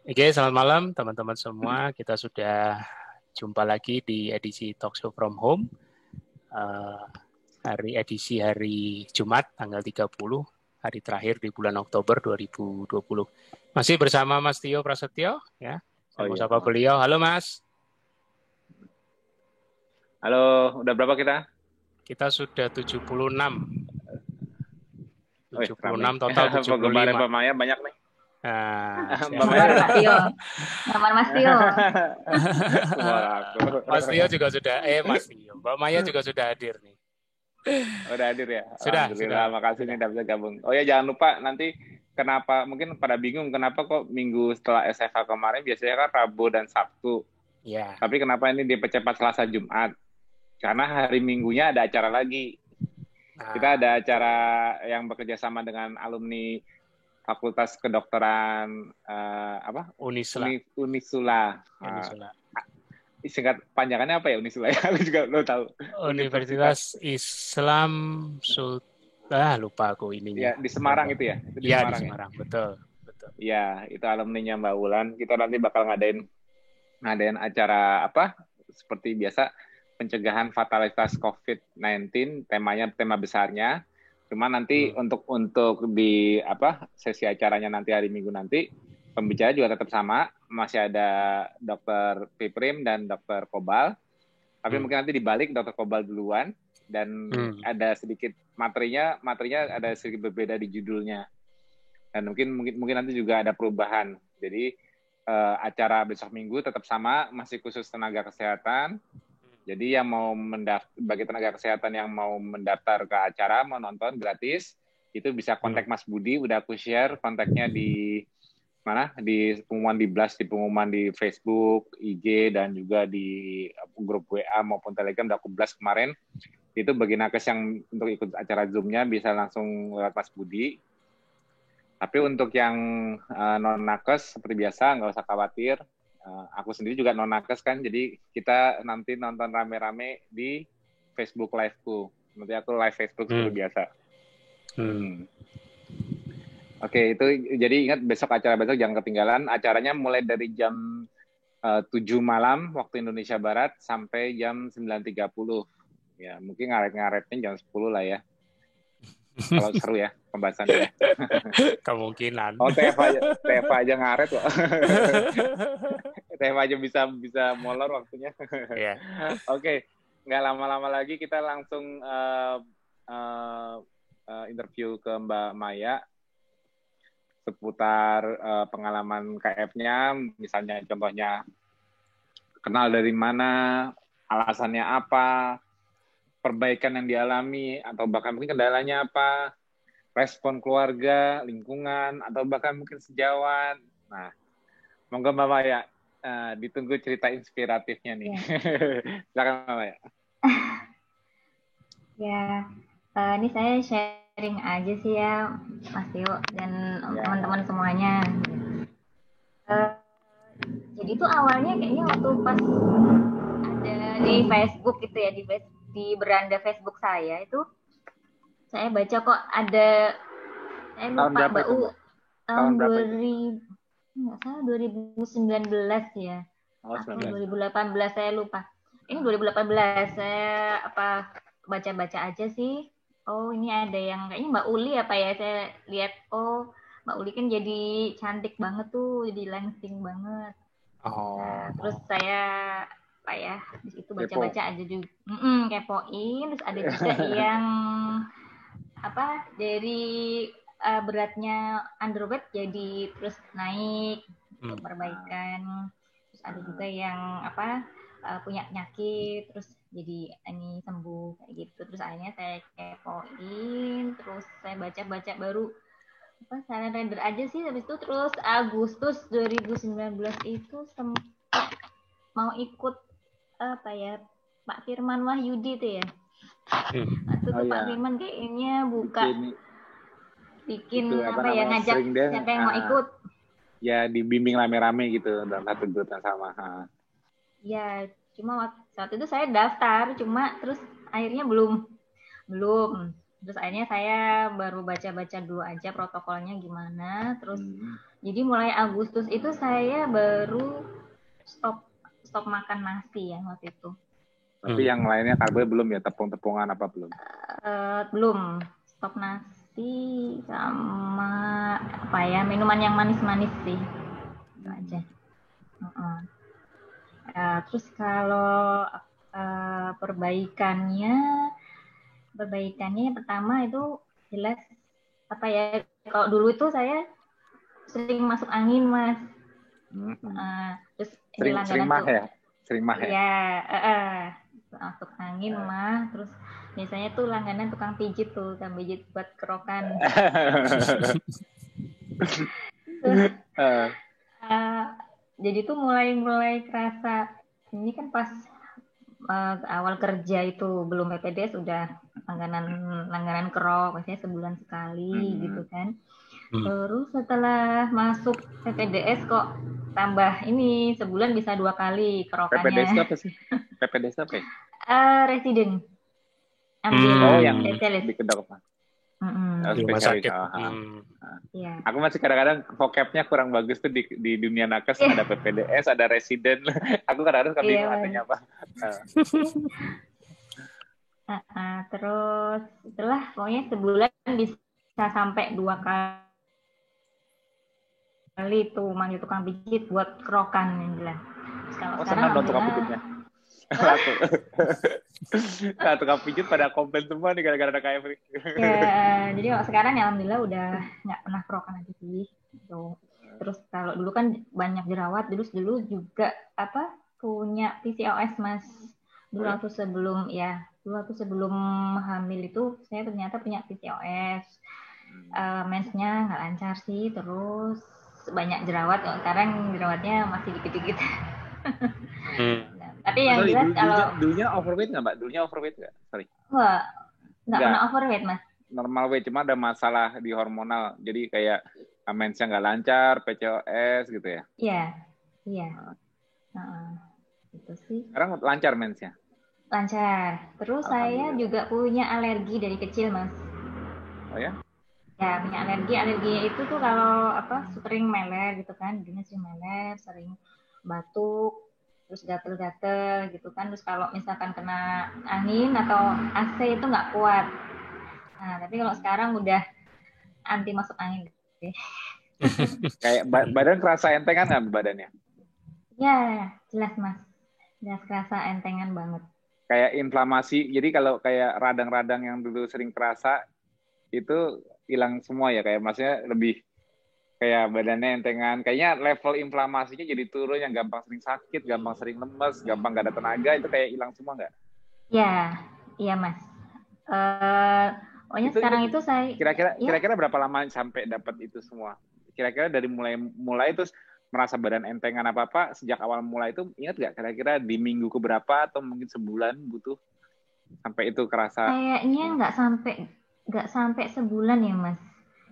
Oke, selamat malam teman-teman semua. Kita sudah jumpa lagi di edisi Talkshow from Home. Hari Jumat, tanggal 30, hari terakhir di bulan Oktober 2020. Masih bersama Mas Tio Prasetyo, ya. Saya mau sapa beliau. Halo Mas. Halo, udah berapa kita? Kita sudah 76. 76 Ramai. total 75. Penggemarnya Pak Maya banyak nih. Mbak Maya. Pak Tio. Gambar Mas Tio. Mas Tio juga sudah, Mas Tio. Mbak Maya juga sudah hadir nih. Udah hadir ya? Sudah. Makasih nih udah bisa gabung. Oh ya, jangan lupa nanti kenapa, mungkin pada bingung kenapa kok minggu setelah SFH kemarin biasanya kan Rabu dan Sabtu. Ya. Tapi kenapa ini dipercepat Selasa Jumat? Karena hari Minggunya ada acara lagi. Kita ada acara yang bekerja sama dengan alumni Fakultas Kedokteran Unisula. Singkat panjangannya apa ya Unisula? Aku juga belum tahu. Universitas Islam lupa aku ininya. Ya, di Semarang itu ya? Itu di Semarang. Betul. Ya, itu alumninya Mbak Wulan. Kita nanti bakal ngadain acara seperti biasa, pencegahan fatalitas COVID-19, tema besarnya. Cuma nanti untuk di sesi acaranya nanti hari Minggu nanti, pembicara juga tetap sama, masih ada Dr. Piprim dan Dr. Kobal. Tapi mungkin nanti dibalik Dr. Kobal duluan dan ada sedikit materinya ada sedikit berbeda di judulnya. Dan mungkin nanti juga ada perubahan. Jadi acara besok Minggu tetap sama, masih khusus tenaga kesehatan. Jadi yang mau bagi tenaga kesehatan yang mau mendaftar ke acara, mau nonton gratis, itu bisa kontak Mas Budi, udah aku share kontaknya di mana? Di pengumuman di Blast, di pengumuman di Facebook, IG, dan juga di grup WA maupun Telegram, udah aku blast kemarin. Itu bagi nakes yang untuk ikut acara Zoom-nya bisa langsung lewat Mas Budi. Tapi untuk yang non-nakes, seperti biasa, nggak usah khawatir. Aku sendiri juga non-nakes kan, jadi kita nanti nonton rame-rame di Facebook Live-ku. Nanti aku live Facebook seperti biasa. Oke, itu jadi ingat acara besok jangan ketinggalan. Acaranya mulai dari jam 7 malam waktu Indonesia Barat sampai jam 9.30. Ya, mungkin ngaret-ngaretnya jam 10 lah ya. Kalau seru ya pembahasannya. Kemungkinan. Oh, TFA aja ngaret kok. TFA aja bisa molor waktunya. Yeah. Oke, nggak lama-lama lagi kita langsung interview ke Mbak Maya seputar pengalaman KF-nya, misalnya contohnya kenal dari mana, alasannya apa, perbaikan yang dialami, atau bahkan mungkin kendalanya apa, respon keluarga, lingkungan, atau bahkan mungkin sejawat. Nah, monggo Mbak Maya, ditunggu cerita inspiratifnya nih. Silakan Mbak Maya. Ya, ini saya sharing aja sih ya, Mas Tio dan teman-teman semuanya. Jadi itu awalnya kayaknya waktu pas ada di Facebook gitu ya, di beranda Facebook saya itu, saya baca kok ada, saya lupa Mbak U, tahun 2019 ya, atau 2018 saya lupa. Ini 2018 saya baca-baca aja sih. Oh ini ada yang kayaknya Mbak Uli apa ya, saya lihat Mbak Uli kan jadi cantik banget tuh, jadi langsing banget. Nah, terus saya di situ baca-baca aja juga, kepoin. Terus ada juga yang dari beratnya underweight jadi terus naik untuk perbaikan. Terus ada juga yang punya penyakit terus jadi ini sembuh kayak gitu. Terus akhirnya saya kepoin, terus saya baca-baca baru saya render aja sih. Habis itu terus Agustus 2019 itu sempat mau ikut Pak Firman Wahyudi itu ya. Waktu itu Pak Firman kayaknya bikin ngajak siapa yang mau ikut. Ya dibimbing rame-rame gitu dalam satu grup yang sama. Ya, cuma saat itu saya daftar, cuma terus akhirnya belum. Terus akhirnya saya baru baca-baca dulu aja protokolnya gimana, terus Jadi mulai Agustus itu saya baru stop makan nasi ya waktu itu. Tapi yang lainnya karbo belum ya, tepung-tepungan apa belum? Belum, stop nasi sama apa ya, minuman yang manis-manis sih. Itu aja. Terus kalau perbaikannya yang pertama itu jelas apa ya, kalau dulu itu saya sering masuk angin Mas. Terus sering mah ya? Sering mah ya? Iya, masuk angin mah, terus biasanya tuh langganan tukang pijit buat kerokan. Terus, jadi tuh mulai kerasa ini kan pas awal kerja itu belum PPDS udah langganan kerok, biasanya sebulan sekali gitu kan. Terus setelah masuk PPDS kok tambah ini sebulan bisa 2 kali kerokannya. PPDS apa sih? PPDS apa ya? Residen. Yang di kedokteran. Spesialis. Ya. Aku masih kadang-kadang vocabnya kurang bagus tuh di dunia nakes, ada PPDS, ada residen. Aku kadang-kadang suka bingung artinya apa. Terus setelah pokoknya sebulan bisa sampai 2 kali tuh manggil tukang pijit buat kerokan yang jelas. Kalau sekarang tukang pijitnya. Tukang pijit pada komplain semua nih gara-gara ada KFC. Ya, jadi kalau sekarang ya alhamdulillah udah nggak pernah kerokan lagi sih. Terus kalau dulu kan banyak jerawat, dulu juga punya PCOS Mas. Dulu waktu sebelum hamil itu saya ternyata punya PCOS. Mensnya nggak lancar sih, terus banyak jerawat. Sekarang jerawatnya masih dikit-dikit. Tapi yang jelas kalau dulunya overweight nggak Mbak? Dulunya overweight nggak? Sorry. Nggak pernah overweight Mas. Normal weight, cuma ada masalah di hormonal. Jadi kayak mensnya nggak lancar, PCOS gitu ya? Iya. Itu sih. Sekarang lancar mensnya? Lancar. Terus saya juga punya alergi dari kecil Mas. Oh ya? Ya, punya alergi. Alerginya itu tuh kalau sering meler gitu kan, dia sering meler, sering batuk, terus gatel-gatel gitu kan. Terus kalau misalkan kena angin atau AC itu nggak kuat. Nah, tapi kalau sekarang udah anti masuk angin. Kayak badan kerasa entengan nggak badannya? Ya, jelas Mas. Jelas kerasa entengan banget. Kayak inflamasi. Jadi kalau kayak radang-radang yang dulu sering kerasa itu hilang semua ya, kayak maksudnya lebih kayak badannya entengan, kayaknya level inflamasinya jadi turun, yang gampang sering sakit, gampang sering lemes, gampang gak ada tenaga, itu kayak hilang semua nggak? Iya Mas. Pokoknya sekarang itu saya kira-kira berapa lama sampai dapat itu semua? Kira-kira dari mulai terus merasa badan entengan apa sejak awal mulai itu, ingat nggak kira-kira di minggu keberapa atau mungkin sebulan butuh sampai itu kerasa? Kayaknya nggak sampai sebulan ya Mas.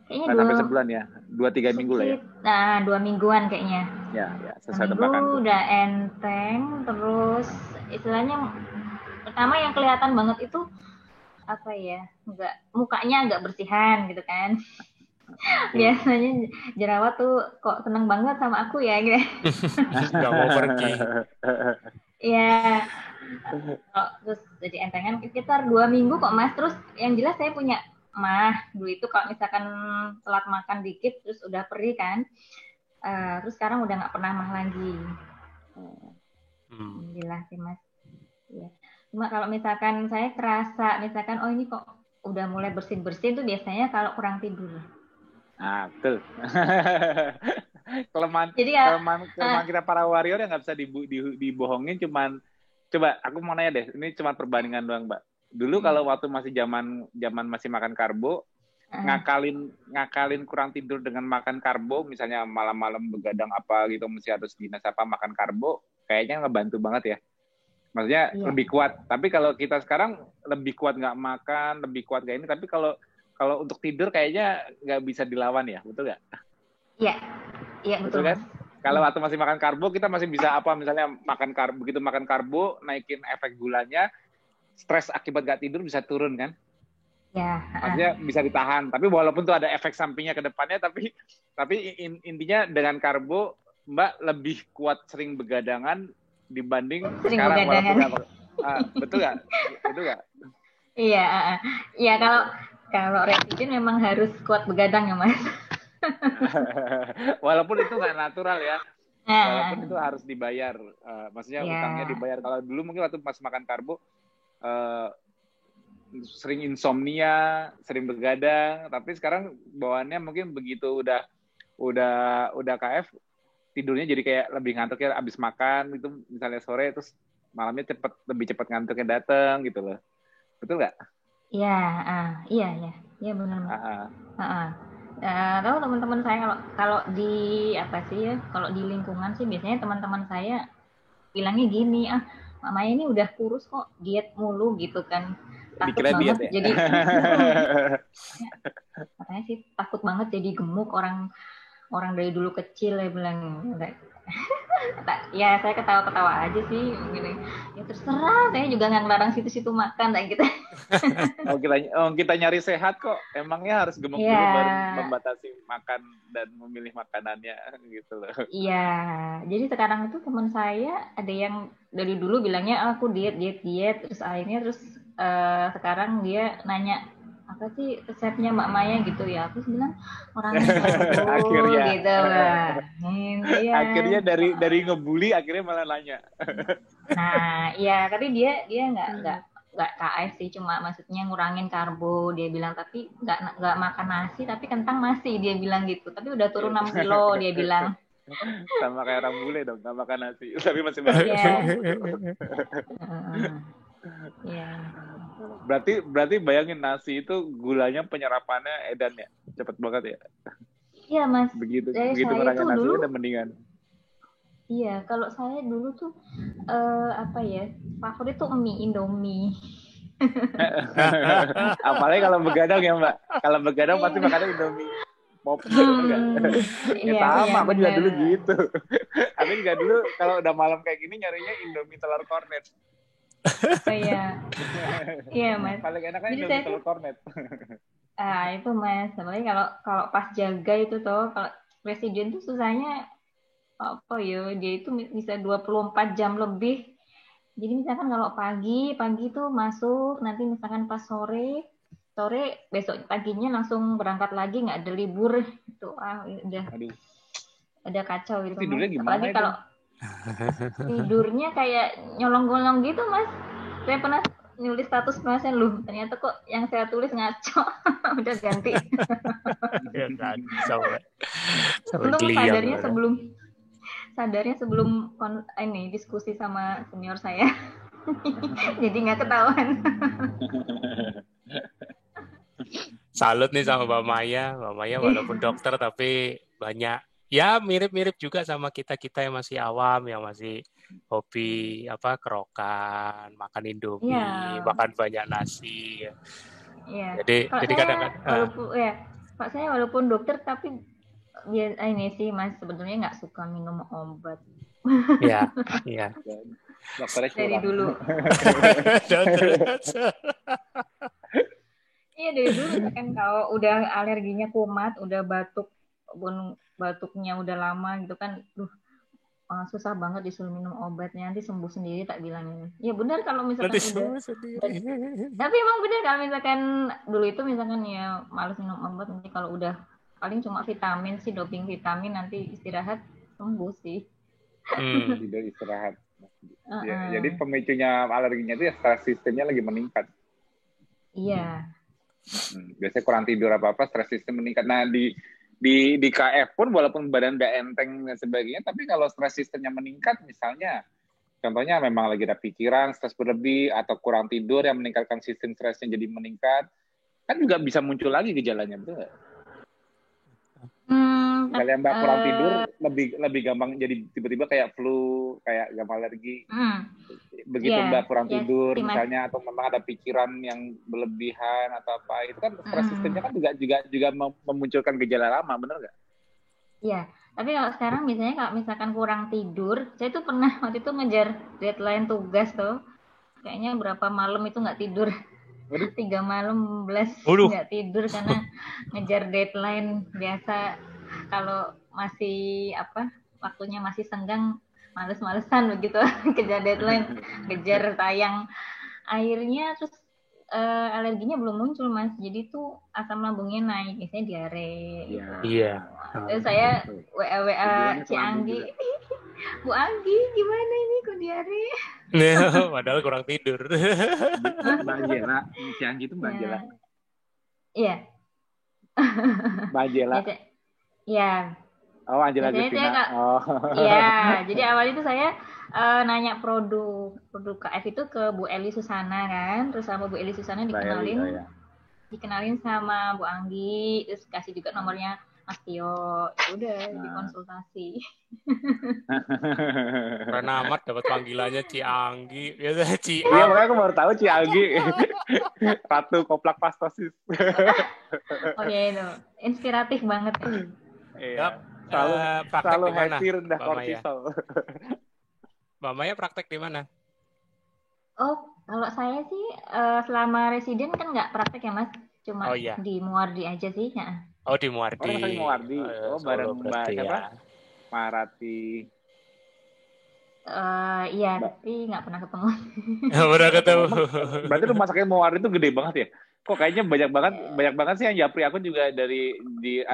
Kayaknya sampai sebulan ya, 2-3 minggu lah ya. Nah, 2 mingguan kayaknya. Ya, sesuai tebakan. Udah enteng, terus istilahnya pertama yang kelihatan banget itu mukanya agak bersihan gitu kan. Biasanya jerawat tuh kok seneng banget sama aku ya gitu. Nggak mau pergi. Iya. Terus jadi entengan sekitar 2 minggu kok Mas. Terus yang jelas saya punya dulu itu kalau misalkan telat makan dikit terus udah perih kan. Terus sekarang udah nggak pernah mah lagi. Alhamdulillah sih Mas. Ya. Cuma kalau misalkan saya kerasa ini kok udah mulai bersin-bersin tuh biasanya kalau kurang tidur. Betul. kelemahan kita para warrior yang nggak bisa dibohongin, cuman coba aku mau nanya deh, ini cuma perbandingan doang Mbak. Dulu kalau waktu masih zaman masih makan karbo, ngakalin kurang tidur dengan makan karbo, misalnya malam-malam begadang apa gitu, mesti harus dinas makan karbo, kayaknya ngebantu banget ya. Maksudnya lebih kuat. Tapi kalau kita sekarang lebih kuat nggak makan, lebih kuat nggak ini, tapi kalau untuk tidur kayaknya nggak bisa dilawan ya, betul nggak? Iya betul kan? Kalau waktu masih makan karbo, kita masih bisa misalnya begitu makan karbo, naikin efek gulanya, stres akibat nggak tidur bisa turun kan? Ya. Maksudnya bisa ditahan. Tapi walaupun tuh ada efek sampingnya ke depannya, tapi intinya dengan karbo Mbak lebih kuat sering begadangan dibanding Sering sekarang begadangan. walaupun betul nggak? Betul nggak? Iya. Iya, kalau resident memang harus kuat begadang ya Mas. Walaupun itu nggak natural ya. Walaupun itu harus dibayar. Maksudnya utangnya dibayar. Kalau dulu mungkin waktu pas makan karbo sering insomnia, sering begadang, tapi sekarang bawaannya mungkin begitu udah KF tidurnya jadi kayak lebih ngantuk ya abis makan itu misalnya sore terus malamnya lebih cepat ngantuknya datang gitu loh. Betul nggak? Iya, iya benar. Tahu teman-teman saya kalau di apa sih ya, kalau di lingkungan sih biasanya teman-teman saya bilangnya gini, Mama ini udah kurus kok, diet mulu gitu kan. Takut banget ya? jadi katanya sih takut banget jadi gemuk orang dari dulu kecil ya bilang. Ya saya ketawa-ketawa aja sih gini. Ya terserah, saya juga nggak ngelarang situ-situ makan kayak gitu. Kita nyari sehat kok. Emangnya harus gemuk dulu baru membatasi makan dan memilih makanannya gitu loh. Iya, jadi sekarang itu teman saya ada yang dari dulu bilangnya aku diet terus akhirnya sekarang dia nanya apa sih resepnya Mbak Maya gitu ya. Aku bilang orangnya akhirnya gitu lah. Akhirnya dari ngebully akhirnya malah nanya. Nah, iya, tapi dia nggak KF sih, cuma maksudnya ngurangin karbo dia bilang, tapi nggak makan nasi tapi kentang masih dia bilang gitu. Tapi udah turun 6 kilo dia bilang. Sama kayak orang bule dong, nggak makan nasi tapi masih makan. Iya. Berarti bayangin nasi itu gulanya penyerapannya edan ya, cepet banget ya. Iya Mas. Begitu ngurangin nasi dulu, udah mendingan. Iya, kalau saya dulu tuh favorit tuh Indomie. Apalagi kalau begadang ya Mbak. Kalau begadang pasti makannya Indomie. Mau enggak? Sama, aku juga dulu gitu. Aku juga dulu kalau udah malam kayak gini nyarinya Indomie telur kornet. Oh iya. Iya Mas. Paling enaknya Indomie telur kornet. Itu Mas, apalagi kalau pas jaga itu tuh, kalau presiden tuh susahnya apa ya, dia itu bisa 24 jam lebih. Jadi misalkan kalau pagi tuh masuk, nanti misalkan pas sore besok paginya langsung berangkat lagi, nggak ada libur itu. Udah kacau gitu. Tidurnya gimana? Apalagi kalau tidurnya kayak nyolong-nyolong gitu Mas. Saya pernah nulis status pasien lu, ternyata kok yang saya tulis ngaco. Udah ganti. Untung sadarnya sebelum ini diskusi sama senior saya. Jadi nggak ketahuan. Salut nih sama Mbak Maya. Mbak Maya walaupun dokter tapi banyak ya mirip-mirip juga sama kita yang masih awam, yang masih hobi kerokan, makan Indomie, makan banyak nasi. Iya. Jadi kadang-kadang Pak saya walaupun dokter tapi ini sih Mas sebenarnya nggak suka minum obat. Iya. Dokternya dari dulu. Iya dari dulu kan kalau udah alerginya kumat, udah batuknya udah lama gitu kan, susah banget disuruh minum obatnya, nanti sembuh sendiri tak bilangin. Ya benar kalau misalkan tapi emang benar kalau misalkan dulu itu misalkan ya malas minum obat, nanti kalau udah paling cuma vitamin sih, doping vitamin, nanti istirahat sembuh sih. Tidur istirahat. Jadi pemicunya alerginya itu ya stres sistemnya lagi meningkat. Iya. Biasanya kurang tidur apa stres sistem meningkat. Nah di KF pun walaupun badan udah enteng dan sebagainya, tapi kalau stres sistemnya meningkat misalnya, contohnya memang lagi ada pikiran, stres berlebih atau kurang tidur yang meningkatkan sistem stresnya jadi meningkat, kan juga bisa muncul lagi gejalanya, betul nggak? Kalau Mbak kurang tidur lebih gampang jadi tiba-tiba kayak flu, kayak gampang alergi. Begitu Mbak kurang tidur misalnya, atau memang ada pikiran yang berlebihan atau apa, itu kan stres sistemnya kan juga memunculkan gejala lama, benar nggak? Iya, tapi kalau sekarang misalnya kalau misalkan kurang tidur, saya tuh pernah waktu itu ngejar deadline tugas tuh, kayaknya berapa malam itu nggak tidur. Waduh. 3 malam belas Waduh. nggak tidur karena ngejar deadline. Biasa kalau masih waktunya masih senggang, males-malesan begitu kejar deadline, kejar tayang. Akhirnya terus alerginya belum muncul Mas, jadi tuh asam lambungnya naik, biasanya diare gitu. Iya. Terus saya WA Ci Anggi, Bu Anggi gimana ini kok diare? Padahal kurang tidur. Mbak Angela, Ci Anggi itu Mbak Angela. Iya. Mbak Angela. Iya. Oh, Angela Gustina. Iya, jadi awalnya itu saya nanya produk KF itu ke Bu Eli Susana kan, terus sama Bu Eli Susana dikenalin sama Bu Anggi, terus kasih juga nomornya Mas Tio, udah dikonsultasi. Karena amat dapat panggilannya Ci Anggi, biasa Ci. Iya, makanya aku baru tahu Ci Anggi, Ratu Koplak Pastosis. Oh iya itu, inspiratif banget. Iya. Selalu happy rendah kortisol. Mbak Maya praktek di mana? Oh, kalau saya sih selama residen kan nggak praktek ya Mas, cuma di Muardi aja sih. Ya. Oh di Muardi. Oh di Muardi. Bareng Mbak siapa? Marati. Iya, tapi nggak pernah ketemu. Nggak pernah ketemu. Berarti rumah sakit Muardi itu gede banget ya? Kok kayaknya banyak banget sih yang japri. Aku juga ada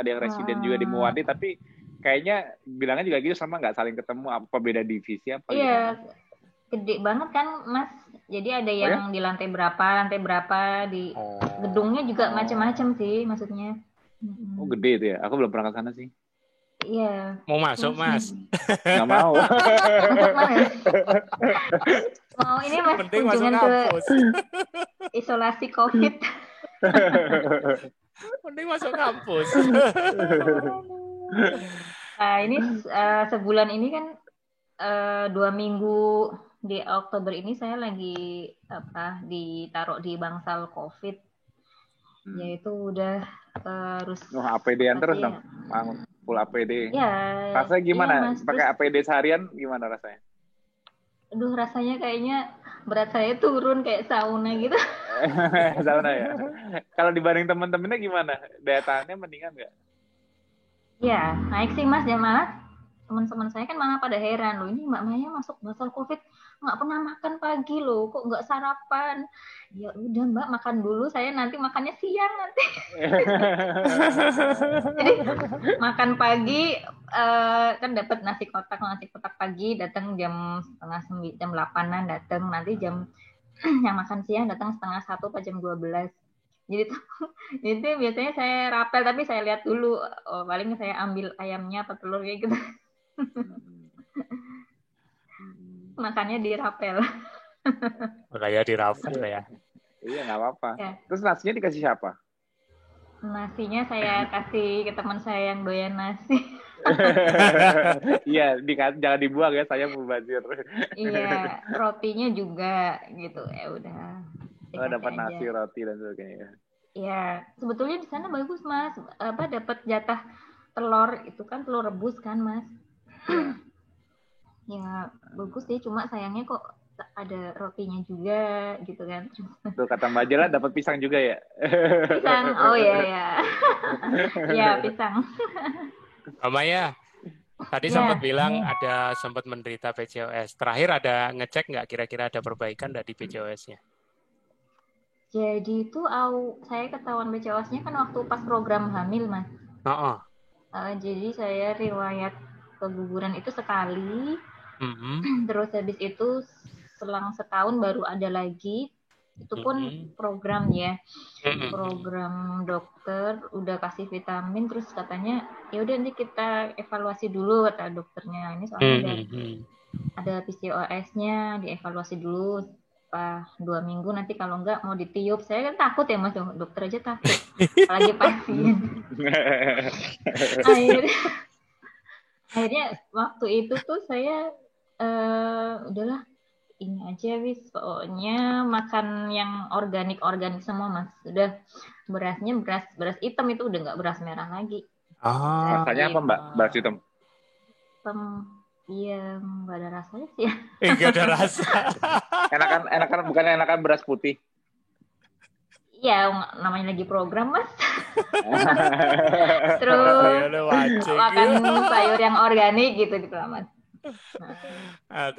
yang residen juga di Muardi, tapi kayaknya bilangnya juga gitu sama nggak saling ketemu, apa beda divisi apa? Iya, gede banget kan Mas. Jadi ada yang di lantai berapa di gedungnya juga macam-macam sih maksudnya. Oh gede itu ya? Aku belum pernah ke sana sih. Iya. Mau masuk Mas? Nggak mau. Mau ini Mas penting kunjungan ke isolasi COVID. Mending masuk kampus. Nah ini sebulan ini kan 2 minggu di Oktober ini saya lagi ditaruh di bangsal COVID, yaitu udah harus APD-an terus dong, full APD. Ya, rasanya gimana? Pakai APD seharian gimana rasanya? Aduh rasanya kayaknya berat saya turun kayak sauna gitu. Sauna ya. Kalau dibanding teman-temannya gimana? Daya tahannya mendingan nggak? Ya, naik sih Mas, malah teman-teman saya kan malah pada heran loh, ini Mbak Maya masuk bangsal COVID nggak pernah makan pagi loh, kok nggak sarapan? Ya udah Mbak, makan dulu, saya nanti makannya siang nanti. Jadi makan pagi kan dapat nasi kotak pagi, datang jam 8-an datang, nanti jam yang makan siang datang 12:30 atau jam 12. Jadi itu biasanya saya rapel, tapi saya lihat dulu, paling saya ambil ayamnya atau telur kayak gitu. Makannya di rapel. Makanya di rapel ya. Iya nggak apa-apa. Ya. Terus nasinya dikasih siapa? Nasinya saya kasih ke teman saya yang doyan nasi. Iya, jangan dibuang ya, saya mubazir. Iya, rotinya juga gitu. Ya udah. Oh, dapat nasi, roti dan sebagainya. Iya, sebetulnya di sana bagus Mas. Dapat jatah telur, itu kan telur rebus kan Mas. Ya bagus sih, cuma sayangnya kok ada rotinya juga gitu kan. Tuh kata Mbak Jela dapat pisang juga ya? Pisang, oh ya. Ya pisang. Maya, tadi sempat bilang ada sempat menderita PCOS. Terakhir ada ngecek nggak kira-kira ada perbaikan nggak di PCOS-nya? Jadi itu saya ketahuan PCOS-nya kan waktu pas program hamil Mas. Jadi saya riwayat keguguran itu sekali. Terus habis itu selang setahun baru ada lagi, itu pun program ya, program dokter udah kasih vitamin, terus katanya ya udah nanti kita evaluasi dulu kata dokternya, ini soalnya ada PCOS-nya, dievaluasi dulu 2 minggu, nanti kalau enggak mau ditiup. Saya kan takut ya Mas, dokter aja takut, apalagi pasien. Akhirnya waktu itu tuh saya udahlah ini aja wis, pokoknya makan yang organik semua Mas. Udah berasnya beras hitam, itu udah nggak beras merah lagi. Rasanya apa Mbak, beras hitam? Iya, nggak ada rasanya sih ya. Nggak ada rasa. Enakan beras putih. Iya, namanya lagi program, Mas. Terus makan sayur yang organik gitu lah, Mas.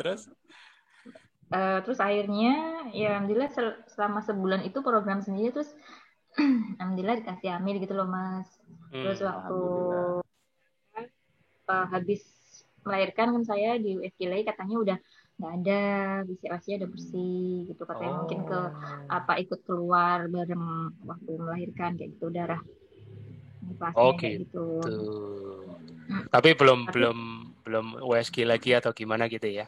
Terus? Terus akhirnya, ya alhamdulillah selama sebulan itu program sendiri, terus alhamdulillah dikasih hamil gitu loh, Mas. Terus waktu habis melahirkan kan saya di USG lagi katanya udah nggak ada, BCA-nya udah bersih gitu katanya. Mungkin ke ikut keluar bareng waktu melahirkan kayak gitu, darah pasnya kayak gitu. Tapi belum USG lagi atau gimana gitu ya?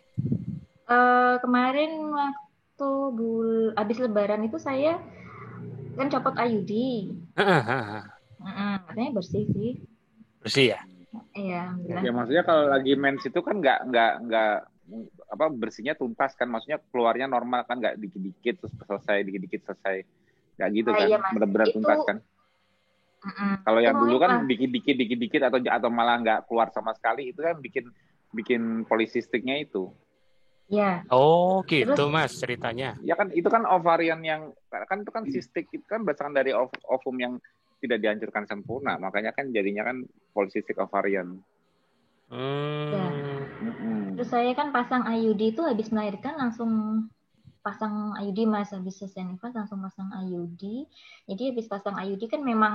Kemarin waktu habis Lebaran itu saya kan copot IUD. Katanya bersih sih. Bersih ya? Iya. Ya maksudnya kalau lagi mens itu kan nggak bersihnya tuntas kan, maksudnya keluarnya normal kan, nggak dikit-dikit terus selesai, dikit-dikit selesai, nggak gitu kan, iya, benar-benar tuntas kan. Kalau yang dulu kan dikit-dikit atau malah nggak keluar sama sekali, itu kan bikin polisistiknya itu. Ya. Oh gitu. Terus, Mas ceritanya. Ya kan itu kan ovarian yang kan itu kan sistik, itu kan berdasarkan dari ovum yang tidak dihancurkan sempurna, makanya kan jadinya kan polisistik ovarian. Ya. Terus saya kan pasang IUD itu habis melahirkan langsung pasang IUD, Mas, habis selesai nifas langsung pasang IUD. Jadi habis pasang IUD kan memang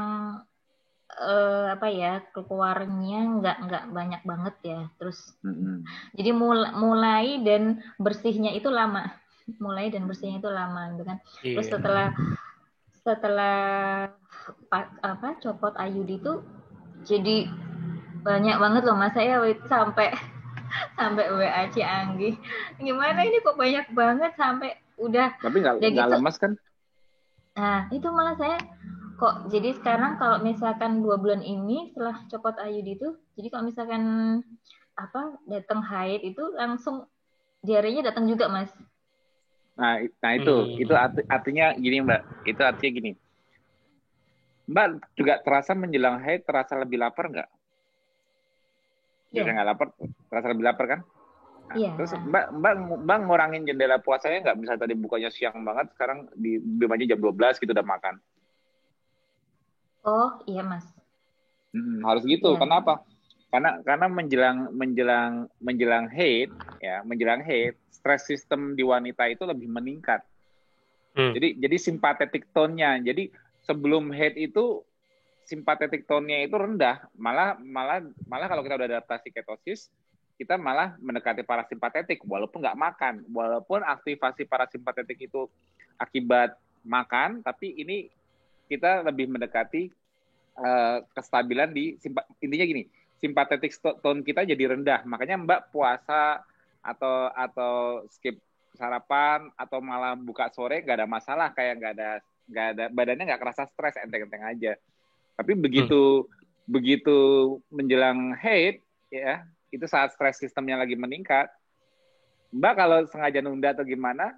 keluarnya nggak banyak banget ya. Terus jadi mulai dan bersihnya itu lama. Gitu kan. Terus setelah copot IUD itu jadi banyak banget loh, Mas, saya sampai WA Cianggi. Gimana ini kok banyak banget sampai udah. Tapi nggak gitu, lemas kan? Nah, itu malah saya kok jadi sekarang kalau misalkan 2 bulan ini setelah copot IUD itu, jadi kalau misalkan datang haid itu langsung diarenya datang juga, Mas. Nah itu artinya gini, Mbak. Itu artinya gini. Mbak juga terasa menjelang haid terasa lebih lapar nggak? Biasanya nggak lapar, terasa lebih lapar kan? Nah, terus Mbak ngurangin jendela puasanya nggak? Bisa tadi bukanya siang banget, sekarang aja jam 12 gitu udah makan. Oh iya, Mas. Harus gitu. Kenapa? Karena menjelang haid, stres sistem di wanita itu lebih meningkat. Jadi simpatetik tone-nya. Jadi sebelum haid itu simpatetik tone-nya itu rendah. Malah kalau kita udah adaptasi ketosis, kita malah mendekati parasimpatetik walaupun nggak makan. Walaupun aktivasi parasimpatetik itu akibat makan, tapi ini kita lebih mendekati kestabilan intinya gini, simpatetik tone kita jadi rendah. Makanya Mbak puasa atau skip sarapan atau malah buka sore nggak ada masalah, kayak nggak ada badannya nggak kerasa stres, enteng-enteng aja. Tapi begitu menjelang haid ya, itu saat stres sistemnya lagi meningkat, Mbak kalau sengaja nunda atau gimana,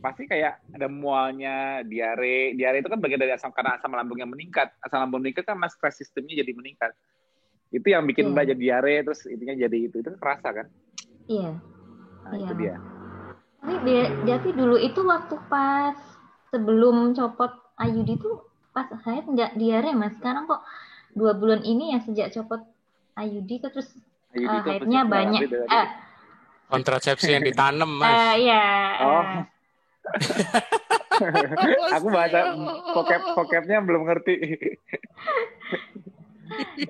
pasti kayak ada mualnya, diare itu kan bagian dari karena asam lambung yang meningkat. Asam lambung meningkat kan mas stres sistemnya jadi meningkat. Itu yang bikin Mbak jadi diare, terus intinya jadi itu kerasa kan? Iya. Nah, itu dia. Tapi dulu itu waktu pas sebelum copot IUD itu pas saya nggak diare, Mas. Sekarang kok 2 bulan ini ya sejak copot IUD terus haidnya banyak. Kontrasepsi yang ditanam, Mas. Iya. Aku bahasa vocabnya belum ngerti.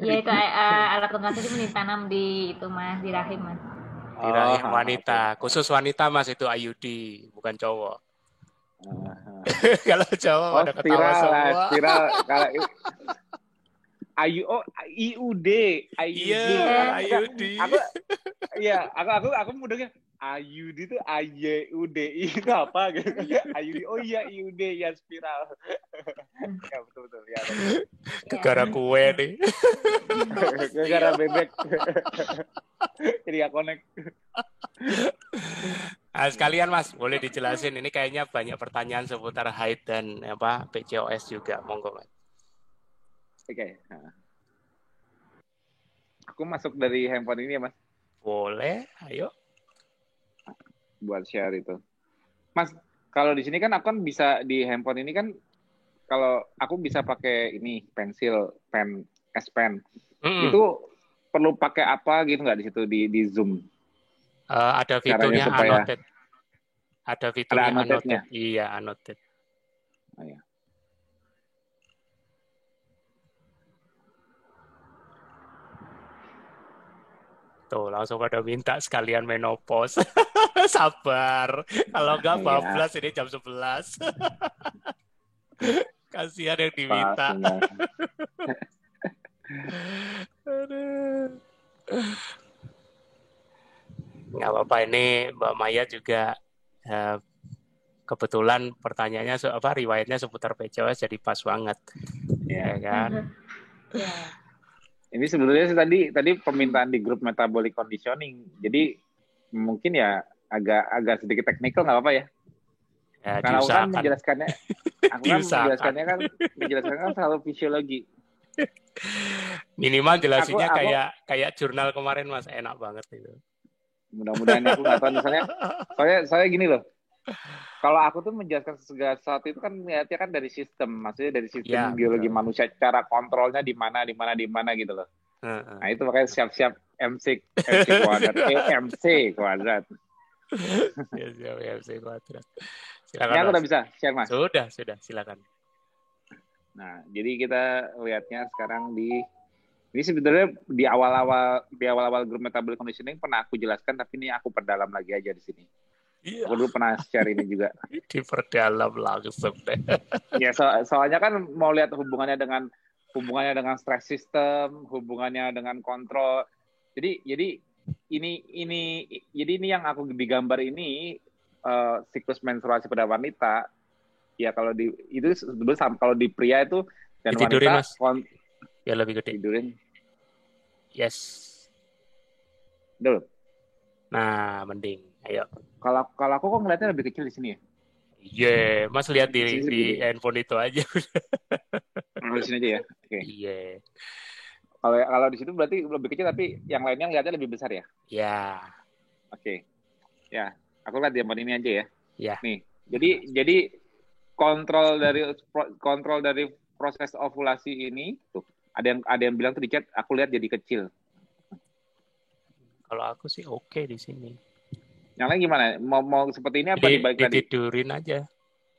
Ya itu alat kontrasepsi ditanam di itu, Mas, di rahim, Mas. Di rahim wanita, khusus wanita, Mas, itu IUD, bukan cowok. Kalau cowok pada ketawa semua. Spiral kalau IUD. Aku mudahnya IUD itu IUD itu apa gitu. IUD, oh iya IUD ya, spiral. Ya betul ya. Gara kue nih. Gara bebek. Jadi gak connect. Nah, sekalian, Mas, boleh dijelasin, ini kayaknya banyak pertanyaan seputar haid dan PCOS juga, monggo, Mas. Oke. Aku masuk dari handphone ini ya, Mas. Boleh, ayo. Buat share itu. Mas, kalau di sini kan aku kan bisa di handphone ini kan kalau aku bisa pakai ini pen S Pen. Mm-mm. Itu perlu pakai apa gitu nggak di situ di Zoom? Ada Caranya fiturnya supaya annotate. Ada ada fiturnya annotate-nya. annotate. Iya, annotate. Oh, ya. Tuh, langsung pada minta sekalian menopause. Sabar. Kalau enggak Iya, bablas ini jam 11. Kasihan yang diminta. pastinya. Aduh. Nggak apa-apa, ini Mbak Maya juga kebetulan pertanyaannya riwayatnya seputar PCOS jadi pas banget. Ya. Ya kan? Ya. Ini sebenarnya sih tadi permintaan di grup metabolic conditioning. Jadi mungkin ya agak sedikit teknikal, nggak apa-apa ya. Ya, Karena aku kan diusahakan. menjelaskannya kan selalu fisiologi. Minimal jelasinnya Aku kayak jurnal kemarin, Mas, enak banget itu. mudah-mudahan aku nggak tahu misalnya. Saya gini loh. Kalau aku tuh menjelaskan segala sesuatu itu kan niatnya kan dari sistem, maksudnya dari sistem Ya, biologi betul. manusia, cara kontrolnya di mana gitu loh. Nah itu makanya siap-siap MC kuadrat, MC kuadrat. Siap MC kuadrat. Ini Silakan, aku Mas. udah bisa share, Mas. Sudah, silakan. Nah, jadi kita lihatnya sekarang ini sebenarnya di awal-awal grup metabolic conditioning pernah aku jelaskan, tapi ini aku perdalam lagi aja di sini. Iya. Aku dulu pernah share ini juga. Diperdalam langsung deh. Ya, soalnya kan mau lihat hubungannya dengan stress system, hubungannya dengan kontrol. Jadi ini yang aku digambar ini siklus menstruasi pada wanita. Ya kalau itu sebetulnya kalau di pria itu dan ditidurin, wanita Mas. Ya lebih gede. Tidurin. Yes. Dulu. Nah, mending. Ayo. Kalau aku kok ngeliatnya lebih kecil di sini ya? Iya, Mas lihat di handphone itu aja. Di sini aja ya. Oke. Iya. Kalau di situ berarti lebih kecil, tapi yang lainnya ngeliatnya lebih besar ya? Ya. Oke. Ya, aku lihat di handphone ini aja ya. Ya. Nih, jadi kontrol dari proses ovulasi ini tuh ada yang bilang tuh di chat aku lihat jadi kecil. Kalau aku sih oke di sini. Yang lain gimana? Mau seperti ini apa dibalik tadi? Ditidurin aja.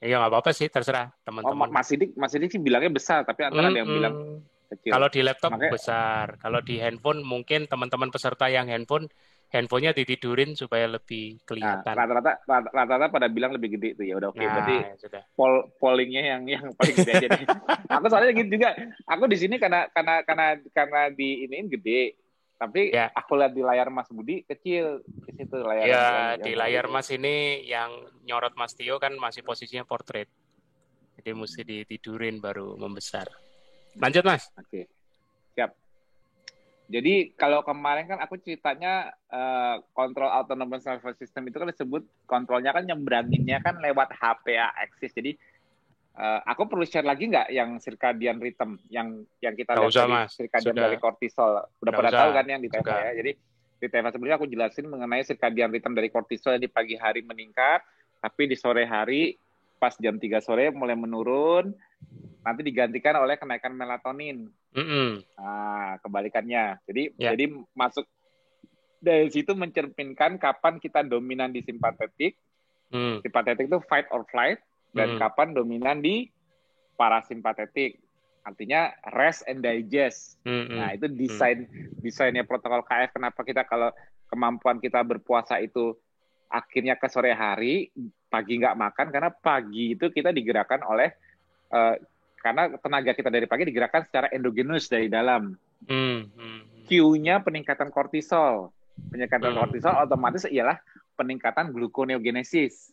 Ya nggak apa-apa sih, terserah teman-teman. Mas Sidik sih bilangnya besar, tapi antara ada yang bilang kecil. Kalau di laptop besar, kalau di handphone mungkin teman-teman peserta yang handphonenya ditidurin supaya lebih kelihatan. Nah, rata-rata pada bilang lebih gede itu ya udah oke. Berarti ya sudah. Pollingnya yang paling gede aja deh. Aku soalnya gitu juga. Aku di sini karena di iniin gede. Tapi aku lihat di layar Mas Budi kecil di situ layar. Ya di layar Mas ini yang nyorot Mas Tio kan masih posisinya portrait. Jadi mesti ditidurin baru membesar. Lanjut, Mas. Oke. Siap. Jadi kalau kemarin kan aku ceritanya kontrol autonomous nervous system itu kan disebut kontrolnya kan nyembranginnya kan lewat HPA axis. Jadi aku perlu share lagi nggak yang circadian rhythm yang kita lihat dari circadian dari kortisol. Udah pada tahu kan yang di tema ya. Jadi di tema sebelumnya aku jelasin mengenai circadian rhythm dari kortisol di pagi hari meningkat, tapi di sore hari pas jam 3 sore mulai menurun, nanti digantikan oleh kenaikan melatonin. Nah, kebalikannya. Jadi masuk dari situ mencerminkan kapan kita dominan di simpatetik. Simpatetik itu fight or flight, dan kapan dominan di parasimpatetik. Artinya rest and digest. Nah, itu desainnya protokol KF. Kenapa kita kalau kemampuan kita berpuasa itu akhirnya ke sore hari, pagi nggak makan, karena pagi itu kita digerakkan oleh karena tenaga kita dari pagi digerakkan secara endogenus dari dalam. Q-nya peningkatan kortisol. Peningkatan kortisol otomatis ialah peningkatan gluconeogenesis.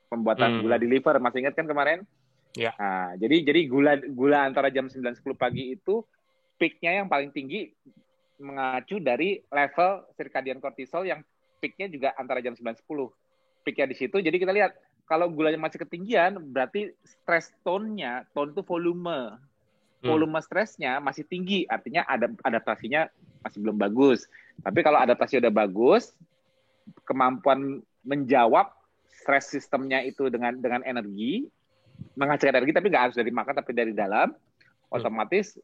Pembuatan gula di liver. Masih ingat kan kemarin? Ya. Nah, jadi gula antara jam 9-10 pagi itu peak-nya yang paling tinggi mengacu dari level circadian kortisol yang peak-nya juga antara jam 9-10. Peak-nya di situ. Jadi kita lihat kalau gulanya masih ketinggian, berarti stress tone-nya, tone itu volume. Volume stresnya masih tinggi, artinya adaptasinya masih belum bagus. Tapi kalau adaptasi udah bagus, kemampuan menjawab stress sistemnya itu dengan energi, menghasilkan energi tapi nggak harus dari makan tapi dari dalam, otomatis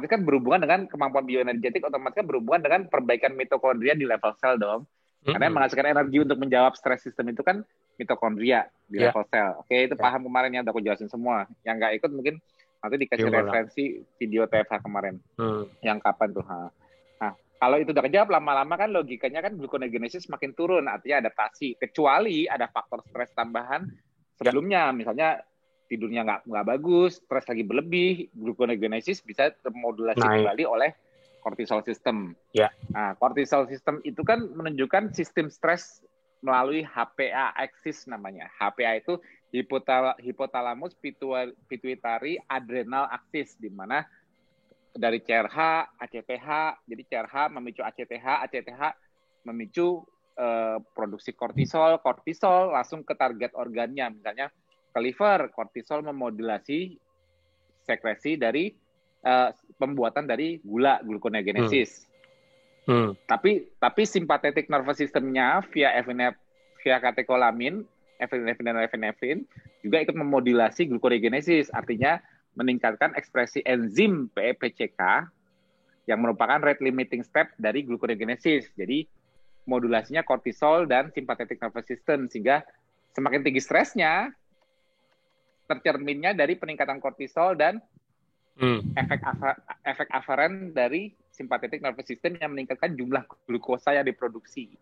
kan berhubungan dengan kemampuan bioenergetik, otomatis kan berhubungan dengan perbaikan mitokondria di level sel dong. Karena yang menghasilkan energi untuk menjawab stres sistem itu kan mitokondria di level sel. Oke, itu paham kemarin ya, udah aku jelasin semua. Yang nggak ikut mungkin nanti dikasih referensi video TFH kemarin. Yang kapan tuh? Nah, kalau itu udah kejawab, lama-lama kan logikanya kan gluconeogenesis makin turun, artinya adaptasi. Kecuali ada faktor stres tambahan sebelumnya, misalnya tidurnya nggak bagus, stres lagi berlebih, gluconeogenesis bisa termodulasi kembali oleh cortisol system. Nah, cortisol system itu kan menunjukkan sistem stres melalui HPA axis namanya. HPA itu hypothalamus pituitary adrenal axis, di mana dari CRH, ACTH, jadi CRH memicu ACTH, ACTH memicu produksi kortisol langsung ke target organnya, misalnya ke liver, kortisol memodulasi sekresi dari pembuatan dari gula, gluconeogenesis. Tapi sympathetic nervous system-nya via katekolamin, epinefrin juga ikut memodulasi gluconeogenesis, artinya meningkatkan ekspresi enzim PEPCK yang merupakan rate limiting step dari gluconeogenesis. Jadi modulasinya kortisol dan sympathetic nervous system, sehingga semakin tinggi stresnya, tercerminnya dari peningkatan kortisol dan efek aferen dari sympathetic nervous system yang meningkatkan jumlah glukosa yang diproduksi.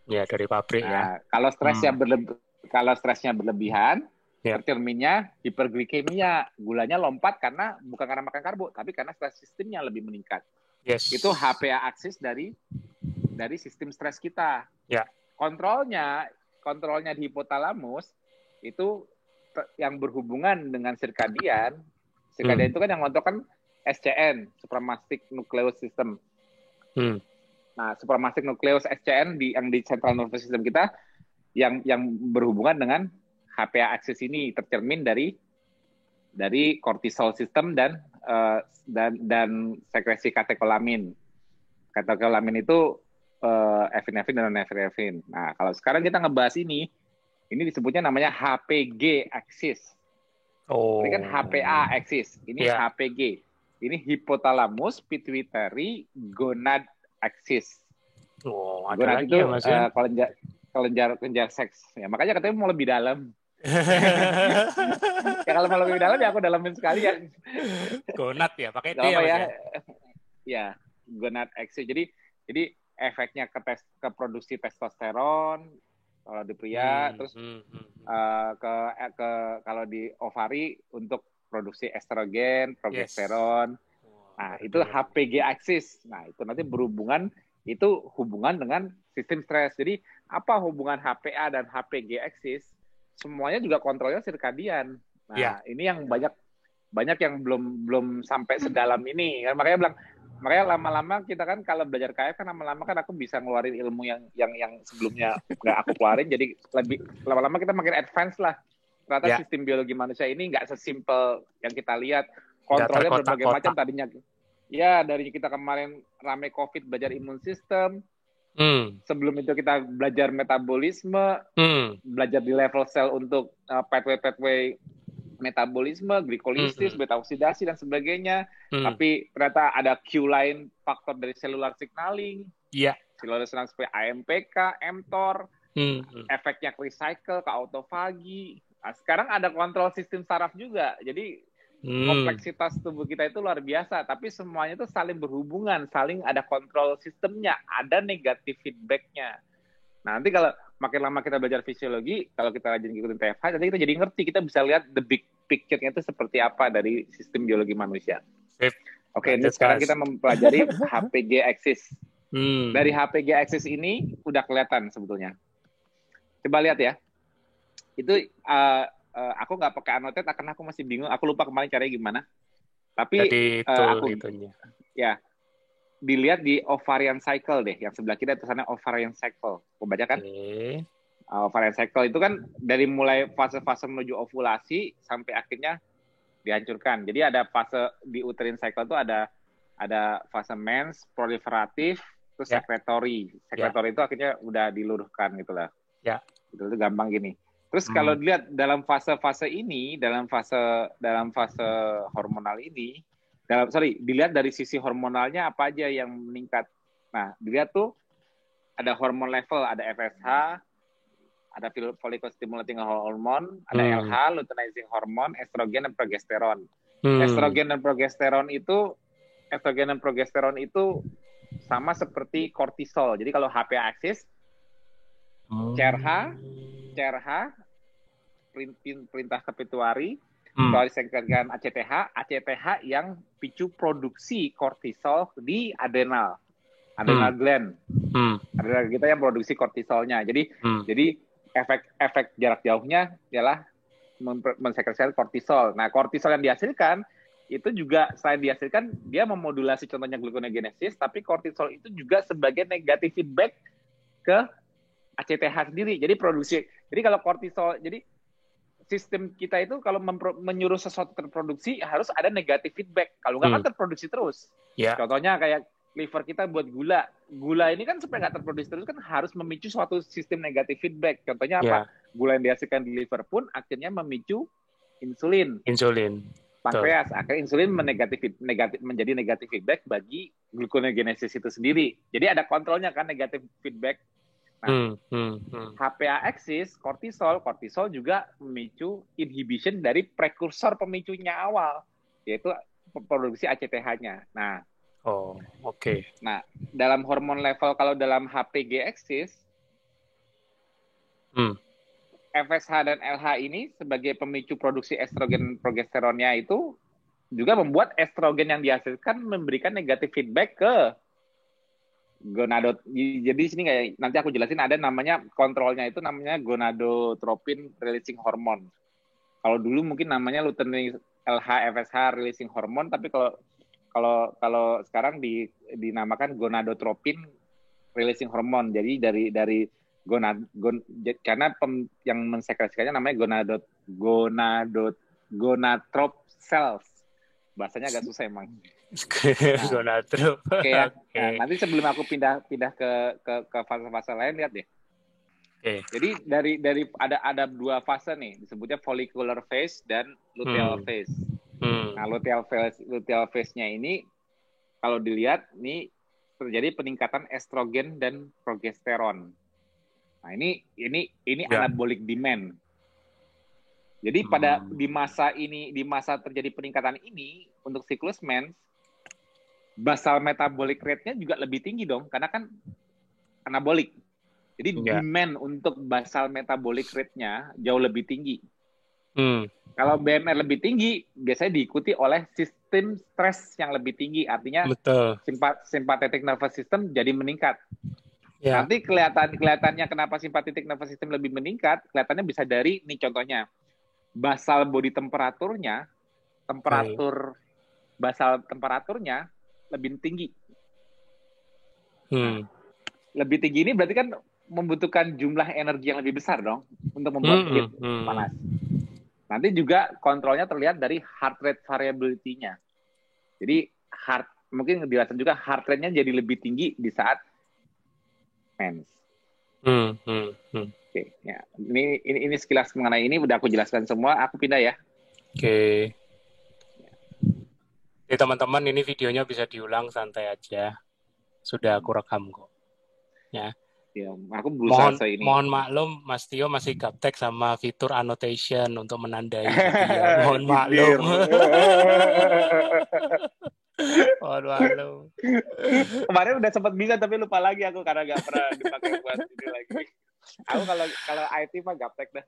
Ya, dari pabrik ya. Kalau stresnya berlebihan, tercerminnya hiperglikemia, gulanya lompat bukan karena makan karbo, tapi karena stres sistemnya lebih meningkat. Itu HPA aksis dari sistem stres kita. Kontrolnya di hipotalamus itu yang berhubungan dengan sirkadian. Sirkadian itu kan yang ngontrol kan SCN, supramatic nucleus system. Nah, supramatic nucleus SCN yang di central nervous system kita yang berhubungan dengan HPA axis ini, tercermin dari cortisol system dan sekresi katekolamin. Katekolamin itu epinefrin dan norepinefrin. Nah, kalau sekarang kita ngebahas ini disebutnya namanya HPG axis. Ini kan HPA axis, ini HPG. Ini hypothalamus pituitary gonad axis. Gonad itu kelenjar seks. Ya, makanya katanya mau lebih dalam. Ya kalau mau lebih dalam ya aku dalamin sekalian. Gonad ya, pakai D ya. Ya, gonad axis. Jadi efeknya ke produksi testosteron kalau di pria, terus kalau di ovari untuk produksi estrogen, progesteron. Nah, itu HPG axis. Nah, itu nanti hubungan dengan sistem stres. Jadi, apa hubungan HPA dan HPG axis? Semuanya juga kontrolnya sirkadian. Nah, ini yang banyak yang belum sampai sedalam ini. Makanya lama-lama kita kan kalau belajar KF kan lama-lama kan aku bisa ngeluarin ilmu yang sebelumnya nggak aku keluarin, jadi lebih lama-lama kita makin advance lah. Ternyata sistem biologi manusia ini nggak sesimpel yang kita lihat. Kontrolnya berbagai macam tadinya. Ya, dari kita kemarin rame COVID belajar imun sistem. Sebelum itu kita belajar metabolisme, belajar di level sel untuk pathway metabolisme, glikolisis, beta oksidasi dan sebagainya. Tapi ternyata ada Q lain faktor dari cellular signaling. Cellular signaling seperti AMPK, mTOR, efeknya ke recycle, ke autofagi. Nah, sekarang ada kontrol sistem saraf juga. Jadi kompleksitas tubuh kita itu luar biasa, tapi semuanya itu saling berhubungan, saling ada kontrol sistemnya, ada negatif feedback-nya. Nah, nanti kalau makin lama kita belajar fisiologi, kalau kita rajin ngikutin TFH, nanti kita jadi ngerti, kita bisa lihat the big picture-nya itu seperti apa dari sistem biologi manusia. Oke, ini sekarang kita mempelajari HPG axis. Dari HPG axis ini udah kelihatan sebetulnya. Coba lihat ya. Itu aku nggak pakai annotate karena aku masih bingung. Aku lupa kemarin caranya gimana. Tapi dilihat di ovarian cycle deh. Yang sebelah kiri tulisannya ovarian cycle. Aku baca kan? Ovarian cycle itu kan dari mulai fase-fase menuju ovulasi sampai akhirnya dihancurkan. Jadi ada fase di uterine cycle itu ada fase mens, proliferatif, terus secretory. Secretory itu akhirnya udah diluruhkan gitu lah. Itu gampang gini. Terus kalau dilihat dalam fase-fase ini, dalam fase hormonal ini, dilihat dari sisi hormonalnya apa aja yang meningkat. Nah, dilihat tuh ada hormon level, ada FSH, ada follicle stimulating hormone, ada LH, luteinizing hormone, estrogen dan progesteron. Estrogen dan progesteron itu sama seperti kortisol. Jadi kalau HPA axis, CRH perintah ke pituitari, pituitari sekretkan ACTH yang picu produksi kortisol di adrenal gland. Adrenal kita yang produksi kortisolnya. Jadi efek jarak jauhnya adalah mensekresikan kortisol. Nah, kortisol yang dihasilkan itu juga selain dihasilkan dia memodulasi contohnya gluconeogenesis, tapi kortisol itu juga sebagai negatif feedback ke ACTH sendiri. Jadi kalau kortisol, jadi sistem kita itu kalau menyuruh sesuatu terproduksi harus ada negatif feedback. Kalau nggak kan terproduksi terus. Yeah. Contohnya kayak liver kita buat gula. Gula ini kan supaya nggak terproduksi terus kan harus memicu suatu sistem negatif feedback. Contohnya apa? Gula yang dihasilkan di liver pun akhirnya memicu insulin. Pankreas. Akhirnya insulin menjadi negatif feedback bagi gluconeogenesis itu sendiri. Jadi ada kontrolnya kan negatif feedback. Nah, HPA axis, kortisol juga memicu inhibition dari prekursor pemicunya awal, yaitu produksi ACTH-nya. Nah, Nah, dalam hormon level, kalau dalam HPG axis, FSH dan LH ini sebagai pemicu produksi estrogen progesteronnya itu juga membuat estrogen yang dihasilkan memberikan negatif feedback ke gonadot. Jadi sini kayak nanti aku jelasin ada namanya kontrolnya itu namanya gonadotropin releasing hormone. Kalau dulu mungkin namanya luteinizing LH FSH releasing hormone, tapi kalau sekarang dinamakan gonadotropin releasing hormone. Jadi dari karena yang mensekresikannya namanya gonadotrop cells. Bahasanya agak susah emang. Gonatrop. Nah, nanti sebelum aku pindah ke fase-fase lain, lihat deh. Jadi dari ada dua fase nih, disebutnya follicular phase dan luteal phase. Nah, luteal phase-nya ini kalau dilihat nih terjadi peningkatan estrogen dan progesteron. Nah, ini anabolic demand. Jadi di masa terjadi peningkatan ini untuk siklus mens, basal metabolic rate-nya juga lebih tinggi dong, karena kan anabolik. Jadi demand untuk basal metabolic rate-nya jauh lebih tinggi. Kalau BMR lebih tinggi, biasanya diikuti oleh sistem stres yang lebih tinggi. Artinya sympathetic nervous system jadi meningkat. Nanti kelihatannya kenapa sympathetic nervous system lebih meningkat, kelihatannya bisa dari, nih contohnya, basal body temperaturnya, basal temperaturnya lebih tinggi. Nah, lebih tinggi ini berarti kan membutuhkan jumlah energi yang lebih besar dong untuk membuat kulit panas. Nanti juga kontrolnya terlihat dari heart rate variability-nya. Jadi mungkin dijelaskan juga heart rate-nya jadi lebih tinggi di saat mens. Oke, ya. Ini sekilas mengenai ini udah aku jelaskan semua. Aku pindah ya. Oke. Jadi teman-teman, ini videonya bisa diulang santai aja. Sudah aku rekam kok. Ya. Ya, aku berusaha ini. Mohon maklum, Mas Tio masih gaptek sama fitur annotation untuk menandai video. Mohon maklum. Mohon maklum. Kemarin udah sempat bisa tapi lupa lagi aku karena nggak pernah dipakai buat video lagi. Aku kalau IT mah gaptek dah.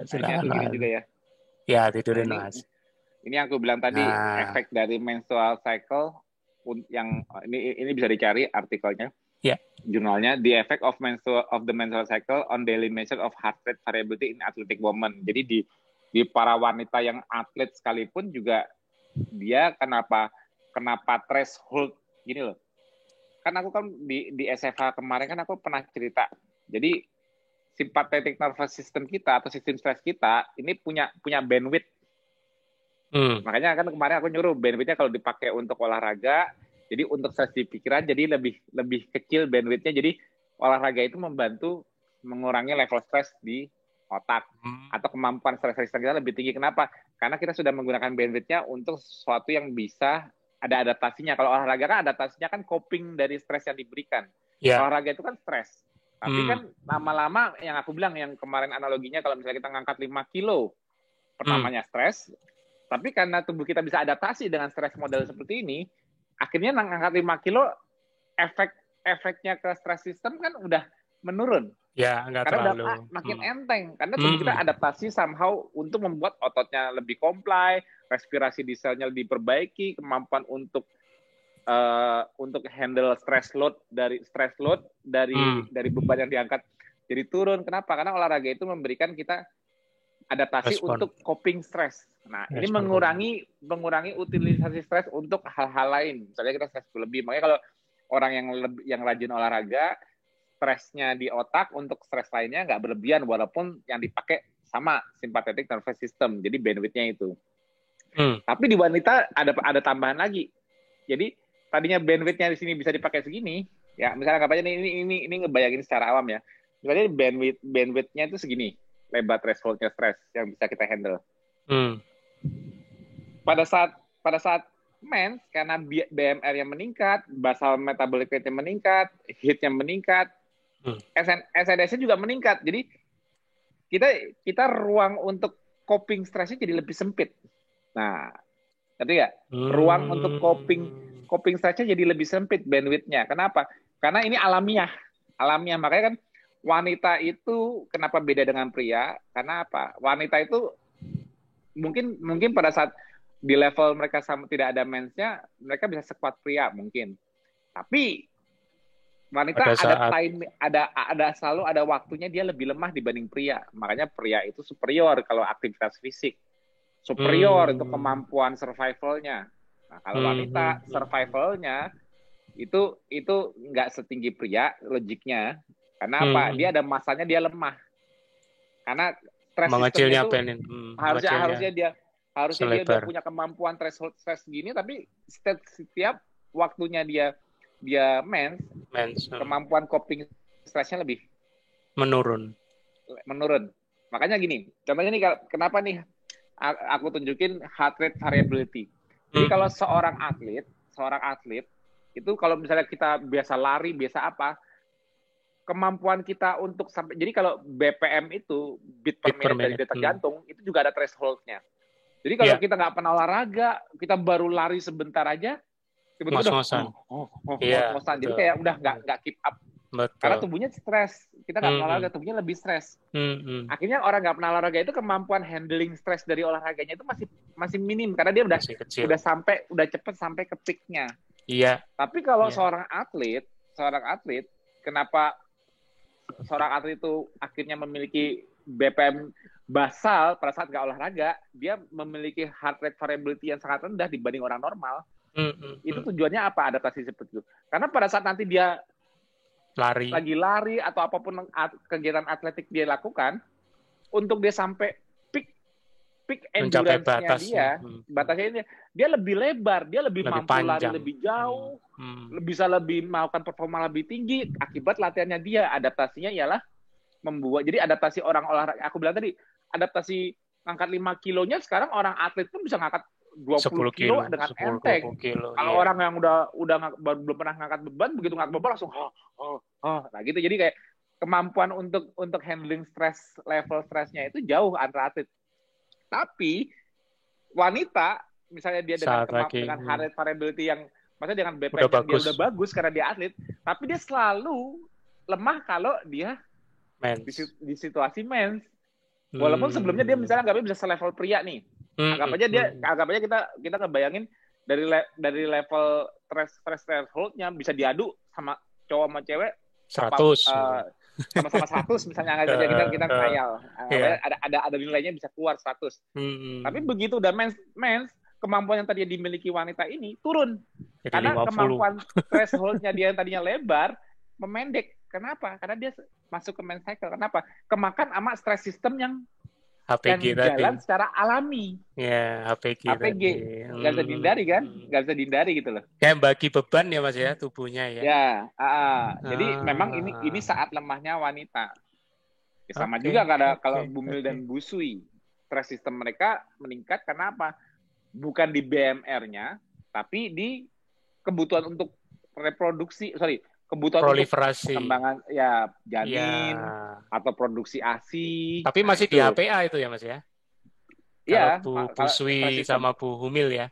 Ini juga ya. Ya, tidurin Mas. Ini aku bilang tadi efek dari menstrual cycle yang ini bisa dicari artikelnya. Jurnalnya The Effect of the Menstrual Cycle on Daily Measure of Heart Rate Variability in Athletic Women. Jadi di para wanita yang atlet sekalipun juga dia kenapa threshold gini loh. Kan aku kan di SFH kemarin kan aku pernah cerita. Jadi sympathetic nervous system kita atau sistem stres kita ini punya bandwidth. Makanya kan kemarin aku nyuruh bandwidth-nya kalau dipakai untuk olahraga, jadi untuk stres di pikiran jadi lebih kecil bandwidth-nya. Jadi olahraga itu membantu mengurangi level stres di otak atau kemampuan stres resisten kita lebih tinggi. Kenapa? Karena kita sudah menggunakan bandwidth-nya untuk sesuatu yang bisa ada adaptasinya. Kalau olahraga kan adaptasinya kan coping dari stres yang diberikan. Yeah. Olahraga itu kan stres. Tapi kan lama-lama yang aku bilang, yang kemarin analoginya kalau misalnya kita ngangkat 5 kilo, pertamanya stres, tapi karena tubuh kita bisa adaptasi dengan stres model seperti ini, akhirnya ngangkat 5 kilo, efeknya ke stres system kan udah menurun. Ya, nggak karena terlalu. udah makin enteng. Karena tubuh kita adaptasi somehow untuk membuat ototnya lebih comply, respirasi di selnya diperbaiki, kemampuan untuk handle stress load dari beban yang diangkat jadi turun. Kenapa? Karena olahraga itu memberikan kita adaptasi untuk coping stress. Nah, ini mengurangi utilisasi stres untuk hal-hal lain. Misalnya kita stres berlebih. Makanya kalau orang yang rajin olahraga, stresnya di otak untuk stres lainnya nggak berlebihan, walaupun yang dipakai sama sympathetic nervous system, jadi bandwidth-nya itu. Tapi di wanita ada tambahan lagi. Jadi tadinya bandwidth-nya di sini bisa dipakai segini, ya misalnya anggap aja ini ngebayangin secara awam ya. Misalnya bandwidth-nya itu segini, lebar threshold-nya stres yang bisa kita handle. Pada saat mens, karena BMR-nya meningkat, basal metabolic rate-nya meningkat, heat-nya meningkat, SNS-nya juga meningkat. Jadi kita ruang untuk coping stresnya jadi lebih sempit. Nah, ngerti nggak? Ruang untuk coping stresnya jadi lebih sempit bandwidth-nya. Kenapa? Karena ini alamiah. Makanya kan wanita itu kenapa beda dengan pria? Karena apa? Wanita itu mungkin pada saat di level mereka sama tidak ada mensnya, mereka bisa sekuat pria mungkin. Tapi wanita selalu ada waktunya dia lebih lemah dibanding pria. Makanya pria itu superior kalau aktivitas fisik. Superior untuk kemampuan survival-nya. Nah, kalau wanita survival-nya itu nggak setinggi pria logiknya. Karena apa? Dia ada masanya dia lemah. Karena stress mengecilnya itu harusnya dia udah punya kemampuan threshold stress gini, tapi setiap waktunya dia mens, kemampuan coping stressnya lebih menurun. Makanya gini, contohnya nih, kenapa nih aku tunjukin heart rate variability. Jadi kalau seorang atlet itu kalau misalnya kita biasa lari, biasa apa, kemampuan kita untuk sampai, jadi kalau BPM itu beat per minute dari detak jantung itu juga ada threshold-nya. Jadi kalau kita nggak pernah olahraga, kita baru lari sebentar aja, tiba-tiba ngos-ngosan. Jadi kayak udah nggak keep up. Betul. Karena tubuhnya stres. Kita nggak pernah olahraga, tubuhnya lebih stres. Akhirnya orang nggak pernah olahraga itu kemampuan handling stres dari olahraganya itu masih minim karena dia udah cepet sampai ke peak-nya. Iya. Tapi kalau seorang atlet, kenapa seorang atlet itu akhirnya memiliki BPM basal pada saat nggak olahraga, dia memiliki heart rate variability yang sangat rendah dibanding orang normal. Itu tujuannya apa adaptasi seperti itu? Karena pada saat nanti dia lagi lari atau apapun kegiatan atletik dia lakukan, untuk dia sampai peak endurance-nya batasnya dia lebih lebar, dia lebih mampu panjang, lari lebih jauh, bisa lebih melakukan performa lebih tinggi akibat latihannya dia. Adaptasinya ialah membuat, jadi adaptasi orang olahraga, aku bilang tadi, adaptasi ngangkat 5 kilonya sekarang orang atlet pun bisa ngangkat 20 kilo dengan enteng. Kalau orang yang udah belum pernah ngangkat beban, begitu ngangkat beban langsung nah gitu. Jadi kayak kemampuan untuk handling stress, level stresnya itu jauh antara atlet. Tapi wanita misalnya dia dengan heart rate variability yang maksudnya dengan BPM dia udah bagus karena dia atlet, tapi dia selalu lemah kalau dia di situasi mens. Walaupun sebelumnya dia misalnya nggak bisa selevel pria nih. Anggap aja kita ngebayangin dari level stress threshold-nya bisa diadu sama cowok sama cewek 100. Sama-sama 100 misalnya, anggap aja kita khayal. Ada nilainya bisa keluar 100. Tapi begitu udah mens, kemampuan yang tadi dimiliki wanita ini turun. Jadi karena 50. Kemampuan threshold-nya dia yang tadinya lebar memendek. Kenapa? Karena dia masuk ke men's cycle. Kenapa? Kemakan sama stress system yang HPG tadi. jalan secara alami. Ya, HPG HPG tadi. nggak bisa dihindari kan, nggak bisa dihindari gitu loh. Kayak bagi beban ya Mas ya tubuhnya ya. Ya, jadi memang ini Ah, saat lemahnya wanita. Ya, sama oke, juga kalau oke, Bumil oke. dan Busui, stres sistem mereka meningkat karena apa? Bukan di BMR-nya, tapi di kebutuhan untuk reproduksi, kebutuhan untuk Proliferasi. perkembangan ya Ya. janin atau produksi ASI. Tapi Nah, masih di itu. HPA itu ya Mas ya. Kalau Iya, Bu kalau stres Swi sistem. sama Bu Humil ya.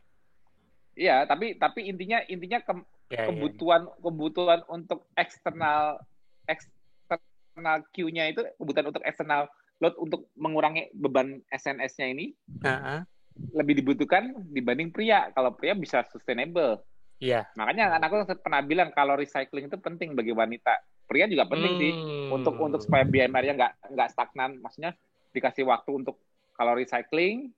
Iya, tapi intinya Ya, ya. kebutuhan untuk eksternal Q-nya itu, kebutuhan untuk eksternal load untuk mengurangi beban SNS-nya ini Heeh. lebih dibutuhkan dibanding pria. Kalau pria bisa sustainable. Iya. Makanya anakku pernah bilang kalau recycling itu penting bagi wanita. Pria juga penting sih untuk supaya BMR-nya nggak stagnan. Maksudnya dikasih waktu untuk kalori recycling,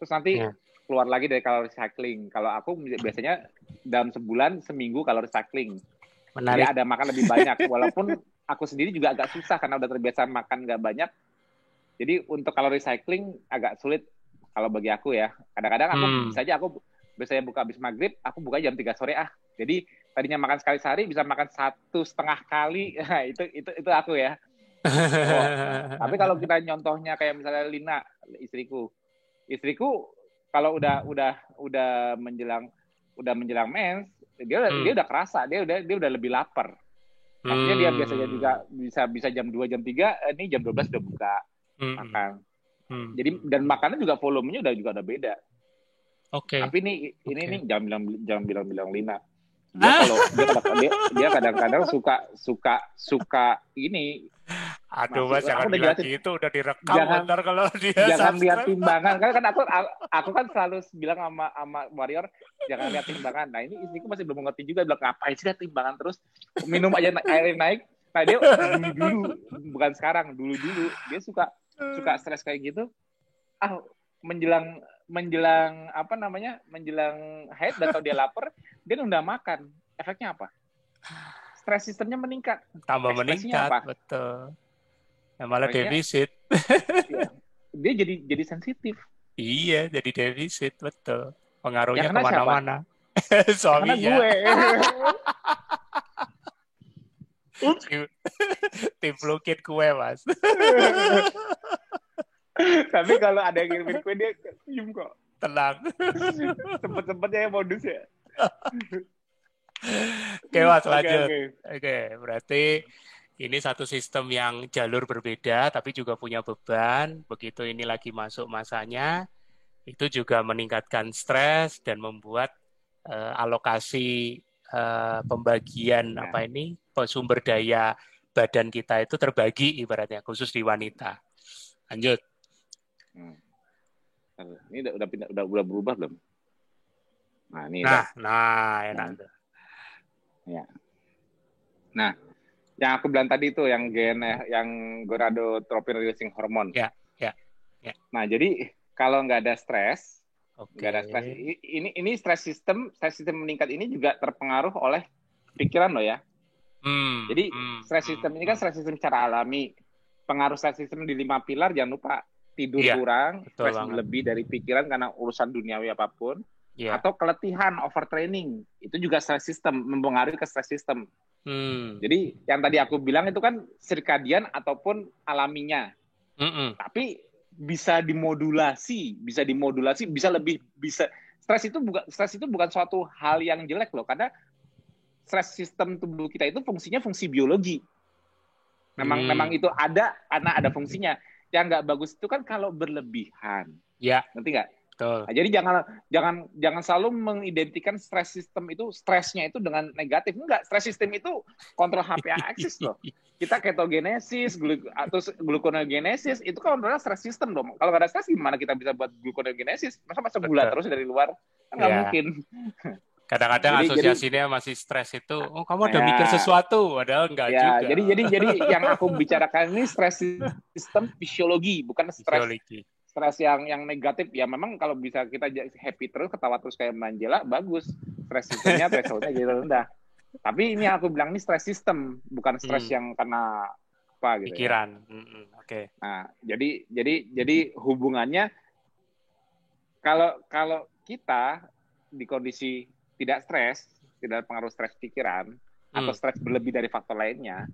terus nanti Ya. keluar lagi dari kalori recycling. Kalau aku biasanya dalam sebulan seminggu kalori recycling. Jadi Menarik. ada makan lebih banyak. Walaupun aku sendiri juga agak susah karena udah terbiasa makan nggak banyak. Jadi untuk kalori recycling agak sulit kalau bagi aku ya. Kadang-kadang aku biasanya buka habis maghrib, aku buka jam 3 sore Jadi tadinya makan sekali sehari bisa makan 1,5 kali. Nah, itu aku ya. Oh, tapi kalau kita nyontohnya kayak misalnya Lina, istriku kalau udah menjelang mens, dia udah kerasa, dia udah lebih lapar. Maksudnya dia biasanya juga bisa jam 2 jam 3, ini jam 12 udah buka makan. Jadi dan makannya juga volumenya udah beda. Oke. Tapi ini jangan bilang Lina. Dia kadang-kadang suka ini. Aduh Mas, jangan bilang gitu, udah direkam ntar kalau dia jangan lihat timbangan. Kan aku kan selalu bilang sama Warrior, jangan lihat timbangan. Nah ini istriku masih belum ngerti juga, bilang ngapain sih lihat timbangan terus, minum aja air naik. Nah dia dulu bukan sekarang, dulu dia suka stres kayak gitu. Menjelang haid atau dia lapar, dia udah makan. Efeknya apa? Stres sistemnya meningkat. Tambah meningkat, apa? Betul. Ya, malah defisit. Ya, dia jadi sensitif. Iya, jadi defisit, betul. Pengaruhnya ya, kemana-mana. Suaminya. Tim Lukit kue, Mas. Tapi kalau ada yang ngirimin kue, dia senyum kok. Tenang. Sempet-sempetnya modus ya. Oke, Mas, lanjut. Oke, berarti ini satu sistem yang jalur berbeda, tapi juga punya beban. Begitu ini lagi masuk masanya, itu juga meningkatkan stres dan membuat alokasi pembagian sumber daya badan kita itu terbagi ibaratnya, khusus di wanita. Lanjut. Ini udah berubah belum? Nah, ini enak tuh. Ya. Nah, yang aku bilang tadi itu yang gonadotropin releasing hormone. Ya. Nah, jadi kalau nggak ada stres, ini stres sistem meningkat ini juga terpengaruh oleh pikiran loh ya. Jadi stres sistem ini kan stres sistem secara alami. Pengaruh stres sistem di 5 pilar, jangan lupa tidur kurang, stres lebih dari pikiran karena urusan duniawi apapun. Atau keletihan, overtraining, itu juga stres sistem, mempengaruhi ke stres sistem. Jadi yang tadi aku bilang itu kan sirkadian ataupun alaminya. Tapi bisa dimodulasi, stres itu bukan suatu hal yang jelek loh, karena stres sistem tubuh kita itu fungsinya fungsi biologi. Memang itu ada karena ada fungsinya. Yang nggak bagus itu kan kalau berlebihan. Ya. Ngerti nggak? Nah, jadi jangan selalu mengidentikan stres sistem itu, stresnya itu dengan negatif. Enggak, stres sistem itu kontrol HPA axis loh. Kita ketogenesis, gluconeogenesis, itu kan kontrolnya stres sistem dong. Kalau nggak ada stres, gimana kita bisa buat gluconeogenesis? Masa gula terus dari luar? Kan nggak mungkin. Kadang-kadang asosiasinya masih stres itu, kamu udah mikir sesuatu, padahal enggak juga. Jadi yang aku bicarakan ini stres sistem fisiologi, bukan stres yang negatif. Ya memang kalau bisa kita happy terus, ketawa terus kayak Manjela, bagus. Stres sistemnya, thresholdnya jadi rendah. Tapi ini yang aku bilang ini stres sistem, bukan stres yang karena apa gitu pikiran. ya. Oke. Nah, jadi hubungannya kalau kita di kondisi tidak stres, tidak pengaruh stres pikiran atau stres berlebih dari faktor lainnya,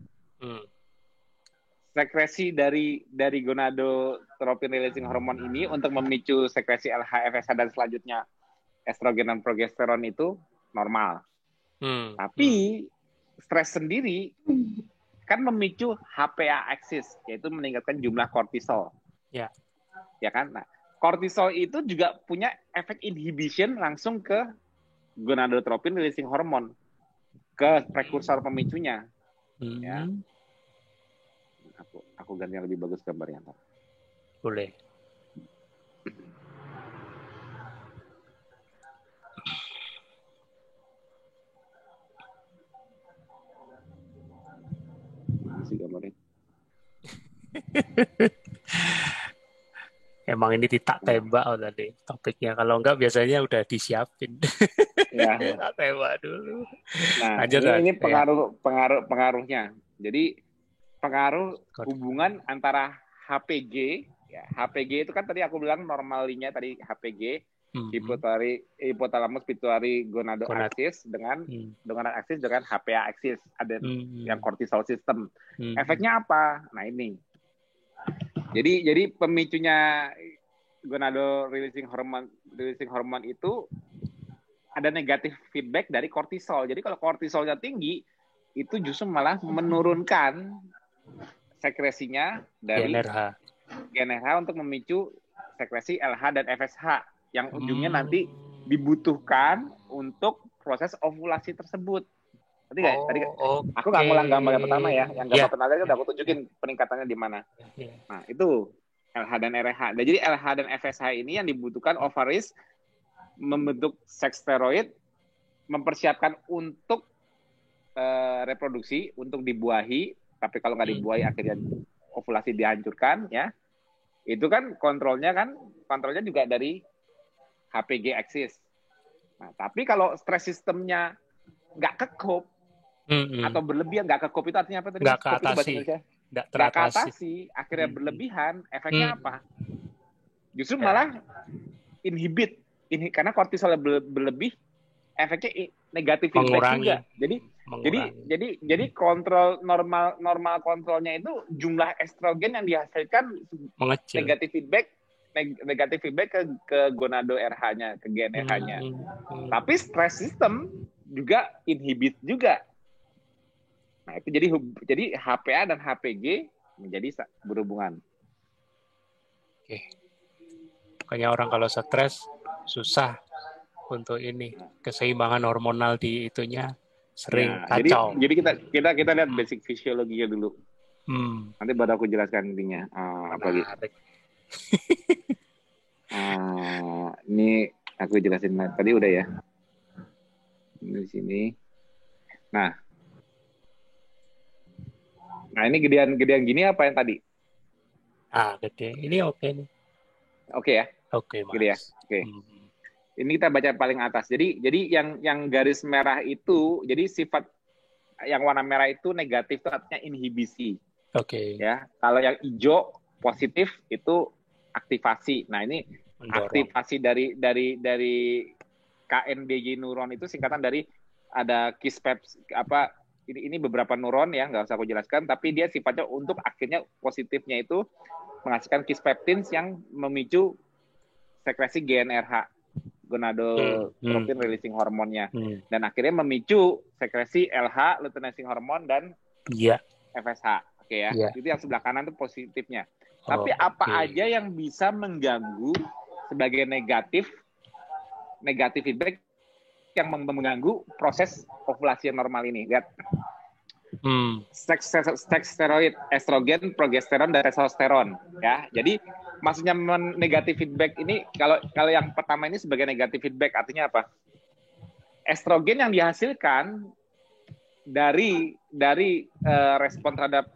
sekresi dari gonadotropin releasing hormone ini untuk memicu sekresi LH, FSH dan selanjutnya estrogen dan progesteron itu normal. Tapi stres sendiri kan memicu HPA axis, yaitu meningkatkan jumlah kortisol. Ya. Ya kan? Nah, kortisol itu juga punya efek inhibition langsung ke gonadotropin releasing hormone, ke prekursor pemicunya. Ya. Aku ganti yang lebih bagus gambarnya. Boleh. Masih gambarnya. Emang ini tidak tembak tadi topiknya. Kalau enggak biasanya udah disiapin. Ya. Tembak dulu. Nah, lanjut, ini pengaruhnya. Jadi pengaruh hubungan antara HPG, ya, HPG itu kan tadi aku bilang normalinya tadi HPG, hipotalamus pituitary gonadal axis dengan HPA axis, ada yang cortisol system. Efeknya apa? Nah ini. Jadi pemicunya gonadal releasing hormone itu ada negatif feedback dari kortisol. Jadi kalau kortisolnya tinggi, itu justru malah menurunkan sekresinya dari GnRH untuk memicu sekresi LH dan FSH yang ujungnya nanti dibutuhkan untuk proses ovulasi tersebut. Tadi aku nggak ngulang gambar yang pertama ya. Yang gambar pertama udah aku tunjukin peningkatannya di mana. Nah, itu LH dan RH. Jadi LH dan FSH ini yang dibutuhkan ovaris membentuk seks steroid, mempersiapkan untuk reproduksi, untuk dibuahi. Tapi kalau nggak dibuahi akhirnya ovulasi dihancurkan, ya. Itu kan kontrolnya juga dari HPG axis. Nah, tapi kalau stres sistemnya nggak kekup atau berlebihan, nggak kekup itu artinya apa tadi? Nggak keatasi. Nggak keatasi, akhirnya berlebihan, efeknya apa? Justru malah inhibit. Ini karena kortisol berlebih, efeknya negatif feedback juga. Jadi kontrol normal kontrolnya itu jumlah estrogen yang dihasilkan mengecil. Negatif feedback ke gonado RH-nya, ke GnRH-nya. Tapi stress system juga inhibit juga. Nah, itu jadi HPA dan HPG menjadi berhubungan. Oke. Makanya orang kalau stres susah untuk ini keseimbangan hormonal di itunya sering kacau. Jadi kita lihat basic fisiologinya dulu. Nanti baru aku jelaskan intinya. Apalagi. Ini aku jelasin tadi udah ya. Ini di sini. Nah, ini gedean gini apa yang tadi? Gede. Ini oke nih. Oke ya. Oke, Mas. Gede ya. Oke. Ini kita baca paling atas. Jadi yang garis merah itu, jadi sifat yang warna merah itu negatif, itu artinya inhibisi. Oke. Ya, kalau yang hijau positif itu aktivasi. Nah, ini aktivasi dari KNBG neuron itu singkatan dari ada kispep ini beberapa neuron ya, nggak usah aku jelaskan, tapi dia sifatnya untuk akhirnya positifnya itu menghasilkan kispeptins yang memicu sekresi GnRH, gonadotropin releasing hormonnya, dan akhirnya memicu sekresi LH, luteinizing hormone dan FSH. Oke ya, itu yang sebelah kanan itu positifnya. Tapi apa aja yang bisa mengganggu sebagai negatif feedback yang mengganggu proses ovulasi normal ini? Lihat. Seks steroid, estrogen, progesteron, dan testosteron. Ya, jadi maksudnya negatif feedback ini kalau yang pertama ini sebagai negatif feedback artinya apa? Estrogen yang dihasilkan dari respon terhadap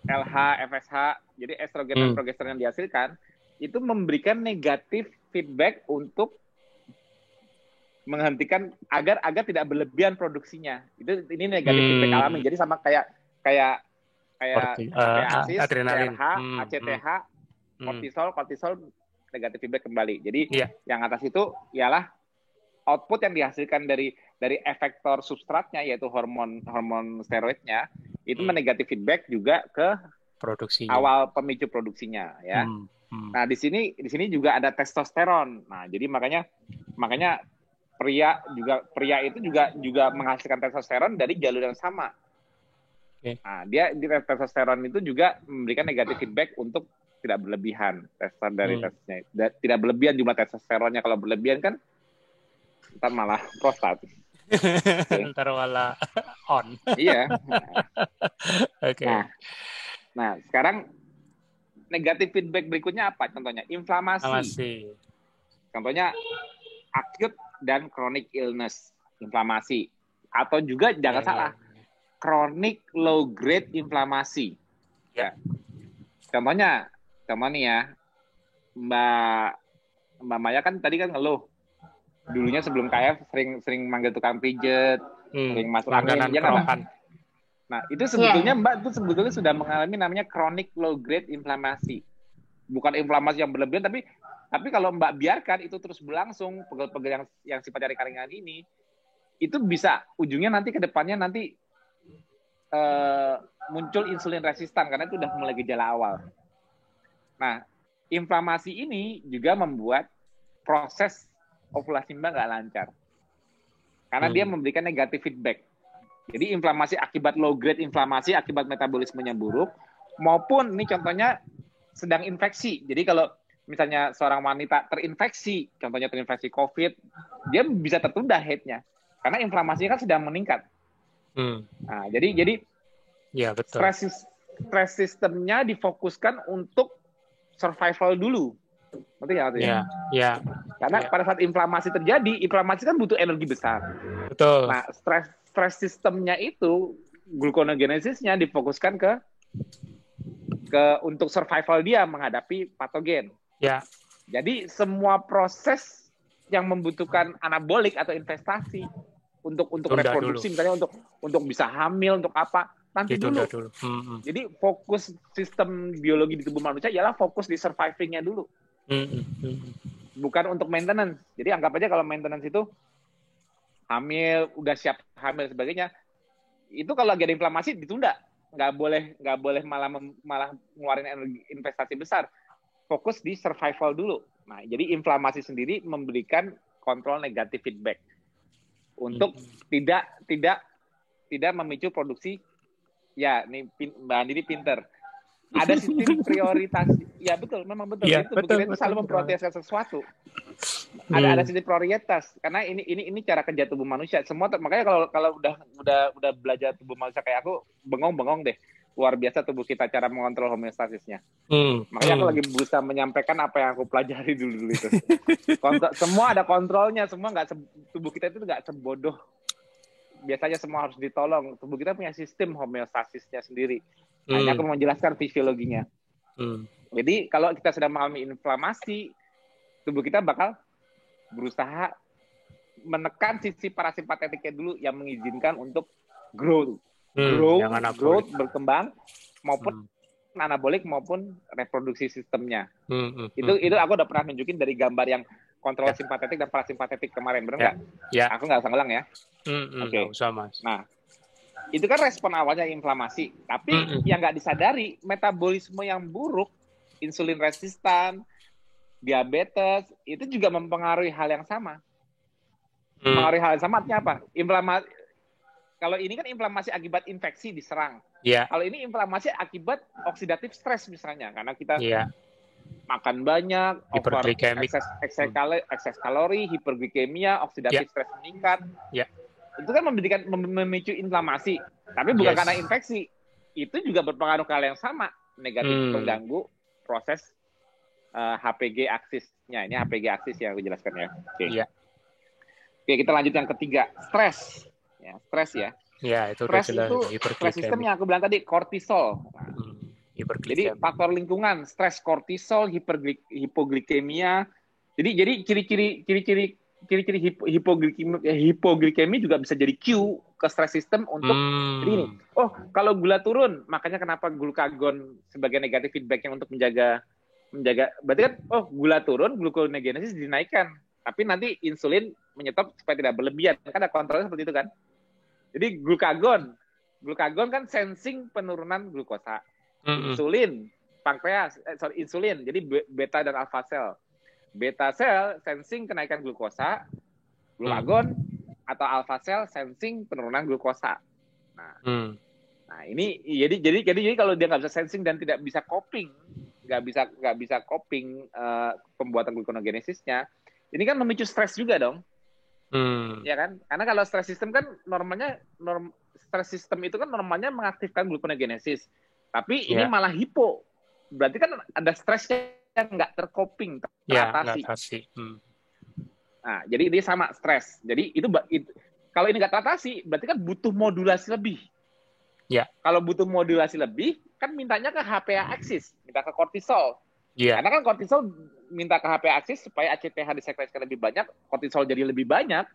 LH, FSH, jadi estrogen dan progesteron yang dihasilkan itu memberikan negatif feedback untuk menghentikan agar tidak berlebihan produksinya. Ini negatif feedback alami. Jadi sama kayak kayak ACTH, adrenalin, TRH, ACTH, kortisol negatif feedback kembali. Jadi yang atas itu ialah output yang dihasilkan dari efektor substratnya yaitu hormon steroidnya itu menegatif feedback juga ke produksinya. Awal pemicu produksinya ya. Nah, di sini juga ada testosteron. Nah, jadi makanya pria itu juga menghasilkan testosteron dari jalur yang sama. Nah, dia di testosteron itu juga memberikan negatif feedback untuk tidak berlebihan dari tesnya. Tidak berlebihan jumlah testosteronnya. Kalau berlebihan kan ntar malah prostat. Ntar malah on. Iya. Nah, sekarang negatif feedback berikutnya apa? Contohnya inflamasi. Contohnya acute dan chronic illness, inflamasi. Atau juga jangan salah, chronic low grade inflamasi. Ya. Contohnya nih ya, Mbak Maya kan tadi kan ngeluh. Dulunya sebelum KF sering manggil tukang pijet, sering masuk angin, ya kan? Nah, itu sebetulnya Mbak itu sebetulnya sudah mengalami namanya chronic low grade inflamasi. Bukan inflamasi yang berlebihan, tapi kalau Mbak biarkan itu terus berlangsung, pegel-pegel yang sifatnya ringan ini, itu bisa ujungnya nanti ke depannya nanti muncul insulin resistan karena itu udah mulai gejala awal. Nah, inflamasi ini juga membuat proses ovulasi Mbak nggak lancar. Karena dia memberikan negatif feedback. Jadi inflamasi akibat low grade inflamasi akibat metabolismenya buruk, maupun ini contohnya sedang infeksi. Jadi kalau misalnya seorang wanita terinfeksi, contohnya terinfeksi COVID, dia bisa tertunda haidnya. Karena inflamasinya kan sedang meningkat. Nah, jadi ya, betul. Stress sistemnya difokuskan untuk survival dulu. Ngerti nggak? Ya. Karena pada saat inflamasi terjadi, inflamasi kan butuh energi besar. Betul. Nah, stress sistemnya itu, gluconeogenesisnya difokuskan ke untuk survival dia menghadapi patogen. Ya. Jadi semua proses yang membutuhkan anabolik atau investasi untuk reproduksi, misalnya untuk bisa hamil, untuk apa, nanti dulu. Jadi fokus sistem biologi di tubuh manusia ialah fokus di surviving-nya dulu. Bukan untuk maintenance. Jadi anggap aja kalau maintenance itu hamil, udah siap hamil sebagainya, itu kalau lagi ada inflamasi ditunda. Nggak boleh malah ngeluarin energi investasi besar. Fokus di survival dulu. Nah, jadi inflamasi sendiri memberikan kontrol negatif feedback untuk tidak memicu produksi. Ya, nih Mbak Andi pinter. Ada sistem prioritas. Ya betul, memang betul. Ya, itu betul, selalu memprioritaskan sesuatu. Ada sistem prioritas karena ini cara kerja tubuh manusia. Semua makanya kalau udah belajar tubuh manusia kayak aku bengong deh. Luar biasa tubuh kita cara mengontrol homeostasisnya. Makanya aku lagi berusaha menyampaikan apa yang aku pelajari dulu itu. Semua ada kontrolnya, semua tubuh kita itu nggak sebodoh. Biasanya semua harus ditolong. Tubuh kita punya sistem homeostasisnya sendiri. Hanya aku mau menjelaskan fisiologinya. Jadi kalau kita sedang mengalami inflamasi, tubuh kita bakal berusaha menekan sisi parasimpatetiknya dulu yang mengizinkan untuk growth, berkembang, maupun anabolik maupun reproduksi sistemnya. Itu aku udah pernah nunjukin dari gambar yang kontrol simpatetik dan parasimpatetik kemarin, benar nggak? Ya. Aku nggak usah ngulang ya. Oke. Nggak usah, Mas. Nah, itu kan respon awalnya inflamasi, tapi yang nggak disadari metabolisme yang buruk, insulin resistan, diabetes, itu juga mempengaruhi hal yang sama. Mempengaruhi hal yang sama artinya apa? Kalau ini kan inflamasi akibat infeksi diserang. Kalau ini inflamasi akibat oksidatif stres misalnya, karena kita makan banyak, ekses kalori, hiperglikemia, oksidatif stres meningkat. Itu kan memicu inflamasi, tapi bukan karena infeksi. Itu juga berpengaruh ke hal yang sama, negatif mengganggu proses HPG aksisnya. Ini HPG aksis yang aku jelaskan ya. Oke, kita lanjut yang ketiga, stres. Stres ya. Itu stres itu stres sistem yang aku bilang tadi, kortisol. Jadi faktor lingkungan, stres, kortisol, hipoglikemia. Jadi ciri-ciri ciri-ciri hipoglikemi juga bisa jadi cue ke stress system untuk jadi ini. Oh, kalau gula turun, makanya kenapa glukagon sebagai negatif feedbacknya untuk menjaga berarti kan gula turun, gluconeogenesis dinaikkan. Tapi nanti insulin menyetop supaya tidak berlebihan. Kan ada kontrolnya seperti itu kan. Jadi glukagon kan sensing penurunan glukosa. Insulin, pankreas, insulin. Jadi beta dan alpha cell. Beta cell sensing kenaikan glukosa, glukagon atau alpha cell sensing penurunan glukosa. Nah ini jadi kalau dia nggak bisa sensing dan tidak bisa coping, nggak bisa coping pembuatan gluconeogenesisnya, ini kan memicu stres juga dong. Ya kan? Karena kalau stres system kan stres system itu kan normalnya mengaktifkan gluconeogenesis. Tapi ini malah hipo. Berarti kan ada stresnya yang nggak tercoping, teratasi. Nah, jadi ini sama stres. Jadi itu kalau ini nggak teratasi, berarti kan butuh modulasi lebih. Ya. Kalau butuh modulasi lebih, kan mintanya ke HPA axis, minta ke kortisol. Karena kan kortisol minta ke HPA axis supaya ACTH disekresikan lebih banyak, kortisol jadi lebih banyak,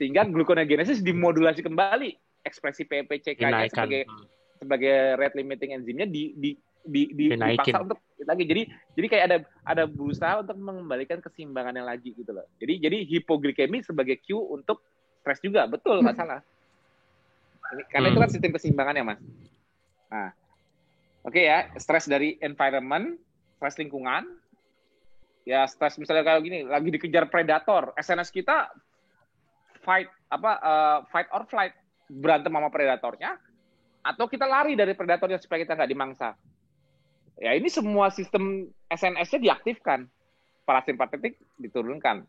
sehingga gluconeogenesis dimodulasi kembali. Ekspresi PPCK-nya sebagai rate limiting enzimnya dipaksa untuk lagi. Jadi kayak ada berusaha untuk mengembalikan keseimbangannya lagi gitu loh. Jadi hipoglikemi sebagai cue untuk stres juga, betul, nggak salah. Karena itu kan sistem keseimbangannya, Mas. Nah, oke ya, stres dari environment, stres lingkungan, ya stres misalnya kayak gini, lagi dikejar predator, SNS kita fight or flight, berantem sama predatornya, atau kita lari dari predatornya supaya kita nggak dimangsa. Ya ini semua sistem SNS-nya diaktifkan, parasimpatetik diturunkan.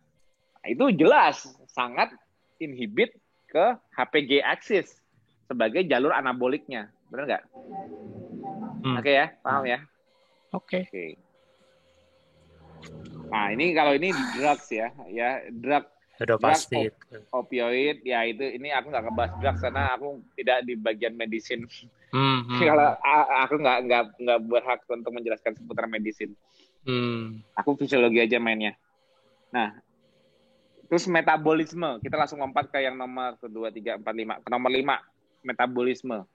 Nah, itu jelas sangat inhibit ke HPG axis sebagai jalur anaboliknya, benar nggak? Oke ya, paham ya? Oke. Nah ini kalau ini drugs ya drug pasti opioid ya ini aku nggak ngebahas drugs karena aku tidak di bagian medicine. Kalau aku nggak berhak untuk menjelaskan seputar medicine. Aku fisiologi aja mainnya. Nah, terus metabolisme, kita langsung lompat ke yang nomor 2, 3, 4, 5. Ke nomor 5, metabolisme.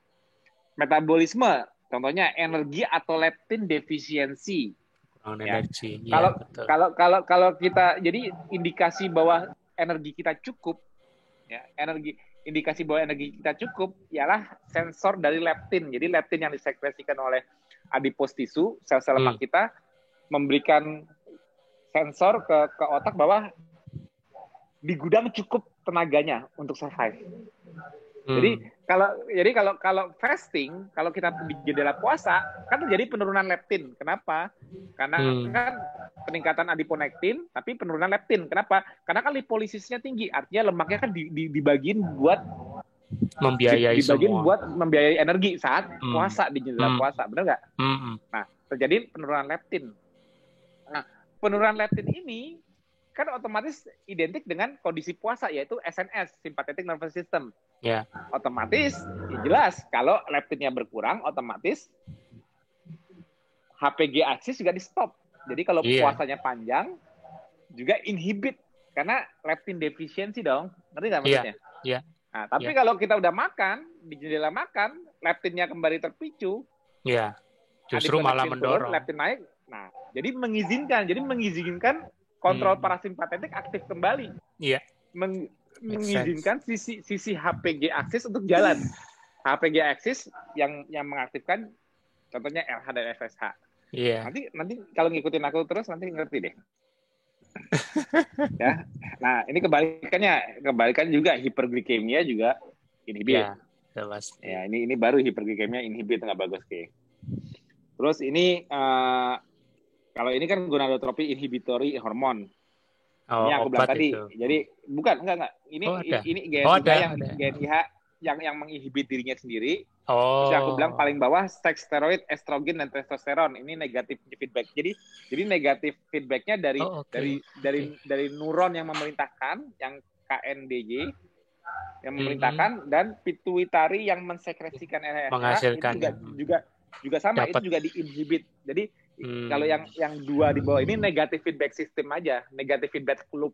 Metabolisme, contohnya energi atau leptin defisiensi. Energi. Kalau kita, jadi indikasi bahwa energi kita cukup, ya indikasi bahwa energi kita cukup ialah sensor dari leptin. Jadi leptin yang disekresikan oleh adipose tisu, sel-sel lemak kita, memberikan sensor ke otak bahwa di gudang cukup tenaganya untuk survive. Jadi kalau fasting, kalau kita di jendela puasa, kan terjadi penurunan leptin. Kenapa? Karena kan peningkatan adiponektin, tapi penurunan leptin. Kenapa? Karena kan lipolisisnya tinggi, artinya lemaknya kan dibagiin buat membiayai energi saat puasa di jendela puasa, benar nggak? Nah, terjadi penurunan leptin. Nah, penurunan leptin ini kan otomatis identik dengan kondisi puasa, yaitu SNS, sympathetic nervous system. Otomatis, ya jelas, kalau leptinnya berkurang, otomatis HPG axis juga di stop. Jadi kalau puasanya panjang, juga inhibit, karena leptin defisiensi dong. Ngerti nggak maksudnya? Nah, tapi kalau kita udah makan, di jendela makan, leptinnya kembali terpicu, justru malah mendorong. Leptin naik. Nah, jadi mengizinkan kontrol parasimpatetik aktif kembali. Mengizinkan sisi HPG axis untuk jalan. HPG axis yang mengaktifkan contohnya RH dan FSH. Nanti kalau ngikutin aku terus nanti ngerti deh. Ya. Nah, ini kebalikan juga hiperglikemia juga inhibit. Ya, ini baru hiperglikemia inhibit, nggak bagus ke. Terus ini kalau ini kan gonadotropin inhibitory hormon. Ini aku bilang tadi. Itu. Jadi enggak. Ini GNIH yang menginhibit dirinya sendiri. Terus yang aku bilang paling bawah seks steroid, estrogen dan testosteron. Ini negatif feedback. Jadi negatif feedbacknya dari neuron yang memerintahkan, yang KNDJ yang memerintahkan dan pituitari yang mensekresikan LH. Menghasilkan juga sama, itu juga diinhibit. Jadi kalau yang 2 di bawah ini negatif feedback system aja, negatif feedback loop.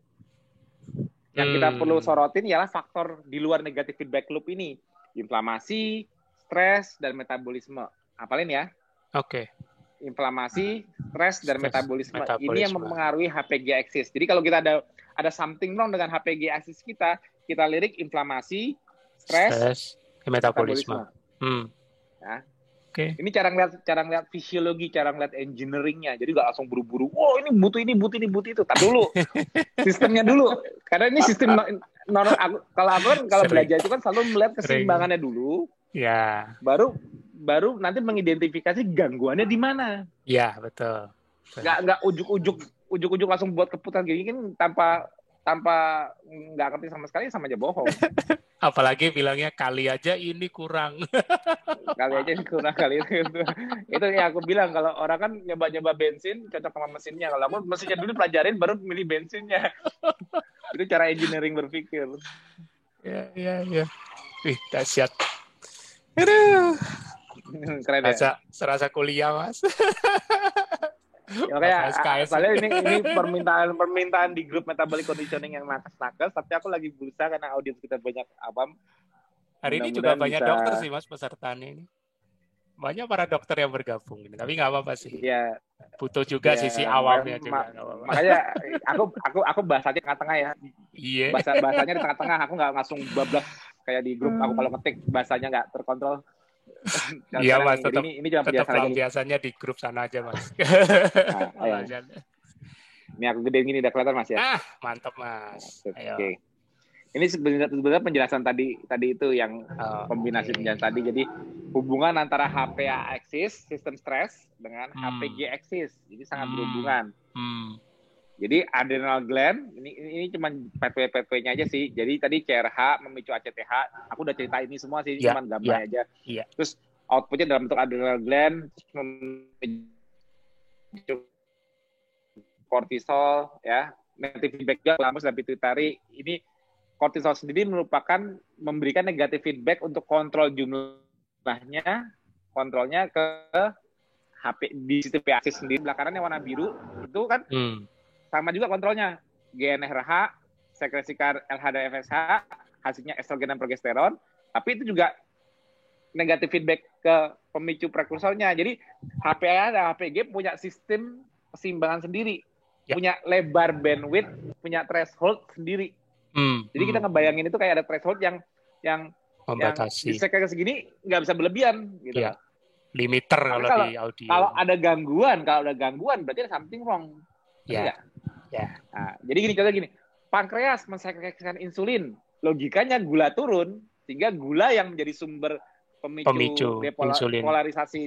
Yang kita perlu sorotin ialah faktor di luar negatif feedback loop ini. Inflamasi, stres, dan metabolisme. Apalin ya. Oke. Inflamasi, stres, dan metabolisme. Ini yang mempengaruhi HPG axis. Jadi kalau kita ada something wrong dengan HPG axis kita lirik inflamasi, stres, metabolisme. Ya. Okay. Ini cara ngeliat fisiologi, cara ngeliat engineeringnya. Jadi nggak langsung buru-buru. Oh ini butuh itu. Tapi dulu sistemnya dulu. Karena ini sistem kalau belajar itu kan selalu melihat keseimbangannya dulu. Ya. Baru nanti mengidentifikasi gangguannya di mana. Ya betul. Nggak ujuk-ujuk langsung buat keputusan gini kan tanpa nggak ngerti sama sekali sama aja bohong. Apalagi bilangnya kali aja ini kurang. Kali itu. Itu yang aku bilang, kalau orang kan nyoba bensin cocok sama mesinnya. Kalau aku mesinnya dulu pelajarin baru milih bensinnya. Itu cara engineering berpikir. Ya. Wih, dahsyat. Aduh. Keren ya. Serasa kuliah, Mas. Ya, kayak soalnya ini permintaan di grup metabolic conditioning yang nakes, tapi aku lagi berusaha karena audiens kita banyak awam. Hari ini juga banyak dokter sih Mas pesertanya ini. Banyak para dokter yang bergabung ini, tapi nggak apa-apa sih. Iya. Butuh juga sisi awamnya juga. Makanya aku bahasanya tengah-tengah ya. Iya. Bahasanya di tengah-tengah, aku nggak langsung bablas kayak di grup. Aku kalau ngetik bahasanya nggak terkontrol. Iya Mas, tetap biasanya di grup sana aja Mas. Ini aku gedein gini udah kelihatan Mas ya. Mantap Mas. Oke. Ini sebenarnya penjelasan tadi itu yang kombinasi penjelasan tadi. Jadi hubungan antara HPA axis sistem stres dengan HPG axis, jadi sangat berhubungan. Jadi adrenal gland ini cuma PP-nya aja sih. Jadi tadi CRH memicu ACTH, aku udah cerita ini semua sih, cuma gambarnya aja. Terus outputnya dalam bentuk adrenal gland, terus memicu kortisol, ya, negatif feedback juga, thalamus dan pituitari. Ini kortisol sendiri memberikan negatif feedback untuk kontrolnya ke HP di sistem axis sendiri. Belakangan yang warna biru itu kan sama juga kontrolnya, GnRH, sekresi LH dan FSH, hasilnya estrogen dan progesteron, tapi itu juga negatif feedback ke pemicu prekursornya. Jadi HPA dan HPG punya sistem keseimbangan sendiri, punya lebar bandwidth, punya threshold sendiri. Jadi kita ngebayangin itu kayak ada threshold yang membatasi. Yang kayak segini nggak bisa berlebihan, gitu. Ya. Limiter kalau di audio. Kalau ada gangguan berarti ada something wrong. Ya. Nah, jadi contohnya gini, pankreas mensekresikan insulin, logikanya gula turun, sehingga gula yang menjadi sumber pemicu polarisasi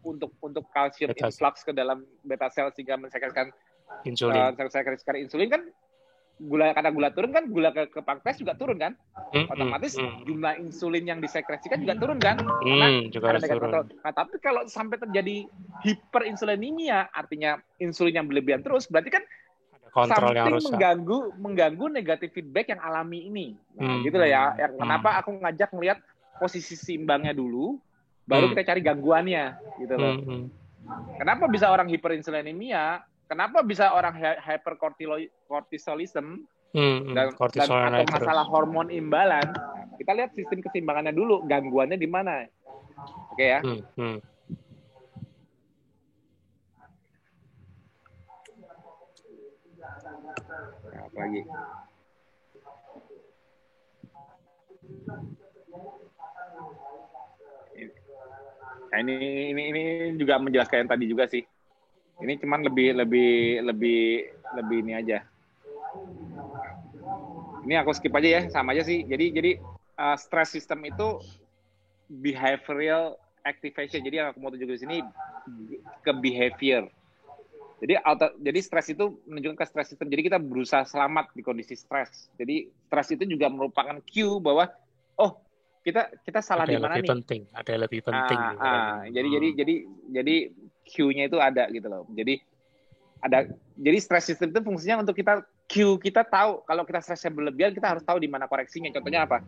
untuk kalsium influx ke dalam beta sel sehingga mensekresikan insulin kan, karena gula turun kan, gula ke pankreas juga turun kan, otomatis jumlah insulin yang disekresikan juga turun kan, juga harus turun. Nah, tapi kalau sampai terjadi hiperinsulinemia, artinya insulin yang berlebihan terus, berarti kan kontrol yang rusak, mengganggu negatif feedback yang alami ini. Nah, gitu lah ya. Kenapa aku ngajak ngelihat posisi seimbangnya dulu, baru kita cari gangguannya, gitu loh. Kenapa bisa orang hiperinsulinemia? Kenapa bisa orang hypercortisolism dan atau masalah hormon imbalan? Kita lihat sistem keseimbangannya dulu, gangguannya di mana? Oke ya. Lagi. Nah, ini juga menjelaskan yang tadi juga sih. Ini cuman lebih ini aja. Ini aku skip aja ya, sama aja sih. Jadi stress system itu behavioral activation. Jadi yang aku mau tunjukin di sini ke behavior. Jadi stres itu menunjukkan ke stress system. Jadi kita berusaha selamat di kondisi stres. Jadi stres itu juga merupakan cue bahwa kita salah di mana nih? Ada yang lebih penting. Jadi cue-nya itu ada gitu loh. Jadi stress system itu fungsinya untuk kita tahu kalau kita stresnya berlebihan, kita harus tahu di mana koreksinya. Contohnya apa?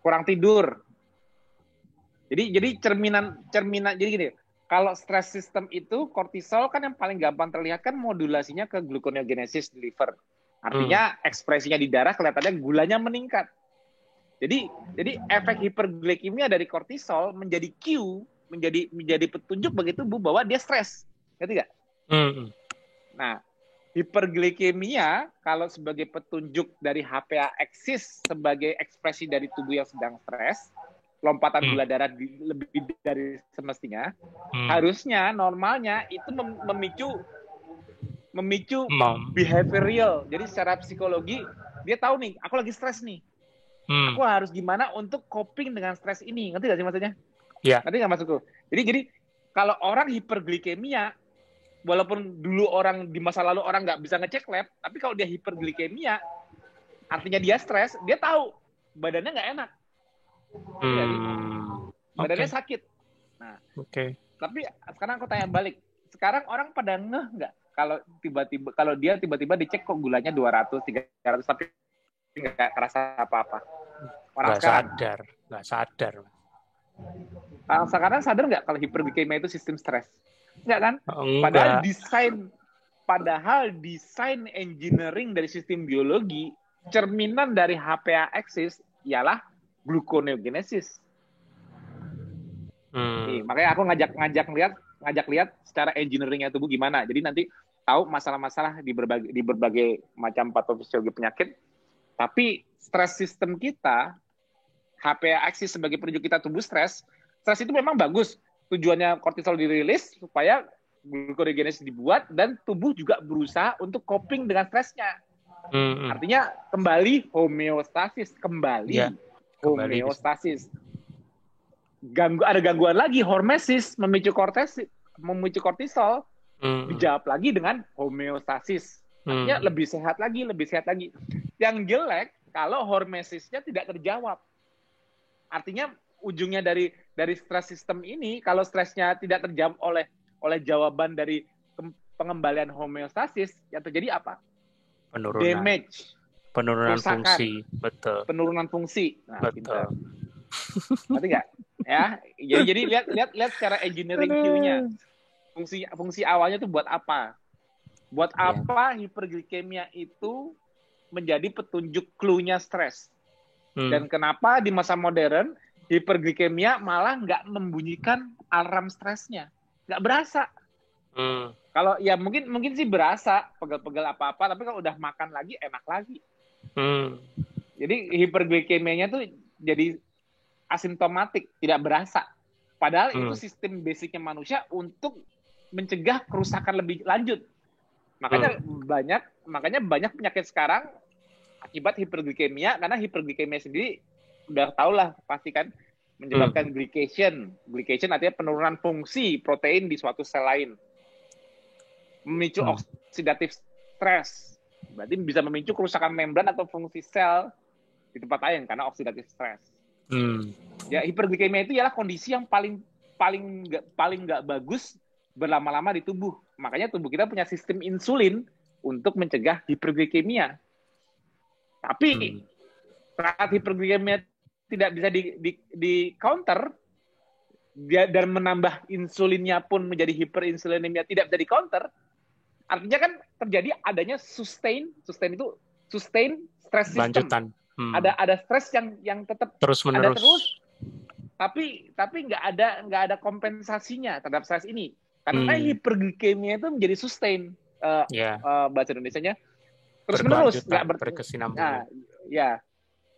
Kurang tidur. Jadi cerminan jadi gini. Kalau stress system itu kortisol kan yang paling gampang terlihat kan modulasinya ke gluconeogenesis di liver. Artinya ekspresinya di darah kelihatannya gulanya meningkat. Jadi efek hiperglikemia dari kortisol menjadi cue, menjadi petunjuk bagi tubuh bahwa dia stres. Ngerti nggak? Nah, hiperglikemia kalau sebagai petunjuk dari HPA axis sebagai ekspresi dari tubuh yang sedang stres, lompatan gula darah lebih dari semestinya, harusnya normalnya itu memicu behavioral. Jadi secara psikologi dia tahu nih, aku lagi stres nih. Aku harus gimana untuk coping dengan stres ini? Ngerti nggak sih maksudnya? Iya. Ngerti nggak maksudku? Jadi kalau orang hiperglikemia, walaupun dulu orang di masa lalu orang nggak bisa ngecek lab, tapi kalau dia hiperglikemia, artinya dia stres, dia tahu badannya nggak enak. Badannya sakit. Nah, tapi sekarang aku tanya balik, sekarang orang pada ngeh nggak kalau dia tiba-tiba dicek kok gulanya 200, 300 tapi nggak kerasa apa-apa. Orang nggak sadar. Sekarang sadar nggak kalau hiperglikemia itu sistem stres? Nggak kan? Padahal desain engineering dari sistem biologi, cerminan dari HPA axis ialah gluconeogenesis. Makanya aku ngajak lihat secara engineeringnya tubuh gimana. Jadi nanti tahu masalah-masalah di berbagai macam patofisiologi penyakit. Tapi stres sistem kita, HPA axis sebagai penunjuk kita tubuh stres itu memang bagus. Tujuannya kortisol dirilis supaya gluconeogenesis dibuat dan tubuh juga berusaha untuk coping dengan stresnya. Artinya kembali homeostasis, homeostasis. Ada gangguan lagi, hormesis memicu kortisol, dijawab lagi dengan homeostasis. Artinya lebih sehat lagi. Yang jelek kalau hormesisnya tidak terjawab. Artinya ujungnya dari stres sistem ini, kalau stresnya tidak terjawab oleh jawaban dari pengembalian homeostasis, yang terjadi apa? Penurunan fungsi, betul. Penurunan fungsi. Nah, betul. Ngerti nggak? Ya, jadi lihat secara engineering cue-nya. Fungsi awalnya itu buat apa? Buat apa hiperglikemia itu menjadi petunjuk clue-nya stres? Dan kenapa di masa modern hiperglikemia malah nggak membunyikan alarm stresnya? Nggak berasa. Kalau ya mungkin sih berasa pegel-pegel apa-apa, tapi kalau udah makan lagi enak lagi. Jadi hiperglikemianya tuh jadi asimptomatik, tidak berasa. Padahal itu sistem basicnya manusia untuk mencegah kerusakan lebih lanjut. Makanya banyak penyakit sekarang akibat hiperglikemia, karena hiperglikemia sendiri udah tau lah pasti kan menyebabkan glycation. Glycation artinya penurunan fungsi protein di suatu sel lain. Memicu oksidatif stres. Berarti bisa memicu kerusakan membran atau fungsi sel di tempat lain karena oksidatif stres. Ya, hiperglikemia itu ialah kondisi yang paling nggak bagus berlama-lama di tubuh. Makanya tubuh kita punya sistem insulin untuk mencegah hiperglikemia. Tapi saat hiperglikemia tidak bisa di counter dan menambah insulinnya pun menjadi hiperinsulinemia tidak bisa di counter, artinya kan terjadi adanya sustain stress system. Lanjutan. Ada stres yang tetap terus-menerus. Ada terus, tapi nggak ada kompensasinya terhadap stres ini. Karena hiperglikemia itu menjadi sustain, bahasa Indonesianya terus-menerus, nggak berkesinambungan.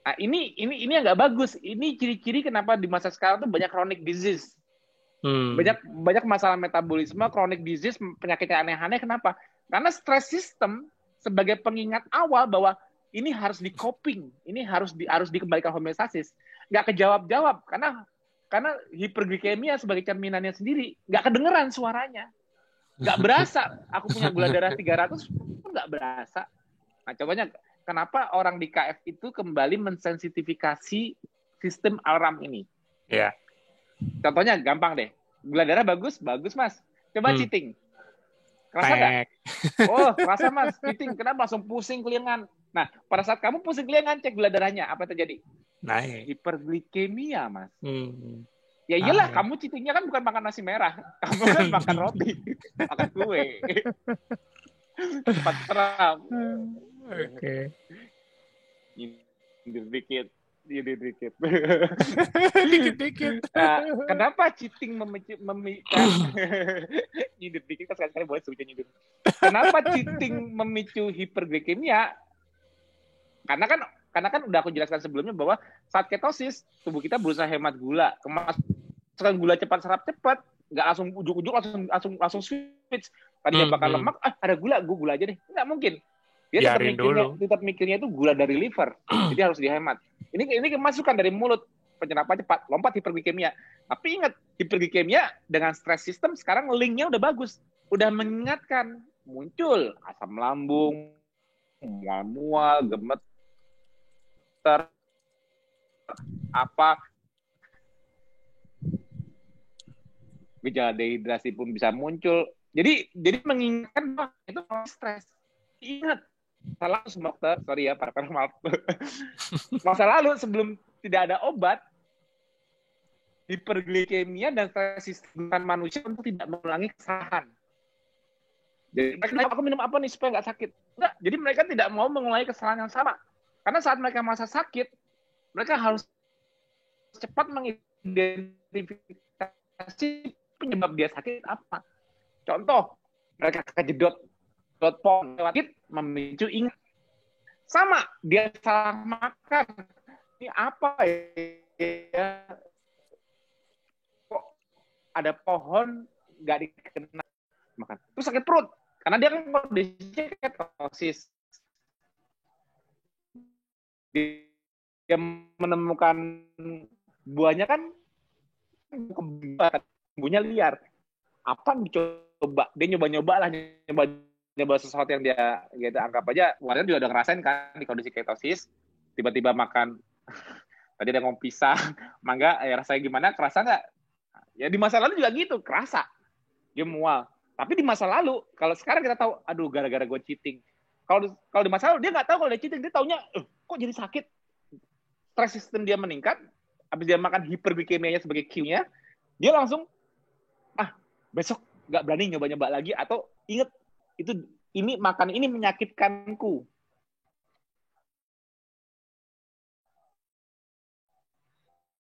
Nah, ini yang nggak bagus. Ini ciri-ciri kenapa di masa sekarang tuh banyak chronic disease, banyak masalah metabolisme, chronic disease, penyakitnya aneh-aneh. Kenapa? Karena stress system sebagai pengingat awal bahwa ini harus di coping, ini harus dikembalikan homeostasis, nggak kejawab-jawab karena hiperglikemia sebagai cerminannya sendiri nggak kedengeran suaranya, nggak berasa. Aku punya gula darah 300 pun nggak berasa. Nah, contohnya kenapa orang di KF itu kembali mensensitifikasi sistem alarm ini? Ya. Contohnya gampang deh, gula darah bagus mas, coba cheating, kerasa nggak? Oh, kerasa mas, cheating, kenapa langsung pusing kelingan? Nah, pada saat kamu pusing kelingan, cek gula darahnya, apa terjadi? Naik. Hiperglikemia, mas. Ya iyalah, kamu cheatingnya kan bukan makan nasi merah, kamu kan makan roti, makan kue, cepat terang. Oke. Nyindir dikit. Dikit-dikit. Kenapa cheating memicu nyindir dikit kan sekali-sekali boleh sebutnya nyindir. Kenapa cheating memicu hiperglikemia? Karena kan udah aku jelaskan sebelumnya bahwa saat ketosis tubuh kita berusaha hemat gula, kemasukan gula cepat serap cepat, nggak langsung ujuk-ujuk langsung switch. Tadinya bakal lemak, ada gula, gue gula aja deh. Nggak mungkin. Dia tetap mikirnya itu gula dari liver, jadi harus dihemat. Ini kemasukan dari mulut, penyerapan cepat, lompat hiperglikemia. Tapi ingat, hiperglikemia dengan stres sistem sekarang linknya udah bagus, udah mengingatkan, muncul asam lambung, mual-mual, gemeter, apa gejala dehidrasi pun bisa muncul. Jadi mengingatkan bahwa itu stres. Ingat, masa lalu dokter, sorry ya para maaf. Masa lalu sebelum tidak ada obat, hiperglikemia dan stres sistem manusia untuk tidak mengulangi kesalahan. Jadi aku minum apa nih supaya nggak sakit? Enggak. Jadi mereka tidak mau mengulangi kesalahan yang sama. Karena saat mereka masa sakit, mereka harus cepat mengidentifikasi penyebab dia sakit apa. Contoh, mereka kejedot pohon lewat memicu ingat. Sama, dia salah makan. Ini apa ya? Kok ada pohon nggak dikenal makan? Terus sakit perut. Karena dia kan kondisinya ketosis. Dia menemukan buahnya kan bumbunya liar. Apa yang dicoba? Dia nyoba-nyoba sesuatu yang dia anggap aja. Warnanya juga udah ngerasain kan di kondisi ketosis. Tiba-tiba makan tadi ada ngomong pisang, mangga, rasanya gimana? Kerasa nggak? Ya di masa lalu juga gitu, kerasa. Dia mual. Tapi di masa lalu, kalau sekarang kita tahu, aduh gara-gara gue cheating. Kalau di masa lalu dia nggak tahu kalau dia cheating, dia taunya, kok jadi sakit? Stres sistem dia meningkat, habis dia makan hiperglikemianya sebagai Q-nya, dia langsung, besok nggak berani nyoba-nyoba lagi, atau inget, ini makan ini menyakitkanku.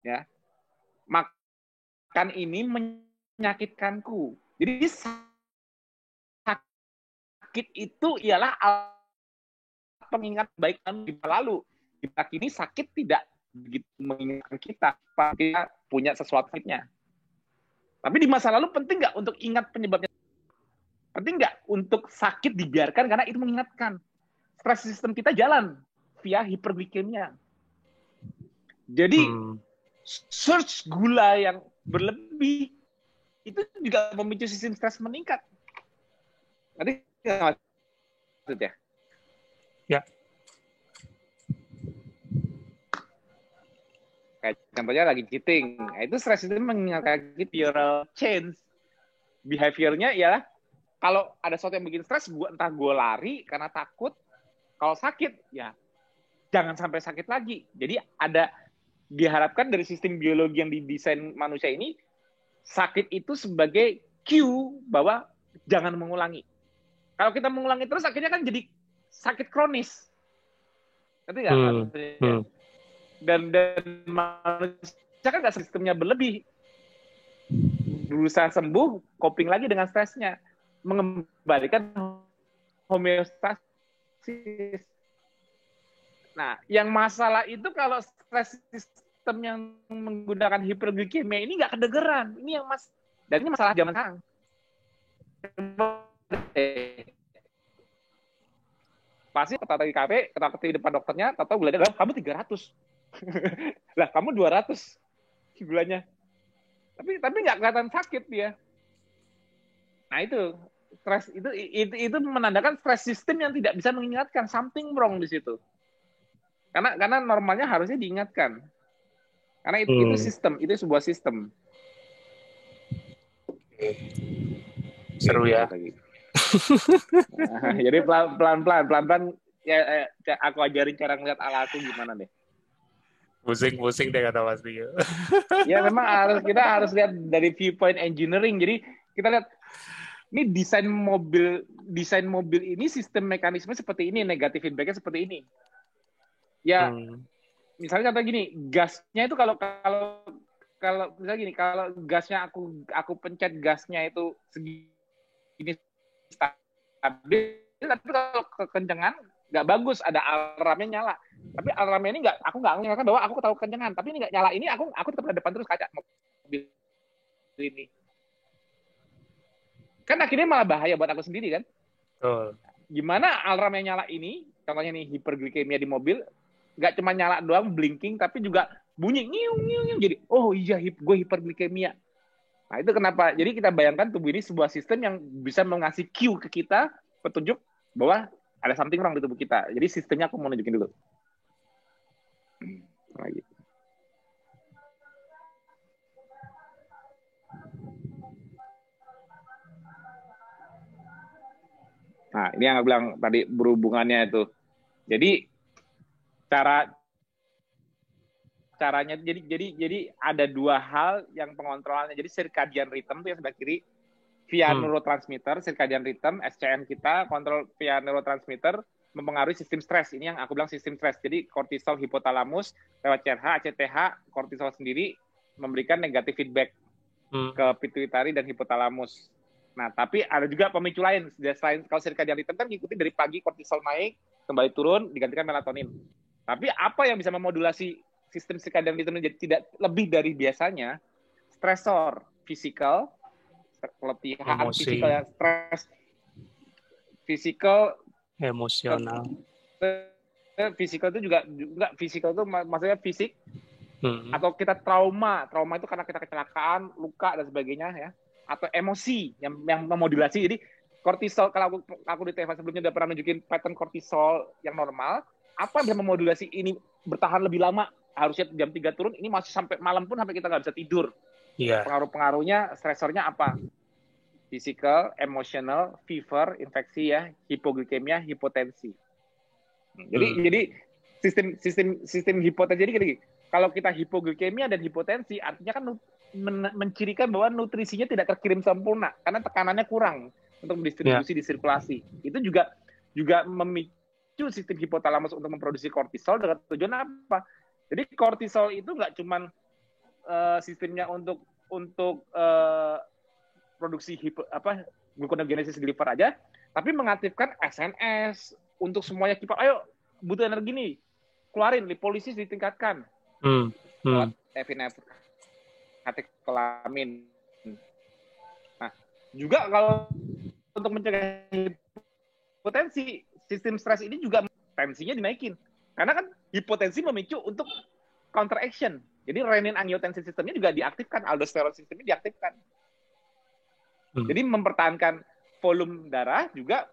Ya, makan ini menyakitkanku. Jadi sakit itu ialah pengingat baik di masa lalu. Kita kini sakit tidak begitu mengingatkan kita punya sesuatu sakitnya. Tapi di masa lalu penting nggak untuk ingat penyebabnya? Penting nggak untuk sakit dibiarkan karena itu mengingatkan. Stres sistem kita jalan via hiperglikemia. Jadi surge gula yang berlebih itu juga memicu sistem stres meningkat. Nanti maksudnya? Ya. Kayak contohnya lagi cheating, itu stres itu mengingatkan behavioral change. Behaviornya ialah kalau ada sesuatu yang bikin stres, entah gue lari karena takut, kalau sakit ya jangan sampai sakit lagi. Jadi diharapkan dari sistem biologi yang didesain manusia ini, sakit itu sebagai cue bahwa jangan mengulangi. Kalau kita mengulangi terus, akhirnya kan jadi sakit kronis. Ngerti nggak? Dan manusia kan nggak sistemnya berlebih. Berusaha sembuh, coping lagi dengan stresnya. Mengembalikan homeostasis. Nah, yang masalah itu kalau stres sistem yang menggunakan hiperglikemia ini nggak kedengeran. Ini yang dan ini masalah zaman sekarang. Pasti kata di kafe, kata di depan dokternya, tahu gulanya kamu 300. Lah, kamu 200 gulanya. Tapi nggak kelihatan sakit dia. Nah, itu stres itu menandakan stres sistem yang tidak bisa mengingatkan, something wrong di situ. Karena normalnya harusnya diingatkan. Karena itu sistem, itu sebuah sistem. Seru ya. Nah, jadi pelan-pelan ya aku ajarin cara ngeliat ala aku gimana deh. Pusing deh kata Mas Tio. Ya memang kita harus lihat dari viewpoint engineering. Jadi kita lihat Ini desain mobil ini sistem mekanisme seperti ini, negatif feedbacknya seperti ini. Ya, misalnya contoh gini, gasnya itu kalau misalnya gini, kalau gasnya aku pencet gasnya itu segini stabil, tapi kalau kekencangan nggak bagus, ada alarmnya nyala. Tapi alarmnya ini aku nggak nyalakan bahwa aku tahu kekencangan, tapi ini nggak nyala, ini aku tetap ke depan terus kaca mobil ini. Kan akhirnya malah bahaya buat aku sendiri kan. Gimana alarm yang nyala ini, contohnya nih hiperglikemia di mobil, nggak cuma nyala doang, blinking, tapi juga bunyi ngiung. Jadi, oh iya, gue hiperglikemia. Nah itu kenapa. Jadi kita bayangkan tubuh ini sebuah sistem yang bisa mengasih cue ke kita, petunjuk bahwa ada something wrong di tubuh kita. Jadi sistemnya aku mau nunjukin dulu. Lagi. Nah, ini yang aku bilang tadi berhubungannya itu. Jadi caranya jadi ada dua hal yang pengontrolannya. Jadi circadian rhythm itu yang sebelah kiri via neurotransmitter, circadian rhythm SCN kita kontrol via neurotransmitter mempengaruhi sistem stres. Ini yang aku bilang sistem stres. Jadi kortisol hipotalamus lewat CRH, ACTH, kortisol sendiri memberikan negatif feedback ke pituitari dan hipotalamus. Nah, tapi ada juga pemicu lain. Selain kalau circadian rhythm kan ngikutin dari pagi kortisol naik, kembali turun, digantikan melatonin. Tapi apa yang bisa memodulasi sistem circadian rhythm menjadi tidak lebih dari biasanya? Stresor, fisikal, keletihan, fisikal ya, stres, fisikal, emosional. Fisikal itu juga fisikal itu maksudnya fisik, atau kita trauma itu karena kita kecelakaan, luka dan sebagainya ya. Atau emosi yang memodulasi. Jadi kortisol, kalau aku di TV sebelumnya udah pernah nunjukin pattern kortisol yang normal, apa yang bisa memodulasi ini bertahan lebih lama, harusnya jam 3 turun, ini masih sampai malam pun sampai kita nggak bisa tidur. Pengaruh-pengaruhnya, stresornya apa? Physical, emotional, fever, infeksi ya, hipoglikemia, hipotensi. Jadi sistem hipotensi jadi gini, kalau kita hipoglikemia dan hipotensi artinya kan mencirikan bahwa nutrisinya tidak terkirim sempurna karena tekanannya kurang untuk mendistribusi di sirkulasi. Itu juga memicu sistem hipotalamus untuk memproduksi kortisol dengan tujuan apa? Jadi kortisol itu nggak cuma sistemnya untuk produksi gluconeogenesis di liver aja, tapi mengaktifkan SNS untuk semuanya kita. Ayo butuh energi nih, keluarin lipolisis ditingkatkan. Katekolamin. Nah, juga kalau untuk mencegah hipotensi, sistem stres ini juga tensinya dinaikin. Karena kan hipotensi memicu untuk counter action. Jadi renin angiotensin sistemnya juga diaktifkan, aldosteron sistemnya diaktifkan. Jadi mempertahankan volume darah juga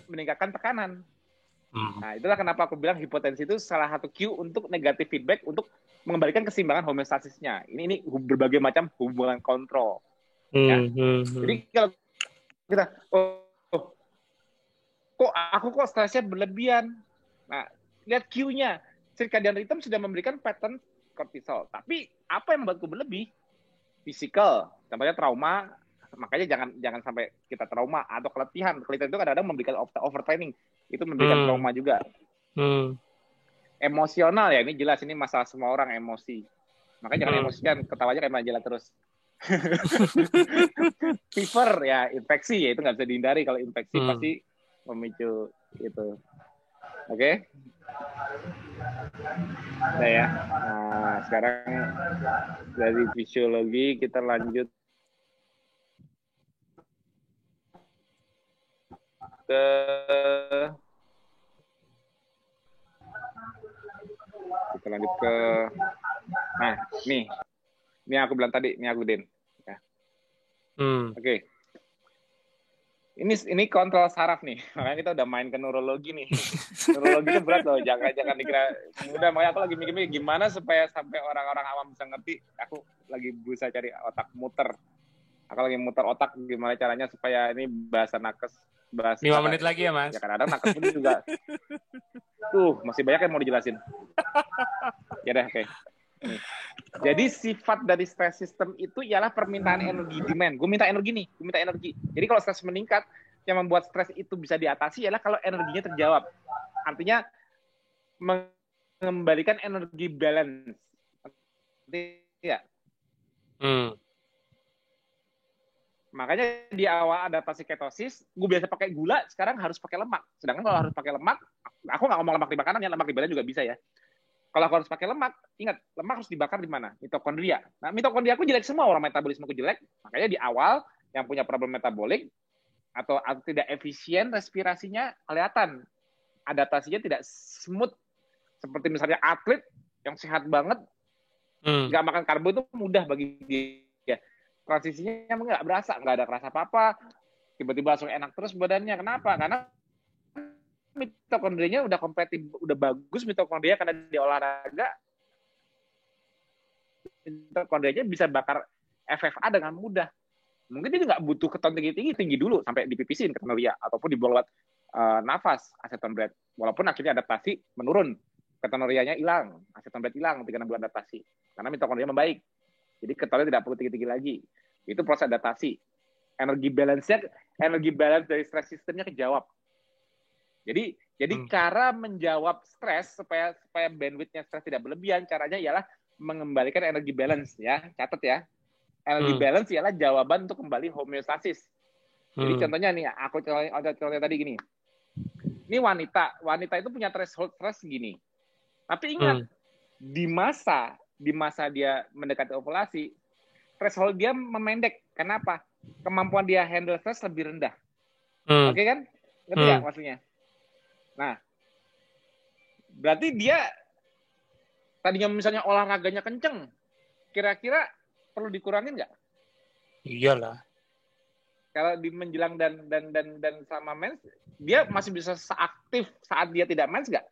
meningkatkan tekanan. Nah, itulah kenapa aku bilang hipotensi itu salah satu cue untuk negatif feedback untuk mengembalikan keseimbangan homeostasisnya. Ini berbagai macam hubungan kontrol. Ya. Jadi kalau kita, kok stresnya berlebihan. Nah, lihat cue-nya. Circadian rhythm sudah memberikan pattern kortisol. Tapi apa yang membuatku berlebih? Physical, contohnya trauma. Makanya jangan sampai kita trauma atau keletihan. Keletihan itu kadang-kadang memberikan overtraining. Itu memberikan trauma juga. Emosional ya, ini jelas, ini masalah semua orang, emosi. Makanya jangan emosikan, ketawanya kayak majalah terus. Fever ya, infeksi ya, itu nggak bisa dihindari. Kalau infeksi pasti memicu itu. Oke? Nah ya, sekarang dari fisiologi kita lanjut ke nah ini aku bilang tadi, ini aku Din ya. Oke. Ini kontrol saraf nih, makanya kita udah main ke neurologi nih. Neurologi itu berat loh, jangan dikira mudah. Makanya aku lagi mikir gimana supaya sampai orang-orang awam bisa ngerti. Aku lagi berusaha cari otak muter. Aku lagi muter otak gimana caranya supaya ini bahasa nakes. 5 menit lagi ya, Mas? Ya kadang-kadang nakes pun juga. Masih banyak yang mau dijelasin. Ya deh, oke. Jadi sifat dari stress system itu ialah permintaan energi, demand. Gue minta energi nih, gue minta energi. Jadi kalau stres meningkat, yang membuat stres itu bisa diatasi ialah kalau energinya terjawab. Artinya mengembalikan energi balance. Ya. Makanya di awal adaptasi ketosis, gue biasa pakai gula, sekarang harus pakai lemak. Sedangkan kalau harus pakai lemak, aku nggak ngomong lemak di makanan ya, lemak di badan juga bisa ya. Kalau aku harus pakai lemak, ingat, lemak harus dibakar di mana? Mitokondria. Nah, mitokondria aku jelek semua, orang metabolisme aku jelek. Makanya di awal, yang punya problem metabolik, atau tidak efisien respirasinya, kelihatan. Adaptasinya tidak smooth. Seperti misalnya atlet yang sehat banget, nggak makan karbo itu mudah bagi dia. Transisinya nggak berasa, nggak ada kerasa apa-apa. Tiba-tiba langsung enak terus badannya. Kenapa? Karena mitokondrianya udah kompetitif, udah bagus mitokondria karena di olahraga mitokondrianya bisa bakar FFA dengan mudah. Mungkin dia nggak butuh keton tinggi dulu sampai dipipisin ketonuria ataupun dibuang lewat nafas aseton breath. Walaupun akhirnya adaptasi menurun, ketonurianya hilang, aseton breath hilang ketika 6 bulan adaptasi karena mitokondria membaik. Jadi ketonnya tidak perlu tinggi-tinggi lagi. Itu proses adaptasi. Energi balance dari stress systemnya kejawab. Jadi cara menjawab stres supaya bandwidth-nya stres tidak berlebihan, caranya ialah mengembalikan energi balance ya. Catat ya. Energi balance ialah jawaban untuk kembali homeostasis. Jadi contohnya nih, aku contohnya tadi gini. Ini wanita itu punya threshold stres gini. Tapi ingat, di masa dia mendekati ovulasi, threshold dia memendek. Kenapa? Kemampuan dia handle stres lebih rendah. Oke kan? Ngerti nggak maksudnya? Nah, berarti dia tadinya misalnya olahraganya kenceng, kira-kira perlu dikurangin nggak? Iyalah. Kalau di menjelang dan sama mens, dia masih bisa seaktif saat dia tidak mens nggak?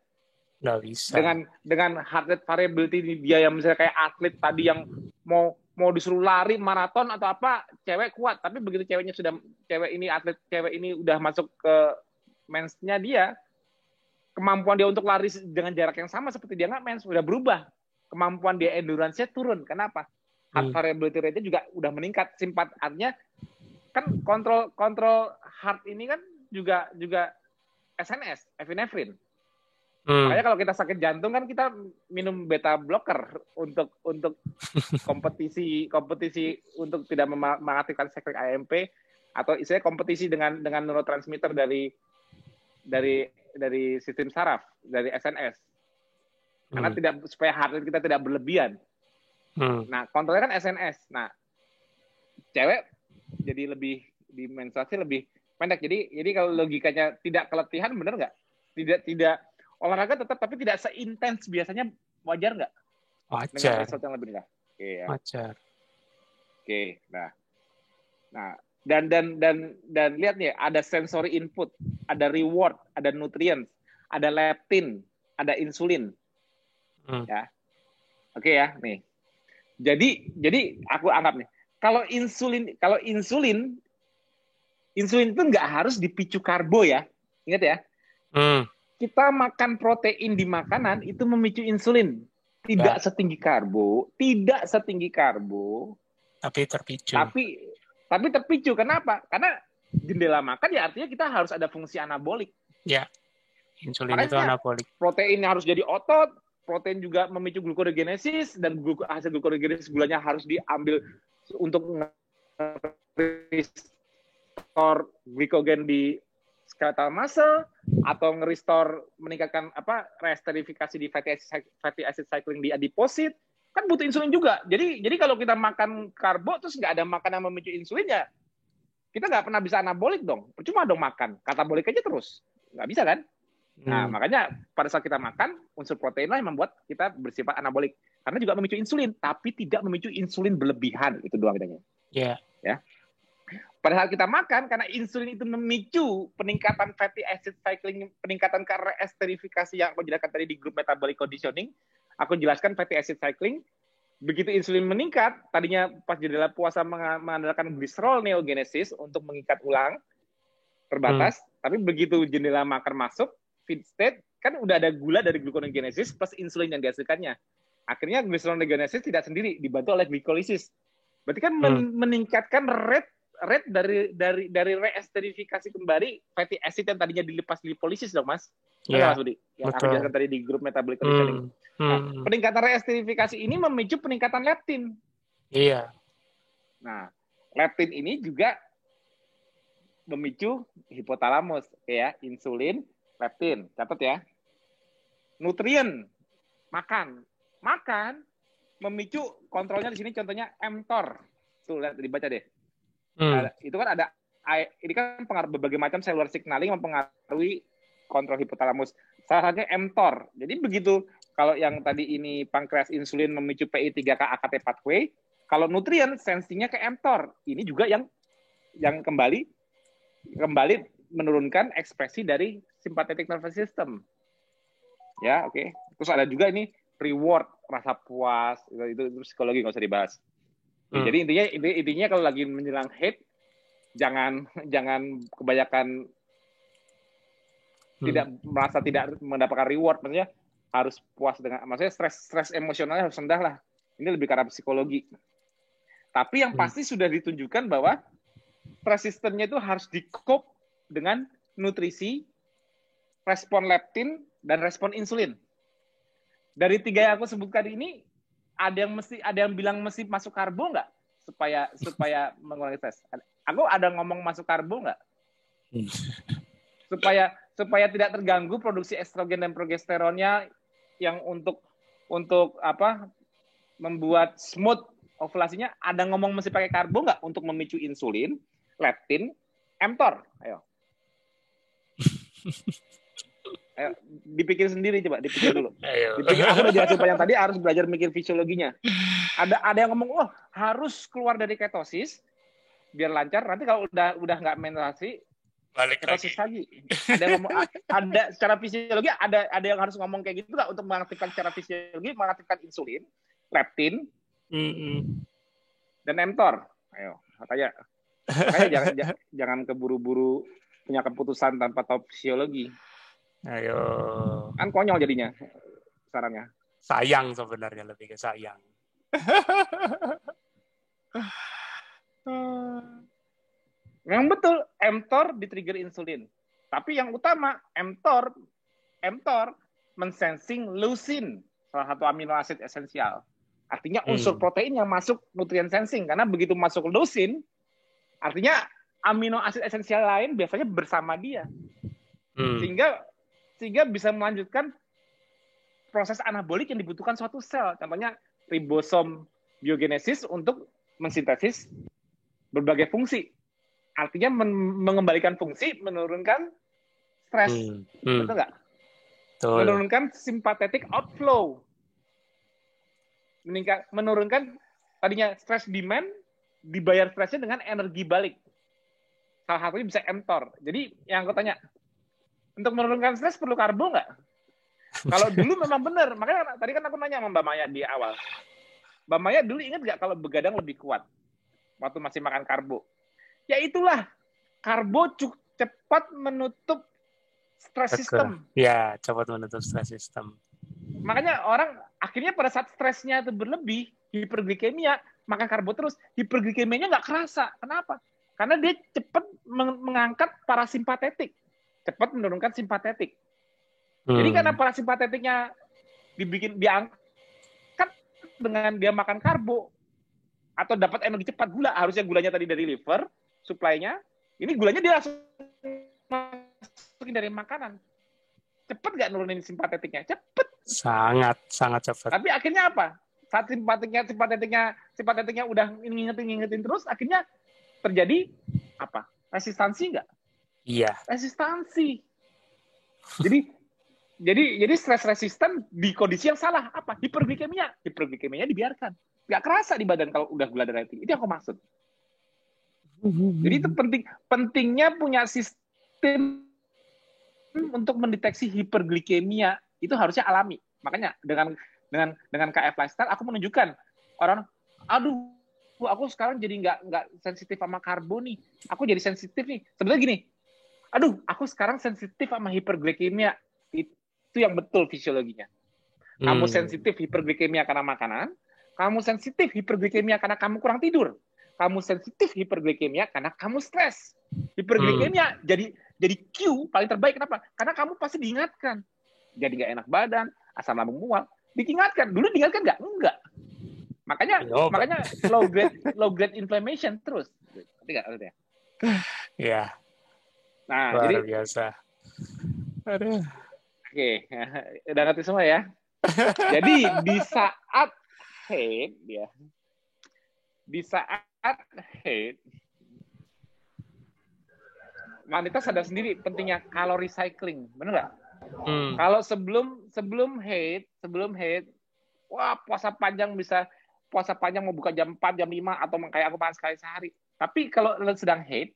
Nggak bisa. Dengan heart rate variability dia yang misalnya kayak atlet tadi yang mau disuruh lari maraton atau apa, cewek kuat, tapi begitu atlet cewek ini udah masuk ke mensnya dia, kemampuan dia untuk lari dengan jarak yang sama seperti dia nggak mens, udah berubah. Kemampuan dia endurance-nya turun. Kenapa? Heart variability rate-nya juga udah meningkat. Artinya kan kontrol heart ini kan juga SNS, epinefrin. Makanya kalau kita sakit jantung kan kita minum beta blocker untuk kompetisi untuk tidak mengaktifkan sekret AMP atau istilahnya kompetisi dengan neurotransmitter dari sistem saraf, dari SNS. Karena supaya heart rate kita tidak berlebihan. Nah, kontrolnya kan SNS. Nah, cewek jadi lebih di menstruasi lebih pendek. Jadi kalau logikanya tidak keletihan, benar nggak? Tidak olahraga tetap, tapi tidak seintens biasanya, wajar nggak? Wajar. Dengan result yang lebih rendah. Oke, ya. Wajar. Oke, nah. Dan lihat nih, ada sensory input, ada reward, ada nutrients, ada leptin, ada insulin. Ya. Oke ya, nih. Jadi aku anggap nih, kalau insulin itu nggak harus dipicu karbo ya. Ingat ya. Kita makan protein di makanan itu memicu insulin. Tidak setinggi karbo, tapi terpicu. Tapi terpicu. Kenapa? Karena jendela makan ya artinya kita harus ada fungsi anabolik. Ya, insulin makanya itu anabolik. Protein harus jadi otot, protein juga memicu glukoneogenesis, dan hasil glukoneogenesis gulanya harus diambil untuk nge-restore glikogen di skeletal muscle, atau nge-restore, meningkatkan resterifikasi di fatty acid cycling di adiposit. Kan butuh insulin juga. Jadi kalau kita makan karbo terus nggak ada makanan yang memicu insulin, ya kita nggak pernah bisa anabolik dong. Percuma dong makan, katabolik aja terus. Nggak bisa kan? Nah, makanya pada saat kita makan, unsur protein lah yang membuat kita bersifat anabolik. Karena juga memicu insulin, tapi tidak memicu insulin berlebihan. Itu doang bedanya. Yeah. Ya. Pada saat kita makan, karena insulin itu memicu peningkatan fatty acid cycling, peningkatan esterifikasi yang aku jelaskan tadi di grup metabolic conditioning. Aku jelaskan fatty acid cycling. Begitu insulin meningkat, tadinya pas jendela puasa mengandalkan glycerol neogenesis untuk mengikat ulang terbatas, tapi begitu jendela makan masuk, feed state, kan udah ada gula dari gluconeogenesis plus insulin yang dihasilkannya. Akhirnya glycerolneogenesis tidak sendiri, dibantu oleh glikolisis. Berarti kan meningkatkan rate dari reesterifikasi kembali fatty acid yang tadinya dilepas lipolisis dong, Mas. Iya, Mas Budi? Yang aku jelaskan tadi di grup metabolic conditioning. Nah, peningkatan reesterifikasi ini memicu peningkatan leptin. Iya. Nah, leptin ini juga memicu hipotalamus, ya, insulin, leptin. Catat ya. Nutrien, makan memicu kontrolnya di sini contohnya mTOR. Tuh, lihat dibaca deh. Itu kan ada, ini kan berbagai macam cellular signaling mempengaruhi kontrol hipotalamus. Salah satunya mTOR. Jadi begitu kalau yang tadi ini pankreas insulin memicu PI3K AKT pathway, kalau nutrien sensinya ke mTOR. Ini juga yang kembali menurunkan ekspresi dari sympathetic nervous system. Ya, oke. Terus ada juga ini reward, rasa puas, itu psikologi nggak usah dibahas. Jadi intinya kalau lagi menjelang hate, jangan kebanyakan tidak mendapatkan reward, maksudnya harus puas dengan, maksudnya stres emosionalnya harus rendah lah. Ini lebih karena psikologi. Tapi yang pasti sudah ditunjukkan bahwa stres sistemnya itu harus di-cope dengan nutrisi, respon leptin, dan respon insulin. Dari 3 yang aku sebutkan ini, ada yang bilang mesti masuk karbo nggak supaya mengurangi stres? Aku ada ngomong masuk karbo nggak? Supaya tidak terganggu produksi estrogen dan progesteronnya yang untuk apa membuat smooth ovulasinya, ada ngomong mesti pakai karbo nggak untuk memicu insulin, leptin, mTOR? Ayo, dipikir sendiri, coba dipikir dulu. Dipikir, aku udah jelasin panjang tadi, harus belajar mikir fisiologinya. Ada yang ngomong, harus keluar dari ketosis biar lancar. Nanti kalau udah nggak menstruasi, balik ketosis lagi. Ada yang ngomong, ada secara fisiologi, ada yang harus ngomong kayak gitu nggak untuk mengaktifkan secara fisiologi, mengaktifkan insulin, leptin, dan mTOR. Ayo, makanya jangan keburu-buru punya keputusan tanpa tahu fisiologi. Ayo. Kan konyol jadinya sarannya. Sayang sebenarnya, lebih ke sayang. Memang betul, mTOR di-trigger insulin. Tapi yang utama, mTOR mensensing leucin, salah satu amino asid esensial. Artinya unsur protein yang masuk nutrien sensing. Karena begitu masuk leucin, artinya amino asid esensial lain biasanya bersama dia. Sehingga bisa melanjutkan proses anabolik yang dibutuhkan suatu sel. Contohnya ribosom biogenesis untuk mensintesis berbagai fungsi. Artinya mengembalikan fungsi, menurunkan stres. Betul nggak? Menurunkan sympathetic outflow. Menurunkan tadinya stress demand, dibayar stresnya dengan energi balik. Salah satunya bisa mTOR. Jadi yang aku tanya, untuk menurunkan stres perlu karbo nggak? Kalau dulu memang benar. Makanya tadi kan aku nanya sama Mbak Maya di awal. Mbak Maya dulu ingat nggak kalau begadang lebih kuat waktu masih makan karbo? Ya itulah, karbo cepat menutup stres sistem. Ya, cepat menutup stres sistem. Makanya orang akhirnya pada saat stresnya itu berlebih, hiperglikemia, makan karbo terus, hiperglikemianya nggak kerasa. Kenapa? Karena dia cepat mengangkat parasimpatetik. Cepat menurunkan simpatetik. Jadi karena parasimpatetiknya diangkat dengan dia makan karbo atau dapat energi cepat gula, harusnya gulanya tadi dari liver, supply-nya, ini gulanya dia langsung masukin dari makanan. Cepat nggak nurunin simpatetiknya? Cepat. Sangat cepat. Tapi akhirnya apa? Saat simpatetiknya udah ngingetin terus, akhirnya terjadi apa? Resistansi nggak? Iya. Resistansi. Jadi stres resisten di kondisi yang salah. Apa? Hiperglikemia. Hiperglikemianya dibiarkan. Nggak kerasa di badan kalau udah gula darah tinggi. Itu yang aku maksud. Jadi itu pentingnya punya sistem untuk mendeteksi hiperglikemia. Itu harusnya alami. Makanya dengan KF Lifestyle aku menunjukkan orang, aduh, aku sekarang jadi nggak sensitif sama karbo nih. Aku jadi sensitif nih. Sebenarnya gini, aduh, aku sekarang sensitif sama hiperglikemia. Itu yang betul fisiologinya. Kamu sensitif hiperglikemia karena makanan, kamu sensitif hiperglikemia karena kamu kurang tidur, kamu sensitif hiperglikemia karena kamu stres. Hiperglikemia jadi Q paling terbaik. Kenapa? Karena kamu pasti diingatkan. Jadi nggak enak badan, asam lambung mual. Diingatkan. Dulu diingatkan nggak? Enggak. Makanya low grade inflammation terus. Ngerti nggak? Ya. Nah, Luar jadi biasa. Aduh. oke, udah ngerti semua ya. Jadi di saat hate, wanita sadar sendiri pentingnya kalori cycling, bener nggak? Kalau sebelum hate, wah puasa panjang mau buka jam 4, jam 5, atau kayak aku makan sekali sehari. Tapi kalau sedang hate,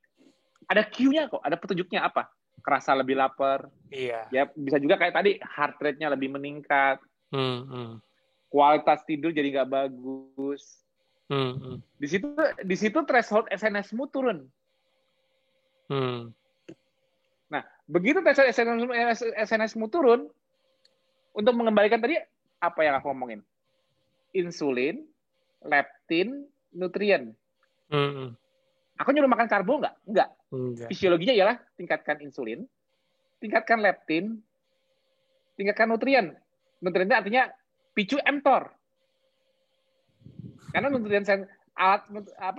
ada cue-nya kok, ada petunjuknya apa? Kerasa lebih lapar. Iya. Ya bisa juga kayak tadi, heart rate-nya lebih meningkat. Kualitas tidur jadi nggak bagus. Di situ threshold SNS-mu turun. Nah, begitu threshold SNS-mu turun, untuk mengembalikan tadi apa yang aku ngomongin? Insulin, leptin, nutrien. Aku nyuruh makan karbo nggak? Enggak. Fisiologinya ialah tingkatkan insulin, tingkatkan leptin, tingkatkan nutrien. Nutriennya artinya picu mTOR. Karena nutrien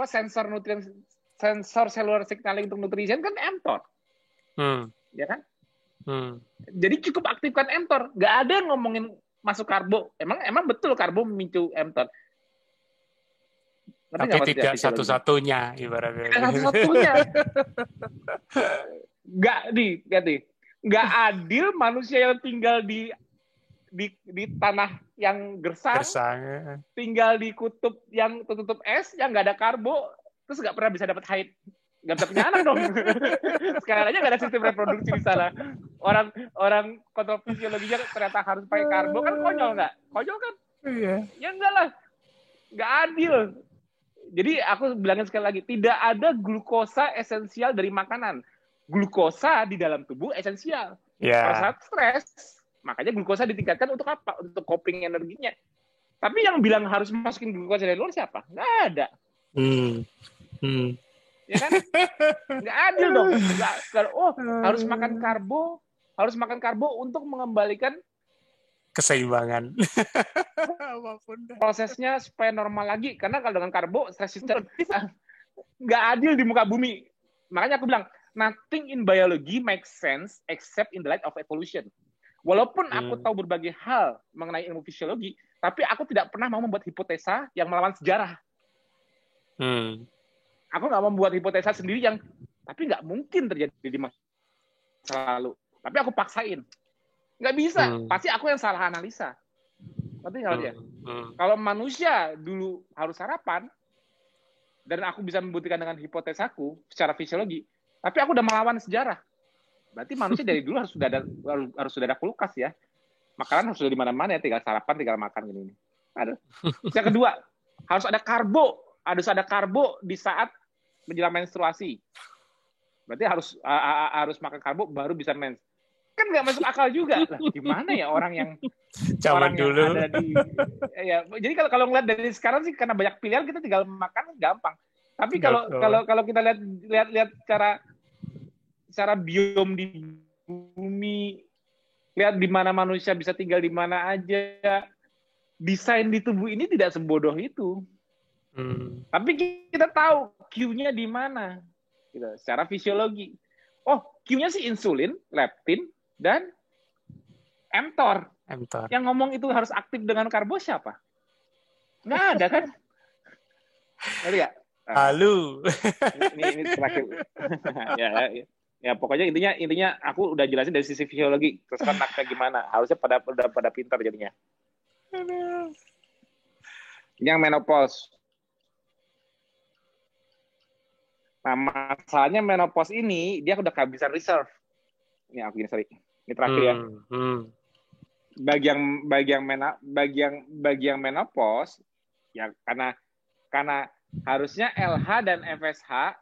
sensor nutrien, sensor cellular signaling untuk nutrisi kan mTOR. Ya kan? Jadi cukup aktifkan mTOR. Nggak ada yang ngomongin masuk karbo. Emang betul karbo memicu mTOR. Tapi tidak satu-satunya ibaratnya. Satu-satunya. Nggak adil manusia yang tinggal di tanah yang gersang, tinggal di kutub yang tertutup es, yang nggak ada karbo, terus nggak pernah bisa dapat haid. Nggak bisa punya anak dong. Sekarang aja nggak ada sistem reproduksi di sana. Orang kontrol fisiologinya ternyata harus pakai karbo, kan konyol nggak? Konyol kan? Iya. Ya enggak lah. Nggak adil. Jadi aku bilangin sekali lagi, tidak ada glukosa esensial dari makanan. Glukosa di dalam tubuh esensial. Pada saat stres, makanya glukosa ditingkatkan untuk apa? Untuk coping energinya. Tapi yang bilang harus masukin glukosa dari luar siapa? Nggak ada. Ya kan? Nggak adil dong. Harus makan karbo untuk mengembalikan keseimbangan. Prosesnya supaya normal lagi. Karena kalau dengan karbo, stress system nggak adil di muka bumi. Makanya aku bilang, nothing in biology makes sense except in the light of evolution. Walaupun aku tahu berbagai hal mengenai ilmu fisiologi, tapi aku tidak pernah mau membuat hipotesa yang melawan sejarah. Aku nggak mau membuat hipotesa sendiri yang, tapi nggak mungkin terjadi di masa lalu. Tapi aku paksain. Nggak bisa. Pasti aku yang salah analisa. Ngerti nggak dia? Kalau manusia dulu harus sarapan, dan aku bisa membuktikan dengan hipotesaku secara fisiologi, tapi aku udah melawan sejarah. Berarti manusia dari dulu harus sudah ada kulkas ya. Makanan harus sudah di mana-mana ya, tinggal sarapan, tinggal makan gini. Ada. Yang kedua, harus ada karbo di saat menjelang menstruasi. Berarti harus makan karbo baru bisa mens. Kan nggak masuk akal juga. Lah, gimana ya orang yang dulu yang ada di ya. Jadi kalau ngeliat dari sekarang sih, karena banyak pilihan, kita tinggal makan gampang. Tapi kalau kita lihat cara biom di bumi, lihat di mana manusia bisa tinggal di mana aja, desain di tubuh ini tidak sebodoh itu. Tapi kita tahu Q-nya di mana, gitu, secara fisiologi. Oh, Q-nya sih insulin, leptin, dan mTOR. Yang ngomong itu harus aktif dengan karbo siapa? Nggak ada kan? Ngerti nggak? Halo. Ini terakhir. Ya pokoknya intinya aku udah jelasin dari sisi fisiologi, terus kan naknya gimana. Harusnya pada pintar jadinya. Yang menopause. Nah, masalahnya menopause ini dia udah kehabisan reserve. Ini aku gini, sorry. Ini terakhir ya. Bagi yang menopause ya, karena harusnya LH dan FSH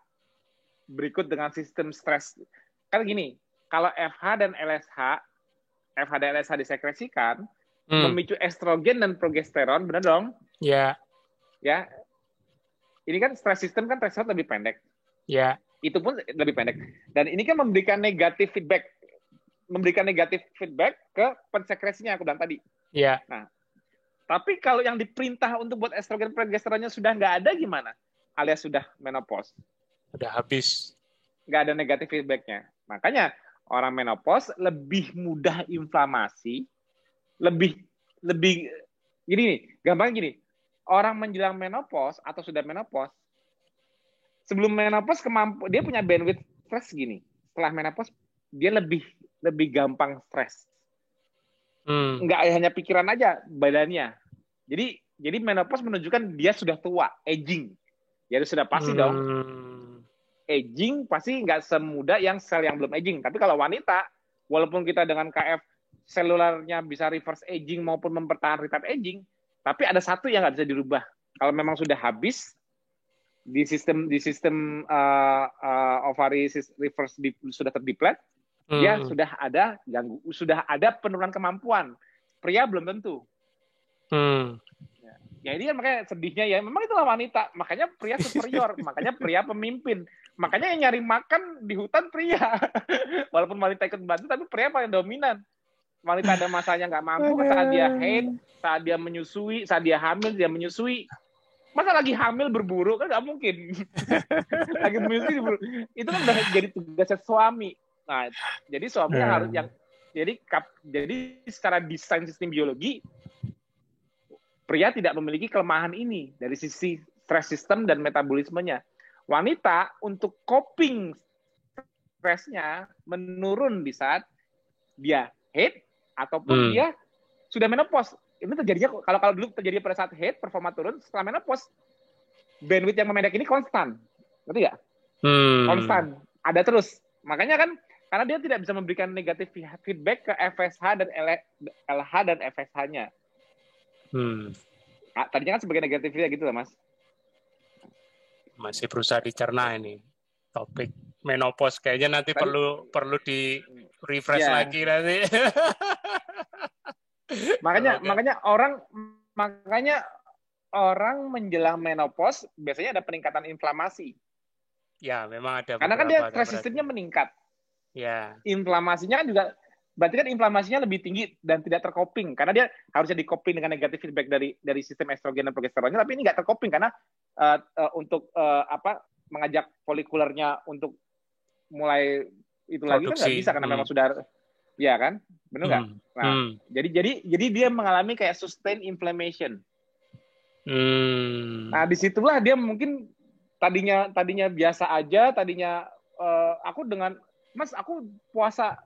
berikut dengan sistem stres. Kan gini, kalau FH dan LSH disekresikan, memicu estrogen dan progesteron, benar dong? Ya. Ya. Ini kan stress system kan threshold lebih pendek. Ya. Itu pun lebih pendek. Dan ini kan memberikan negatif feedback ke pensekresinya aku bilang tadi. Ya. Nah, tapi kalau yang diperintah untuk buat estrogen progesteronnya sudah nggak ada gimana? Alias sudah menopause. Udah habis. Nggak ada negatif feedbacknya. Makanya orang menopause lebih mudah inflamasi, lebih gini nih, gampang gini. Orang menjelang menopause atau sudah menopause, sebelum menopause dia punya bandwidth stres gini. Setelah menopause dia lebih gampang stres. Nggak hanya pikiran aja, badannya. Jadi menopause menunjukkan dia sudah tua, aging. Ya sudah pasti dong. Aging pasti nggak semudah yang sel yang belum aging. Tapi kalau wanita, walaupun kita dengan KF selularnya bisa reverse aging maupun mempertahankan retard aging, tapi ada satu yang nggak bisa dirubah. Kalau memang sudah habis di sistem ovari reverse sudah terdeplet, dia sudah ada penurunan kemampuan. Pria belum tentu. Ya ini kan makanya sedihnya ya, memang itulah wanita, makanya pria superior, makanya pria pemimpin, makanya yang nyari makan di hutan pria. Walaupun wanita ikut bantu, tapi pria paling dominan. Wanita ada masanya nggak mampu, saat dia haid, saat dia menyusui, saat dia hamil, dia menyusui. Masa lagi hamil berburu? Kan nggak mungkin. Lagi menyusui berburu. Itu kan udah jadi tugasnya suami. Nah, jadi suami yang harus, jadi secara desain sistem biologi, pria tidak memiliki kelemahan ini dari sisi stress system dan metabolismenya. Wanita untuk coping stresnya menurun di saat dia haid ataupun dia sudah menopause. Ini terjadinya kalau dulu terjadi pada saat haid, performa turun. Setelah menopause, bandwidth yang memendek ini konstan. Ngerti nggak? Konstan. Ada terus. Makanya kan karena dia tidak bisa memberikan negatif feedback ke FSH dan LH dan FSH-nya. Tadinya kan sebagai negatifnya gitu lah, Mas. Masih berusaha dicerna ini topik menopause, kayaknya nanti perlu di refresh lagi nanti. makanya orang menjelang menopause biasanya ada peningkatan inflamasi. Ya, memang ada. Karena kan dia stress sistemnya meningkat. Ya. Inflamasinya kan juga berarti kan inflamasinya lebih tinggi dan tidak tercoping karena dia harusnya dicoping dengan negatif feedback dari sistem estrogen dan progesteronnya, tapi ini nggak tercoping karena untuk mengajak folikulernya untuk mulai itu lagi kan nggak bisa karena memang sudah ya kan, benar nggak? Nah, jadi dia mengalami kayak sustain inflammation. Nah, disitulah dia mungkin tadinya biasa aja, aku dengan Mas aku puasa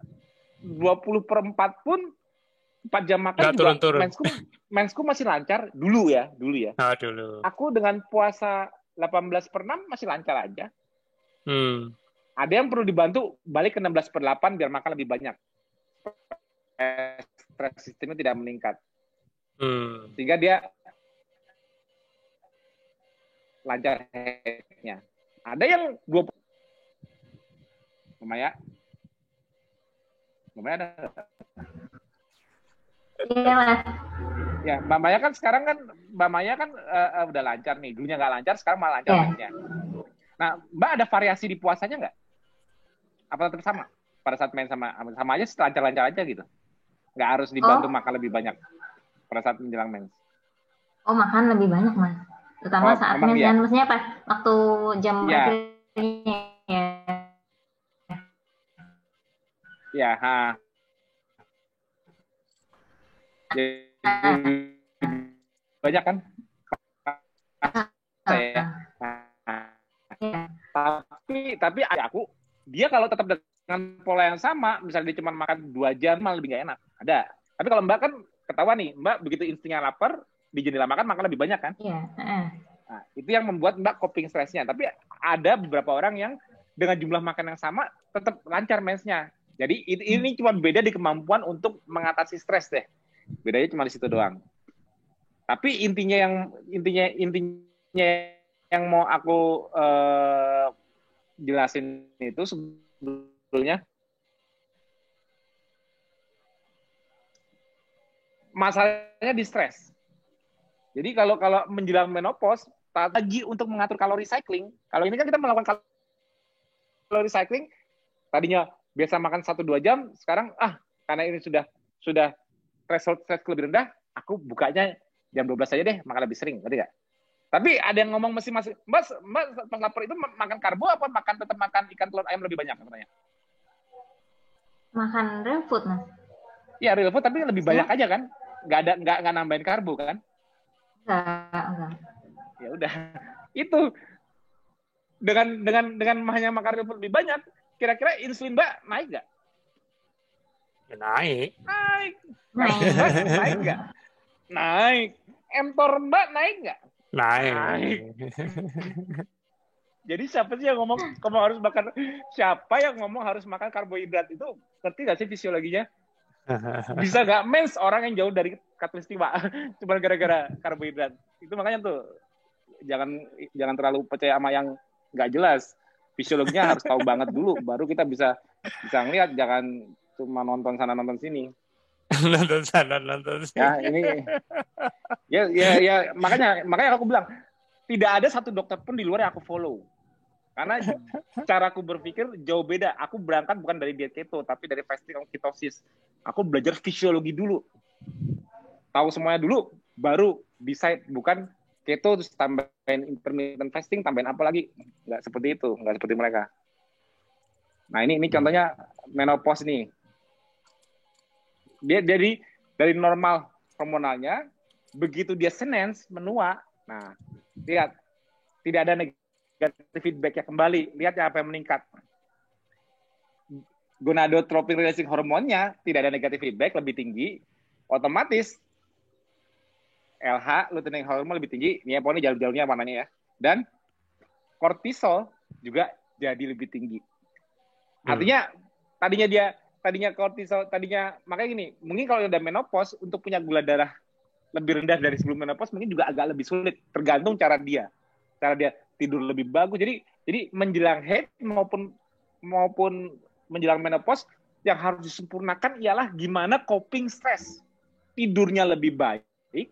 20/4 pun 4 jam makan juga turun. mensku masih lancar dulu ya. Dulu. Aku dengan puasa 18/6 masih lancar aja. Ada yang perlu dibantu balik ke 16/8 biar makan lebih banyak. Stres sistemnya tidak meningkat. Sehingga dia lancar headnya. Ada yang 20 Maya ada. Iya, Mas. Ya, Mbak Maya kan udah lancar nih. Dulunya nggak lancar, sekarang malah lancar headnya. Nah, Mbak ada variasi di puasanya nggak? Apa tetap sama? Pada saat main sama aja, lancar-lancar aja gitu. Nggak harus dibantu makan lebih banyak pada saat menjelang mens. Oh, makan lebih banyak, Mas. Terutama saat mens, kan maksudnya pas waktu jam akhirnya ya. Ya, banyak kan? Tapi aku dia kalau tetap dengan pola yang sama, misalnya dia cuma makan 2 jam malah lebih nggak enak. Ada. Tapi kalau Mbak kan ketahuan nih, Mbak begitu instingnya lapar, di jendela makan lebih banyak kan? Iya. Nah, itu yang membuat Mbak coping stresnya. Tapi ada beberapa orang yang dengan jumlah makan yang sama tetap lancar mensnya. Jadi ini cuma beda di kemampuan untuk mengatasi stres deh. Bedanya cuma di situ doang. Tapi intinya yang mau aku jelasin itu sebetulnya Masalahnya di stres. Jadi kalau menjelang menopause, lagi untuk mengatur kalori cycling. Kalau ini kan kita melakukan kalori cycling, tadinya biasa makan 1-2 jam, sekarang karena ini sudah threshold stres lebih rendah, aku bukanya jam 12 aja deh, makan lebih sering, ngerti nggak? Tapi ada yang ngomong masih Mbak pas lapar itu makan karbo apa tetap makan ikan telur ayam lebih banyak katanya? Makan real food, Mas. Iya, real food tapi lebih banyak aja kan? Nggak nambahin karbo kan? Enggak. Ya udah. Itu dengan hanya makan real food lebih banyak, kira-kira insulin Mbak naik nggak? Ya, naik. Naik nggak? Naik. mTOR Mbak naik nggak? Naik. Jadi siapa sih yang ngomong kamu harus makan? Siapa yang ngomong harus makan karbohidrat itu? Ngerti nggak sih fisiologinya? Bisa nggak mens orang yang jauh dari katulistiwa cuma gara-gara karbohidrat? Itu makanya tuh jangan terlalu percaya sama yang nggak jelas. Fisiologinya harus tahu banget dulu, baru kita bisa ngeliat. Jangan cuma nonton sana nonton sini. Nonton sana nonton sini. Ya ini ya makanya aku bilang tidak ada satu dokter pun di luar yang aku follow, karena cara aku berpikir jauh beda. Aku berangkat bukan dari diet keto tapi dari fasting ketosis. Aku belajar fisiologi dulu, tahu semuanya dulu, baru decide. Bukan keto terus tambahin intermittent fasting, tambahin apa lagi. Nggak seperti itu, nggak seperti mereka. Nah ini contohnya menopause nih. Dia dari normal hormonalnya, begitu dia senens, menua. Nah, lihat, tidak ada negatif feedback ya kembali. Lihat ya apa yang meningkat. Gonadotropin releasing hormonnya tidak ada negatif feedback, lebih tinggi. Otomatis LH, luteinizing hormon lebih tinggi. Ini ya, pokoknya jalur-jalurnya mananya ya. Dan kortisol juga jadi lebih tinggi. Artinya tadinya kortisol, makanya gini, mungkin kalau udah menopause untuk punya gula darah lebih rendah dari sebelum menopause mungkin juga agak lebih sulit, tergantung cara dia tidur lebih bagus. Jadi menjelang haid maupun menjelang menopause yang harus disempurnakan ialah gimana coping stres. Tidurnya lebih baik,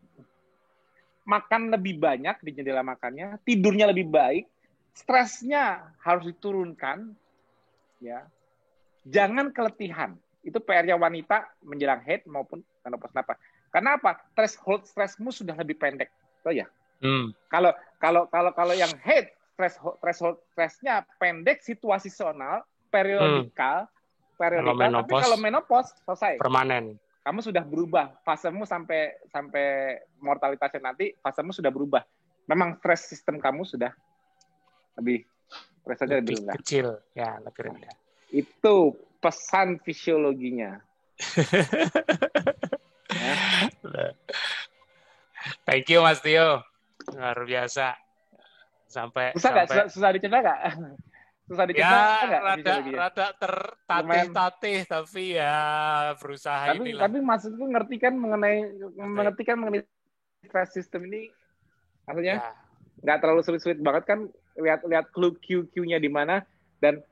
makan lebih banyak di jendela makannya, tidurnya lebih baik, stresnya harus diturunkan, ya. Jangan keletihan. Itu PR-nya wanita menjelang haid maupun menopause. Kenapa? Karena apa? Threshold stresmu sudah lebih pendek. Oh ya. Kalau yang haid, threshold stresnya pendek, situasional, periodikal. Tapi kalau menopause selesai. Permanen. Kamu sudah berubah. Fasemu sampai mortalitasnya nanti, fasemu sudah berubah. Memang stress sistem kamu sudah lebih rendah. Kecil, ya lebih rendah. Itu pesan fisiologinya. Ya. Thank you Mas Tio, luar biasa. Susah dicerna nggak? Susah dicerna nggak? Rada tertatih-tatih, tapi ya berusaha inilah. Tapi maksudku mengerti kan mengenai stress system ini, maksudnya nggak terlalu sulit-sulit banget kan? Lihat clue Q-nya di mana dan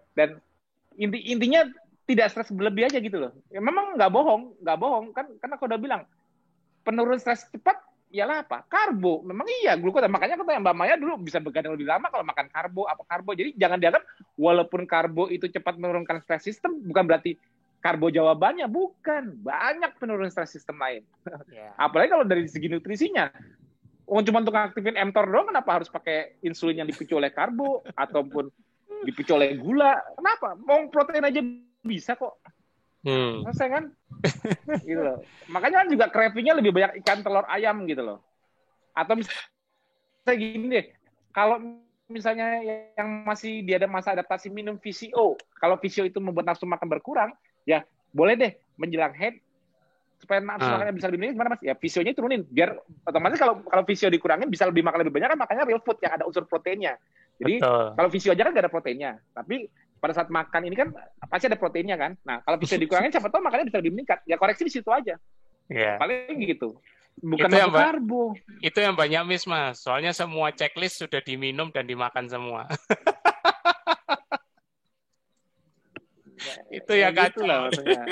intinya tidak stres berlebih aja gitu loh. Ya memang nggak bohong kan, karena aku udah bilang penurun stres cepat ialah apa? Karbo. Memang iya, glukosa. Makanya kata Mbak Maya dulu bisa begadang lebih lama kalau makan karbo. Jadi jangan dianggap walaupun karbo itu cepat menurunkan stres sistem, bukan berarti karbo jawabannya. Bukan. Banyak penurun stres sistem lain. Yeah. Apalagi kalau dari segi nutrisinya. Cuma untuk aktifin mTOR doang, kenapa harus pakai insulin yang dipicu oleh karbo ataupun dipicu oleh gula? Kenapa? Mau protein aja bisa kok. Selesai kan? Gitu loh. Makanya kan juga craving-nya lebih banyak ikan telur ayam gitu loh. Atau misalnya gini deh, kalau misalnya yang masih di masa adaptasi minum VCO, kalau VCO itu membuat nafsu makan berkurang, ya boleh deh menjelang haid supaya nafsu makannya bisa lebih gimana Mas? Ya VCO-nya turunin biar otomatis kalau VCO dikurangin bisa makan lebih banyak kan, makanya real food yang ada unsur proteinnya. Jadi kalau VCO aja kan nggak ada proteinnya, tapi pada saat makan ini kan pasti ada proteinnya kan. Nah kalau VCO dikurangin siapa tahu makannya bisa lebih meningkat. Ya koreksi di situ aja. Yeah. Paling gitu. Bukan itu karbo. Itu yang banyak miss Mas. Soalnya semua checklist sudah diminum dan dimakan semua. Itu ya kacau lah maksudnya.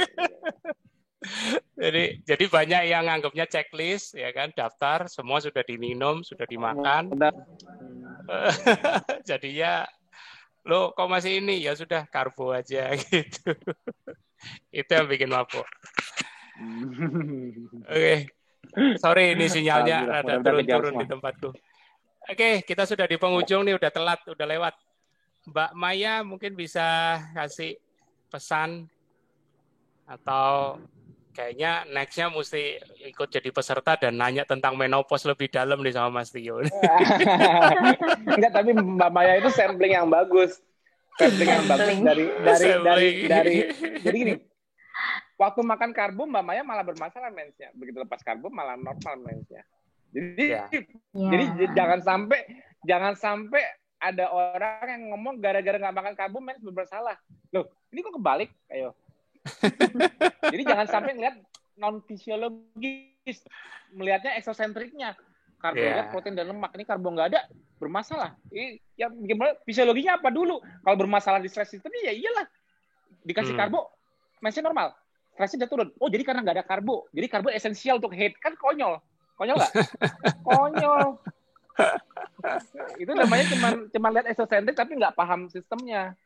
Jadi banyak yang anggapnya checklist, ya kan, daftar, semua sudah diminum, sudah dimakan. Jadinya, lo kok masih ini? Ya sudah, karbo aja gitu. Itu yang bikin mabuk. Oke. Sorry, ini sinyalnya rada turun-turun di tempatku. Oke, kita sudah di penghujung nih, udah telat, udah lewat. Mbak Maya mungkin bisa kasih pesan atau kayaknya next-nya mesti ikut jadi peserta dan nanya tentang menopause lebih dalam nih sama Mas Tio. Enggak, tapi Mbak Maya itu sampling yang bagus. Sampling yang bagus dari jadi gini. Waktu makan karbo Mbak Maya malah bermasalah mensnya. Begitu lepas karbo malah normal mensnya. Jadi jangan sampai ada orang yang ngomong gara-gara nggak makan karbo mens bermasalah. Loh, ini kok kebalik? Ayo. Jadi jangan sampai ngeliat non fisiologis, melihatnya eksosentriknya. Karbohidrat, protein dan lemak, ini karbo nggak ada bermasalah. Ini ya gimana fisiologinya apa dulu? Kalau bermasalah di stress system ya iyalah. Dikasih karbo, mensnya normal. Stresnya udah turun. Oh, jadi karena nggak ada karbo. Jadi karbo esensial untuk head. Kan konyol. Konyol nggak? Konyol. Itu namanya cuma lihat eksosentrik tapi nggak paham sistemnya.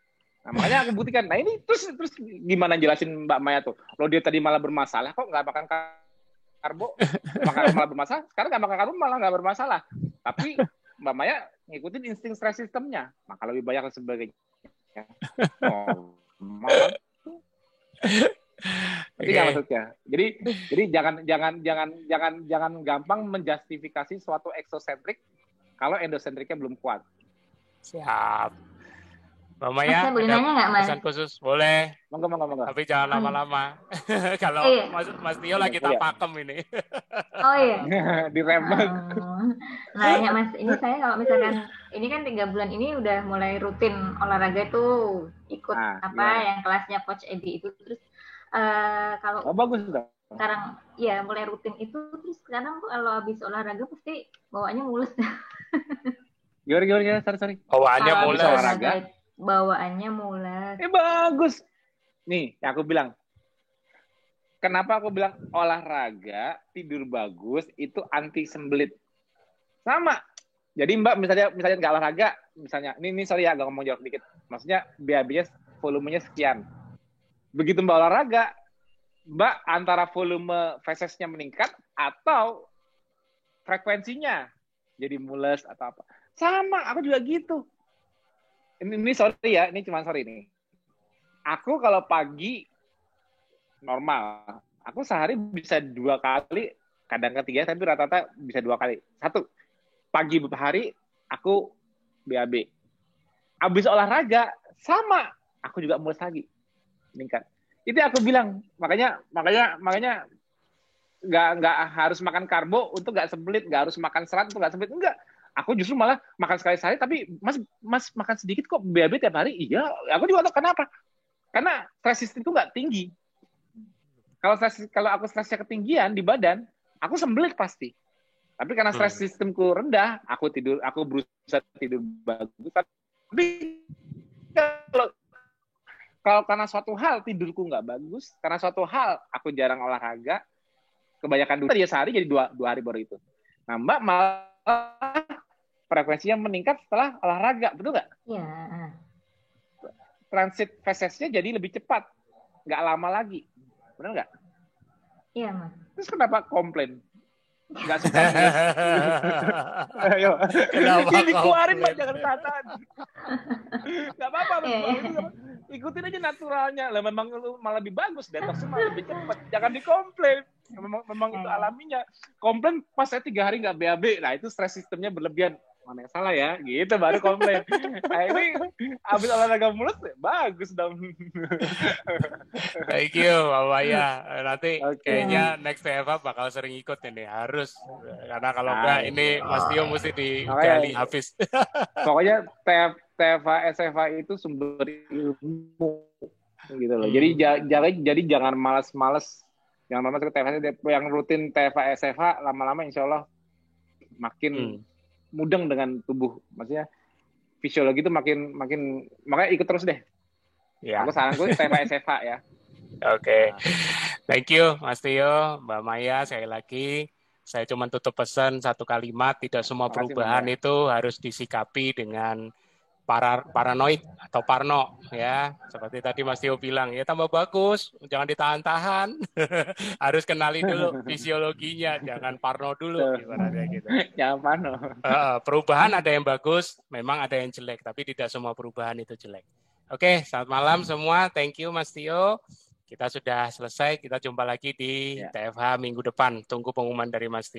Nah, makanya aku buktikan. Nah ini terus gimana jelasin Mbak Maya tuh? Lo dia tadi malah bermasalah kok nggak makan karbo, malah bermasalah. Sekarang nggak makan karbo malah nggak bermasalah. Tapi Mbak Maya ngikutin insting stress sistemnya. Maka lebih banyak dan sebagainya. Itu nggak maksudnya. Jadi jangan gampang menjustifikasi suatu eksosentrik kalau endosentriknya belum kuat. Siap. Mbak Maya, boleh nanya nggak, Mas? Pesan khusus? Boleh. Monggo. Tapi jangan lama-lama. Kalau Mas Tio lagi tak pakem ini. Oh iya. Dirembet. Nanya Mas, ini saya kalau misalkan ini kan 3 bulan ini udah mulai rutin olahraga tuh, ikut yang kelasnya Coach Edi itu, terus kalau bagus dong. Sekarang ya mulai rutin itu, terus sekarang kalau habis olahraga pasti bawaannya mulus. Gimana? Sorry. Bawaannya mulus. Olahraga. Bawaannya mulus. Bagus. Nih, aku bilang. Kenapa aku bilang olahraga, tidur bagus, itu anti sembelit. Sama. Jadi Mbak misalnya nggak olahraga, misalnya, ini sorry ya, agak ngomong jauh dikit. Maksudnya BAB-nya volumenya sekian. Begitu Mbak olahraga, Mbak antara volume feses-nya meningkat atau frekuensinya jadi mules atau apa. Sama, aku juga gitu. Ini sorry ya, ini cuma sorry nih. Aku kalau pagi normal, aku sehari bisa 2 kali, kadang ketiga, tapi rata-rata bisa 2 kali. 1, pagi hari aku BAB. Habis olahraga sama, aku juga mulus lagi, meningkat. Itu aku bilang, makanya nggak harus makan karbo untuk nggak sembelit, nggak harus makan serat untuk nggak sembelit, enggak. Aku justru malah makan sekali sehari, tapi mas makan sedikit kok BAB tiap hari. Iya, aku juga tahu kenapa. Karena stres sistem itu nggak tinggi. Kalau aku stresnya ketinggian di badan, aku sembelit pasti. Tapi karena stres sistemku rendah, aku berusaha tidur bagus. Tapi kalau karena suatu hal tidurku nggak bagus, karena suatu hal aku jarang olahraga, kebanyakan dulu dia sehari jadi 2 hari baru itu. Nah, Mbak malah frekuensinya meningkat setelah olahraga, betul nggak? Iya. Transit fesesnya jadi lebih cepat, nggak lama lagi, benar nggak? Iya, Mas. Terus kenapa komplain? Nggak suka. Ayo, ini keluarin Mbak, jangan tahan. Nggak apa-apa, ikutin aja naturalnya. Lah memang malah lebih bagus, detoxnya malah lebih cepat. Jangan dikomplain. Memang itu alaminya. Komplain pas saya 3 hari nggak BAB, nah itu stres sistemnya berlebihan. Mana yang salah ya? Gitu baru komplain. Nah ini habis olahraga mulus, bagus dong. Thank you, Mbak Maya. Nanti kayaknya next TFA bakal sering ikut ini, harus. Karena kalau enggak ini Mas Tio mesti digali habis. Pokoknya TFA SFA itu sumber ilmu gitu loh. Jadi jangan malas-malas. Jangan malas ke TFA yang rutin TFA SFA, lama-lama insya Allah makin mudeng dengan tubuh. Maksudnya fisiologi itu makin makanya ikut terus deh. Ya. Aku saranku TFA SFA ya. Oke. Thank you, Mas Tio, Mbak Maya, sekali lagi. Saya cuma tutup pesan satu kalimat, tidak semua Makasih, perubahan Bang. itu harus disikapi dengan paranoid atau parno, ya. Seperti tadi Mas Tio bilang, ya tambah bagus, jangan ditahan-tahan. Harus kenali dulu fisiologinya, jangan parno dulu, ibaratnya gitu. Jangan parno. Perubahan ada yang bagus, memang ada yang jelek, tapi tidak semua perubahan itu jelek. Oke, selamat malam semua. Thank you, Mas Tio. Kita sudah selesai. Kita jumpa lagi di TFH minggu depan. Tunggu pengumuman dari Mas Tio.